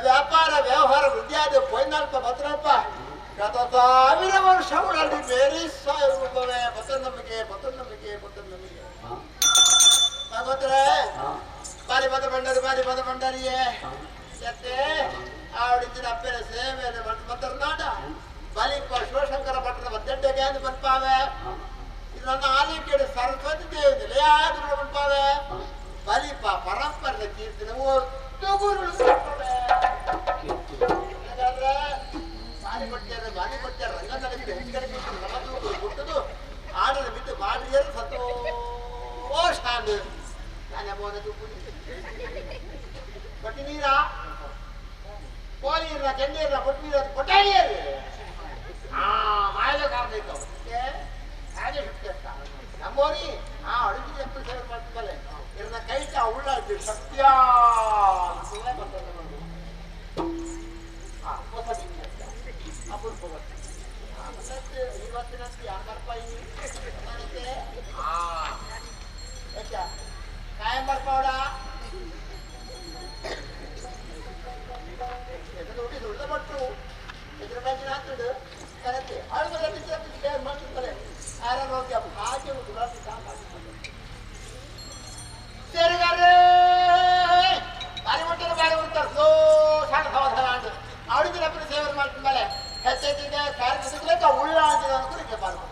ವ್ಯಾಪಾರ ವ್ಯವಹಾರ ವೃದ್ಧಿಯಾದ ಪೋಯ್ನಲ್ಪ ಭದ್ರಪ್ಪ ಗತ 1000 ವರ್ಷಗಳಲ್ಲಿ ಬೇರೆ 1000 ರೂಪಾಯಿ ಬತ್ತನಂಬಿಕೆ ಭಗವಂತರೇ ಬಾರಿ ಬದ ಬಂಡರಿಯೇ ಜತೆ ಆವಡಿನ ಅಪ್ಪನ ಸೇವೆಯನ್ನು ಮತ್ತರ್ನಾಡ ಬಾಲಿಪ ಶಿವಶಂಕರ ಭಟ್ರ ಮದ್ದೆಡ್ಡೆಗೆ ಅಂತ ಬಂದ್ಪಾವೆ ಇದು ನನ್ನ ಆಲಿಕೆಡೆ ಸರಸ್ವತಿ ದೇವಿ ಯಾವ್ದು ಬಂದ್ಪಾವೆ ಬಾಲಿಪ ಪರಂಪರೆ ಕೀರ್ತಿನ ಬಾಲಿ ಕೊಟ್ಟಾರ ರಂಗದಲ್ಲಿ ಹೆಚ್ಚಿಗೆ ಕೊಟ್ಟದು ಆಡಲು ಬಿದ್ದು ಮಾಡಿದ್ರೆ ಸಂತೋಷ ನಾನು ಕೊಟ್ಟಿ ನೀರ ಕೋಳಿ ಇರ ಚೆಂಡಿ ಇರ ಕೊಟ್ಟು ನೀರ ಕೊಟ್ಟಾಡಿ ಮಾಯದ ಕಾರಣ ಹಾಗೆ ಶಕ್ತಿ ನಮ್ಮೋರಿ ಅಡುಗೆ ಎಪ್ಪು ಸೇವೆ ಮಾಡ್ತಿದ್ದಲ್ಲ ಇರನ್ನ ಕೈಟ ಉಳ್ಳಾಡ್ತೀವಿ ಶಕ್ತಿಯ ಅಪೂರ್ವ ಇವತ್ತಿನಂತೆ ರೂಪಾಯಿ ಕಾಯಂ ಬರ್ಪಾವಡ ಉಳಿದಪಟ್ಟು ಎದುರು ಬ್ಯಾಂಕಿನ ಹಾಕಿಡು ಕರೆಕ್ಟ್ ಆಳುಗಳ ಮಾಡ್ತಿರ್ತಾರೆ ಆರೋಗ್ಯ ಭಾಗ್ಯ ಸೇರಿಗಾರೇ ಬಾರಿ ಮಟ್ಟಿಗೆ ಬಾರಿ ಬರ್ತಾರೆ ಸಣ್ಣ ಸಮಾಧಾನ ಅಂತ ಅವಳಿಗೆ ಅಪ್ಪನ ಸೇವೆ ಮಾಡ್ತಿದ್ಮೇಲೆ ಹೆಚ್ಚೈತಿದೆ ಕಾರ್ಯಕ್ರಮಕ್ಕೆ ಉಳ್ಳಾಡಿದ ಕುರಿಕೆ ಮಾಡ್ತಾರೆ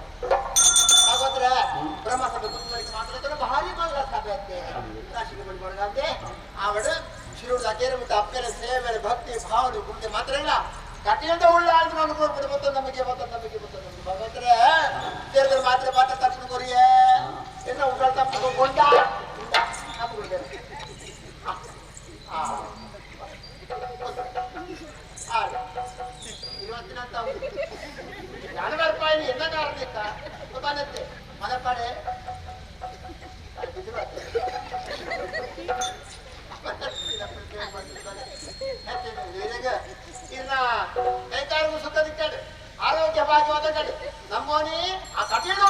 ಹಾಗಾದ್ರೆ ಬ್ರಹ್ಮಸಭೆ ಗುರುವರಿಗೆ ಮಾತಾಡಿದ್ರೆ ಭಾರಿ ಮಗಳ ಸಭೆ ಅಂತೆ ರಾಶಿಗೆ ಬಂದ್ಕೊಂಡಂತೆ ಅವಳು ಶಿರುಡ ಅಕೇರ ಮತ್ತು ಅಪ್ಪನ ಸೇವೆ ಭಕ್ತಿ ಭಾವನೆ ಮುಂದೆ ಮಾತ್ರ ಇಲ್ಲ ಕಟ್ಟಿಯಿಂದ ಉಳ್ಳಾಡಿದ ಅನುಕೂಲ ಬಂತು ನಮಗೆ ಭಗವಂತರೇ ಸೇರಿದ್ರೆ ಮಾತ್ರ ಮಾತ್ರ ತಕ್ಷಣ ಕೊರಿಯೇ ಇನ್ನು ಉಳ್ಳಾಡ ತಪ್ಪಿಕೊಂಡ ಇವತ್ತಿನಂತ ರೂಪಾಯಿ ಎಲ್ಲ ಕಾರಣಕ್ಕ ಬಂದತ್ತೆ ಮನಪಾಡೆ ಇನ್ನ ಕೈಕಾಲು ಸುತ್ತದ ಕಡೆ ಆರೋಗ್ಯ ಭಾಗ್ಯವಾದ ಕಡೆ ನಮ್ಮೋನಿ ಆ ಕಟೀಲು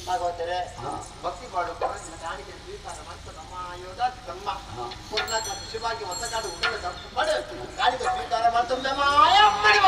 ಭಾಗವತರೆ ಭಕ್ತಿ ಪಾಡು ಕಾಣಿಕೆ ಸ್ವೀಕಾರ ಮತ್ತು ನಮ್ಮ ಯೋಧ ಬ್ರಹ್ಮ ಪೂರ್ಣಕ ಶಿವಾಗಿ ಹೊಸಗಾಡು ಉಂಡ ಪಡೆ ಕಾಣಿಕೆ ಸ್ವೀಕಾರ ಮಾಡ್ತಂದೆ ಮಾಯ ಮಾಡಿ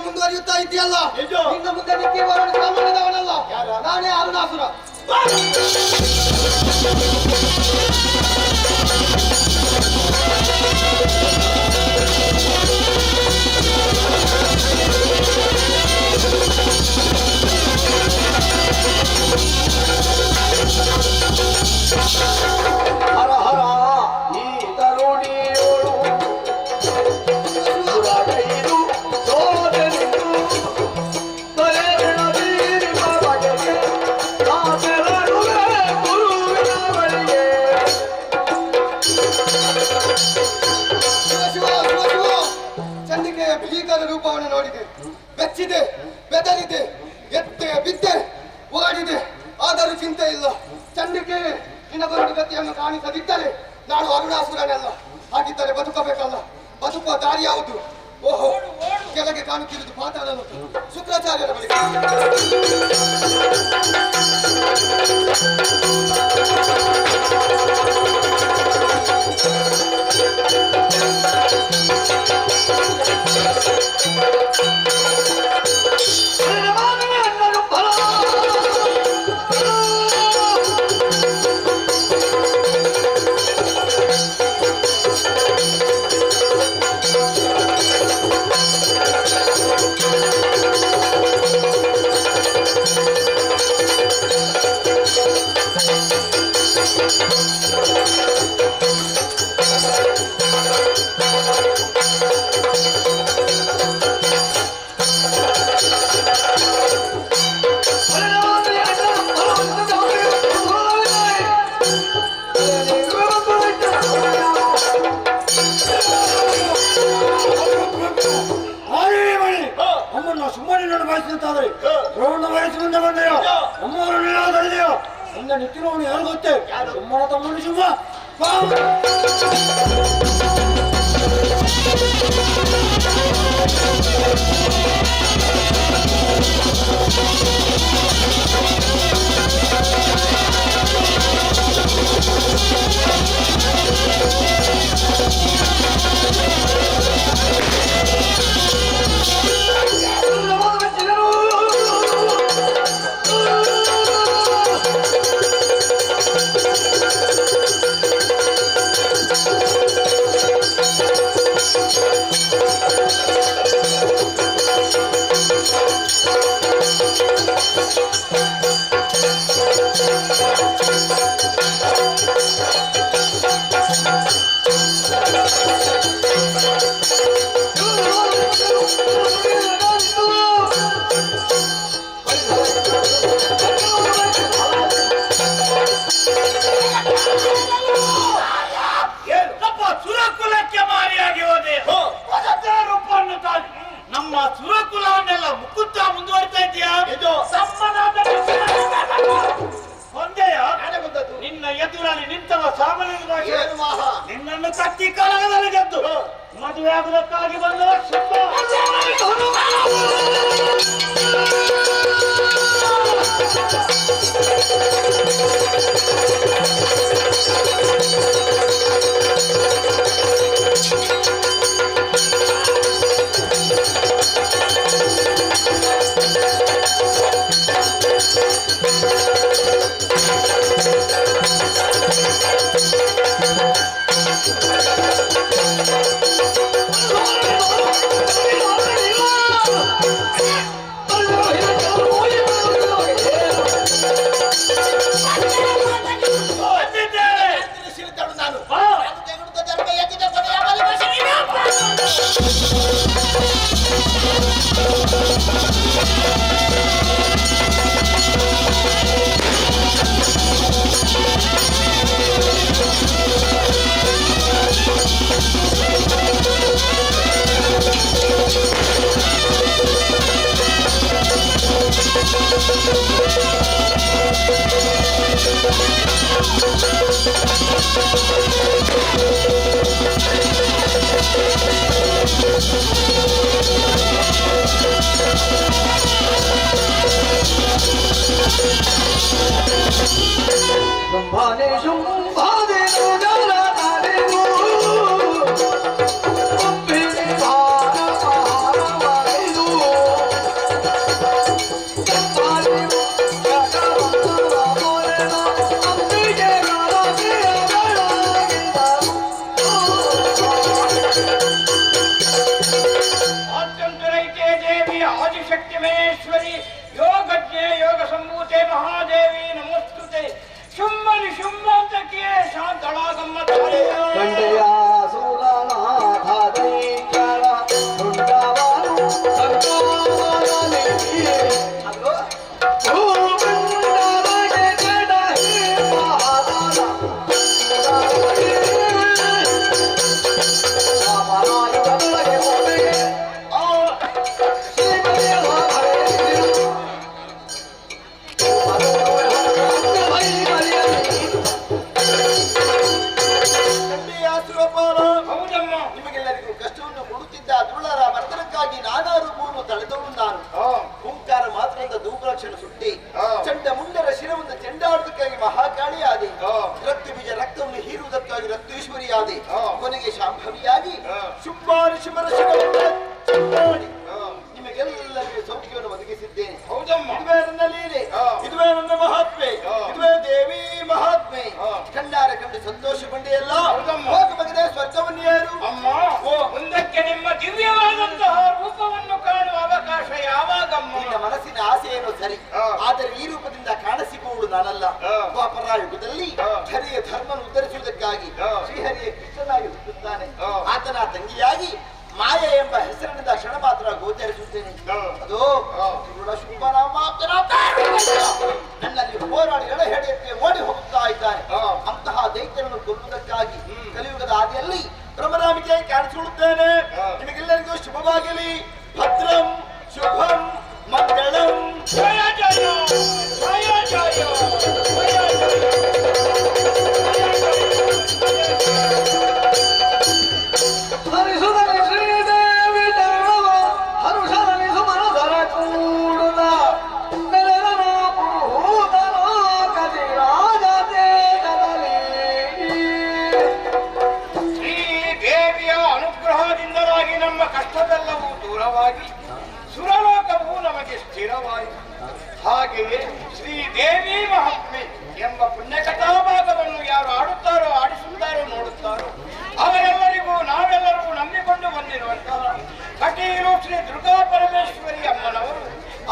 ಮುಂದುವರಿಯುತ್ತಾ ಇದೆಯಲ್ಲ ಇನ್ನು ಮುಂದೆ ನಿತ್ಯವರನ್ನು ಸಾಮಾನ್ಯದವನಲ್ಲ ನಾನೇ ಅರುಣಾಸುರ ಹರ ಹರ ಈ ತರುಣಿಯೋಳು ಸುರಗೈದು ಸೋದರಿದು ತೊರೆಬಿಡದಿರುವ ಬಗೆಗೆ ಕಾಸೆರಡುವೆ ಗುರುವಿನ ಬಳಿಗೆ. ಚಂದಿಕೆಯ ಭೀಕರ ರೂಪವನ್ನು ನೋಡಿದೆ, ಬೆಚ್ಚಿದೆ, ಬೆದರಿದೆ, ಎತ್ತೆ ಬಿದ್ದೆ, ಓಡಿದೆ, ಆದರೂ ಚಿಂತೆ ಇಲ್ಲ. ಚಂದಿಕೆ ನಿನಗೊಂದು ಗತಿಯನ್ನು ಕಾಣಿಸದಿದ್ದರೆ ನಾನು ಅರುಣಾಸುರನಲ್ಲ. ಹಾಗಿದ್ದರೆ ಬದುಕಬೇಕಲ್ಲ, ಬದುಕುವ ದಾರಿ ಯಾವುದು? ಓಹೋ, ಕೆಳಗೆ ಕಾಣುತ್ತಿರುವುದು ಪಾತಾಳ ಲೋಕ, ಶುಕ್ರಾಚಾರ್ಯರ ಬಳಿ. ನಮ್ಮನ್ನು ಸುಮ್ಮನೆ ಬಯಸಿದಂತಾದ್ರೆ ದ್ರೋಣ ವಯಸ್ಸು ಮುಂದೆ ಬಂದೆಯೋ ನಮ್ಮವರನ್ನೆಲ್ಲ ತಡೆದೆಯೋ ಮುಂದೆ ನಿಂತಿರೋನು ಯಾರು ಗೊತ್ತೇ? ಸುಮ್ಮನ ತಮ್ಮನು ಸುಮ್ಮ ನಿನ್ನ ಎದುರಲ್ಲಿ ನಿಂತವ ಸಾಮಾನ್ಯ ನಿನ್ನನ್ನು ಕತ್ತಿ ಕಾಲದಲ್ಲಿ ಗೆದ್ದು ಮದುವೆ ಆಗುವುದಕ್ಕಾಗಿ ಬಂದ ಶುಂಭ. ಶುಂಭಾನೆ ಶುಂಭಾದೆ ರಾಜರಾಜೇನು ಅಂಬಿಗೆ ಭಾರವಾಯಿದು ಕೆಂಪಾಲಿವು ಜಗವಂತರಾಮೋರೆನ ಅಂಬಿಗೆ ಗಾಲಗಿಯಗಳಾಗಿದ್ದರು. ಆತ್ಯಂತರೈಕೆ ದೇವಿ ಆದಿಶಕ್ತಿ ಮಹೇಶ್ವರಿ ಯೋಗಜ್ಞೆ ಯೋಗ ಸಂಭೂತೆ ಮಹಾದೇವಿ ನಮಸ್ತುತೆ. ಶುಂಭನಿ ಶುಂಭಾಂತಕ್ಕೆ ಶಾಂತಳಾಗಮ್ಮ ತಾಯಿಯ ಕಂಡೆಯ ಸೂಲನಾಥ ದೈತ್ಯರ ರುಂಡವನು ಸಂಕಾರನೆತ್ತಿ ಅಲ್ವೋ? ಭೂಮಂಡಲಕ್ಕೆ ಕೆಡಹಿ ಮಹಾದಾನ ರಾಮರಾಯುಧನೊಳಗೆ ಒಮ್ಮೆಗೆ ಶ್ರೀಮತಿಯ ಹರೆಯದಿರು. ಹೌದಮ್ಮ. ನಿಮಗೆಲ್ಲರಿಗೂ ಕಷ್ಟವನ್ನು ಕೊಡುತ್ತಿದ್ದ ದುಳ್ಳರ ಮರ್ತನಕ್ಕಾಗಿ ನಾನಾ ರೂಪವನ್ನು ತಳೆದವನು ನಾನು. ಓಂಕಾರ ಮಾತ್ರದಿಂದ ಧೂಪಲಕ್ಷಣ ಸುಟ್ಟಿ ಚಂಡ ಮುಂಡರ ಶಿರವನ್ನು ಚೆಂಡಾಡುವುದಕ್ಕಾಗಿ ಮಹಾಕಾಳಿ ಆದೆ. ರಕ್ತ ಬೀಜ ರಕ್ತವನ್ನು ಹೀರುವುದಕ್ಕಾಗಿ ರಕ್ತೇಶ್ವರಿ ಆದೆ. ಕೊನೆಗೆ ಶಾಂಭವಿಯಾಗಿ ಶುಂಭಾರಿ ಶಿವರ ಶಿರವನ್ನು ಚೆಂಡಾಡಿ ನಿಮಗೆಲ್ಲರಿಗೂ ಸೌಖ್ಯವನ್ನು ಒದಗಿಸಿದ್ದೇನೆ. ಹೌದಮ್ಮ. ಇದುವೇ ನನ್ನ ಲೀಲೆ, ಇದುವೇ ನನ್ನ ಮಹಾತ್ಮೆ, ಇದುವೇ ದೇವಿ ಮಹಾತ್ಮೆ. ಕಣ್ಣಾರೆ ಕಂಡು ಸಂತೋಷಗೊಂಡೆಯಲ್ಲ, ಹೋಗಬಗದೆ ಸ್ವರ್ಗವನ್ನು ಏರು. ಅಮ್ಮ, ಮುಂದಕ್ಕೆ ನಿಮ್ಮ ದಿವ್ಯವಾದಂತಹ ರೂಪವನ್ನು ಕಾಣುವ ಅವಕಾಶ ಯಾವಾಗಮ್ಮ? ನಿನ್ನ ಮನಸ್ಸಿನ ಆಸೆಯನ್ನು ಸರಿ, ಆದರೆ ಈ ರೂಪದಿಂದ ಕಾಣಸಿಗುವಳು ನಾನಲ್ಲ. ಯುಗದಲ್ಲಿ ಹರಿಯ ಧರ್ಮವನ್ನು ಉದ್ಧರಿಸುವುದಕ್ಕಾಗಿ ಶ್ರೀಹರಿಯ ಕೃಷ್ಣನಾಗಿ ಹುಟ್ಟುತ್ತಾನೆ. ಆತನ ತಂಗಿಯಾಗಿ ಮಾಯ ಎಂಬ ಹೆಸರಿನಿಂದ ಕ್ಷಣ ಮಾತ್ರ ಗೋಚರಿಸುತ್ತೇನೆ. ಅದು ನನ್ನಲ್ಲಿ ಹೋರಾಡಿ ಎಳೆಹೆಡೆಯಕ್ಕೆ ಓಡಿ ಹೋಗುತ್ತಾ ಇದ್ದಾನೆ. ಅಂತಹ ದೈತ್ಯರನ್ನು ಕೊಲ್ಲುವುದಕ್ಕಾಗಿ ಕಲಿಯುಗದ ಆದಿಯಲ್ಲಿ ಬ್ರಹ್ಮರಾಮಿಗೆ ಕಾಣಿಸಿಕೊಳ್ಳುತ್ತೇನೆ. ನಿಮಗೆಲ್ಲರಿಗೂ ಶುಭವಾಗಲಿ. ಭದ್ರಂ ಶುಭಂ ಮಂಗಳಂ. ಜಯ ಜಯ ಜಯ ಜಯ ಜಯ ಹರಿಸುಧನಿ ಶ್ರೀದೇವಿ ಚರಣವ ಹರುಷರನಿ ಸುಮನಧರ ಕೂಡುತ್ತ ನೆಲೆರನ ಪುರುಹೂತಲೋಕದಿ ರಾಜತೇಜದಲ್ಲಿ. ಶ್ರೀದೇವಿಯ ಅನುಗ್ರಹದಿಂದಲಾಗಿ ನಮ್ಮ ಕಷ್ಟವೆಲ್ಲವೂ ದೂರವಾಗಿ ಸುರಲೋಕವು ನಮಗೆ ಸ್ಥಿರವಾಯಿತು. ಹಾಗೆಯೇ ಶ್ರೀದೇವಿ ಮಹಾತ್ಮೆ ಎಂಬ ಪುಣ್ಯಕಥಾಭಾಗವನ್ನು ಯಾರು ಆಡುತ್ತಾರೋ, ಆಡಿಸುತ್ತಾರೋ, ನೋಡುತ್ತಾರೋ ಅವರೆಲ್ಲರಿಗೂ ನಾವೆಲ್ಲರೂ ನಂಬಿಕೊಂಡು ಬಂದಿರುವಂತಹ ಕಟೀಲು ಶ್ರೀ ದುರ್ಗಾ ಪರಮೇಶ್ವರಿ ಅಮ್ಮನವರು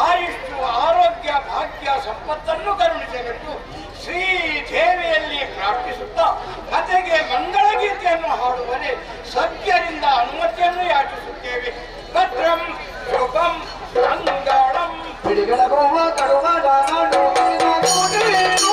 ಆಯುಷ್ಯು ಆರೋಗ್ಯ ಭಾಗ್ಯ ಸಂಪತ್ತನ್ನು ಕರುಣಿಸಬೇಕು ಶ್ರೀದೇವಿಯಲ್ಲಿ ಪ್ರಾರ್ಥಿಸುತ್ತಾ ಕತೆಗೆ ಮಂಗಳಗೀತೆಯನ್ನು ಹಾಡುವರೆ ಸಭ್ಯರಿಂದ ಅನುಮತಿಯನ್ನು ಯಾಚಿಸುತ್ತೇವೆ. ಭದ್ರಂ ಶುಭಂ ಮಂಗಳಂ. ಬಿಡಿಗಡಗುವ ಕಡುಮಡ ನೋಡಿನ ಕೋಟೆಯೇನು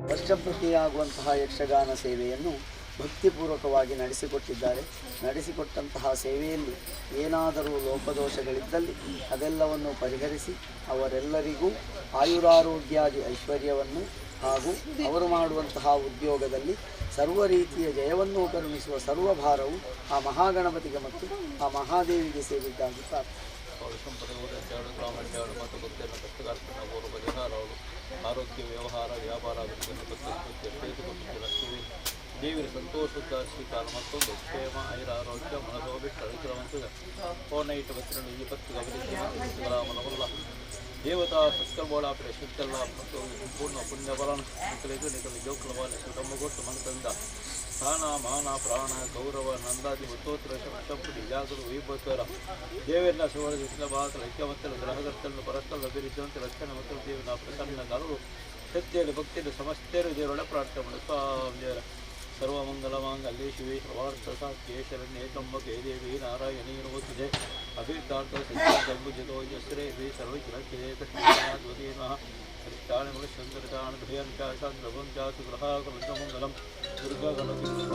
ವರ್ಷಪ್ರತಿಯಾಗುವಂತಹ ಯಕ್ಷಗಾನ ಸೇವೆಯನ್ನು ಭಕ್ತಿಪೂರ್ವಕವಾಗಿ ನಡೆಸಿಕೊಟ್ಟಂತಹ ಸೇವೆಯಲ್ಲಿ ಏನಾದರೂ ಲೋಪದೋಷಗಳಿದ್ದಲ್ಲಿ ಅದೆಲ್ಲವನ್ನು ಪರಿಹರಿಸಿ ಅವರೆಲ್ಲರಿಗೂ ಆಯುರಾರೋಗ್ಯಾದಿ ಐಶ್ವರ್ಯವನ್ನು ಹಾಗೂ ಅವರು ಮಾಡುವಂತಹ ಉದ್ಯೋಗದಲ್ಲಿ ಸರ್ವ ರೀತಿಯ ಜಯವನ್ನು ಕರುಣಿಸುವ ಸರ್ವಭಾರವು ಆ ಮಹಾಗಣಪತಿಗೆ ಮತ್ತು ಆ ಮಹಾದೇವಿಗೆ ಸೇರಿದ್ದಾಗಿ ಆರೋಗ್ಯ ವ್ಯವಹಾರ ವ್ಯಾಪಾರ ದೇವಿಯ ಸಂತೋಷದ ಸ್ವೀಕಾರ ಮತ್ತೊಂದು ಕ್ಷೇಮ ಐರ ಆರೋಗ್ಯ ಮನಸೋಬಿಟ್ಟು ಅಳಿಸಿರುವಂಥದ್ದು ಪೋನೈಟ್ ಬತ್ತಿನ 20 ಅಭಿವೃದ್ಧಿ ಮನವಲ್ಲ ದೇವತಾ ಸತ್ಕರ್ಬೋಳಾಪಡೆ ಶುದ್ಧಲ್ಲ ಮತ್ತು ಸಂಪೂರ್ಣ ಪುಣ್ಯಬಲನ ನಿಖಲಿದು ಜೋಕ್ಲವಾದ ಸುಗಮಗೊಟ್ಟು ಮನತಂದ ಸ್ಥಾನ ಮಾನ ಪ್ರಾಣ ಗೌರವ ನಂದಾದಿ ಮತ್ತೋತ್ತರ ಶಂಪುಡಿ ಜಾಗರು ವೈಭವರ ದೇವರನ್ನ ಸುವರ್ಣ ಭಾಗದ ಐಕ್ಯಮತ್ತಲ ಗ್ರಹಗರ್ತలను ಪರಸ್ಪರ ಅಭಿವೃದ್ಧಿವಂತ ರಕ್ಷಣೆ ಮತ್ತು ದೇವನ ಪ್ರಸನ್ನಗಾರರು ಸತ್ಯದ ಭಕ್ತಿಯ ಸಮಸ್ತರು ದೇವರೊಳ ಪ್ರಾರ್ಥನೆ ಸ್ವಾಮಿ ಸರ್ವಮಂಗಲಮಾಂಗಲ್ಯೇ ಶಿವೇ ಸರ್ವಾರ್ಥಸಾಧ್ಯ ಶರಣ್ಯೇ ತ್ರ್ಯಂಬಕೆ ದೇವಿ ನಾರಾಯಣೀ ನಮೋಸ್ತುತೇ ಅಭಿವೃದ್ಧಾರ್ಥ ಸಿದ್ಧಾರ್ಥ ಜಸ್ರೇ ವಿ ಸರ್ವಜ್ಞೇ ಕೃಷ್ಣಾದ್ವದೇ ನಮಃ ಹರಿಷ್ಠಾಣಿ ಮುಳಶಂಕರತಾಣ ಭಯಂಚಾಶಾಂದ್ರಭಂ ಚಾತು ಗ್ರಹಾಕೃತಮಂಗಲಂ ದುರ್ಗಾಗಣಪತಿ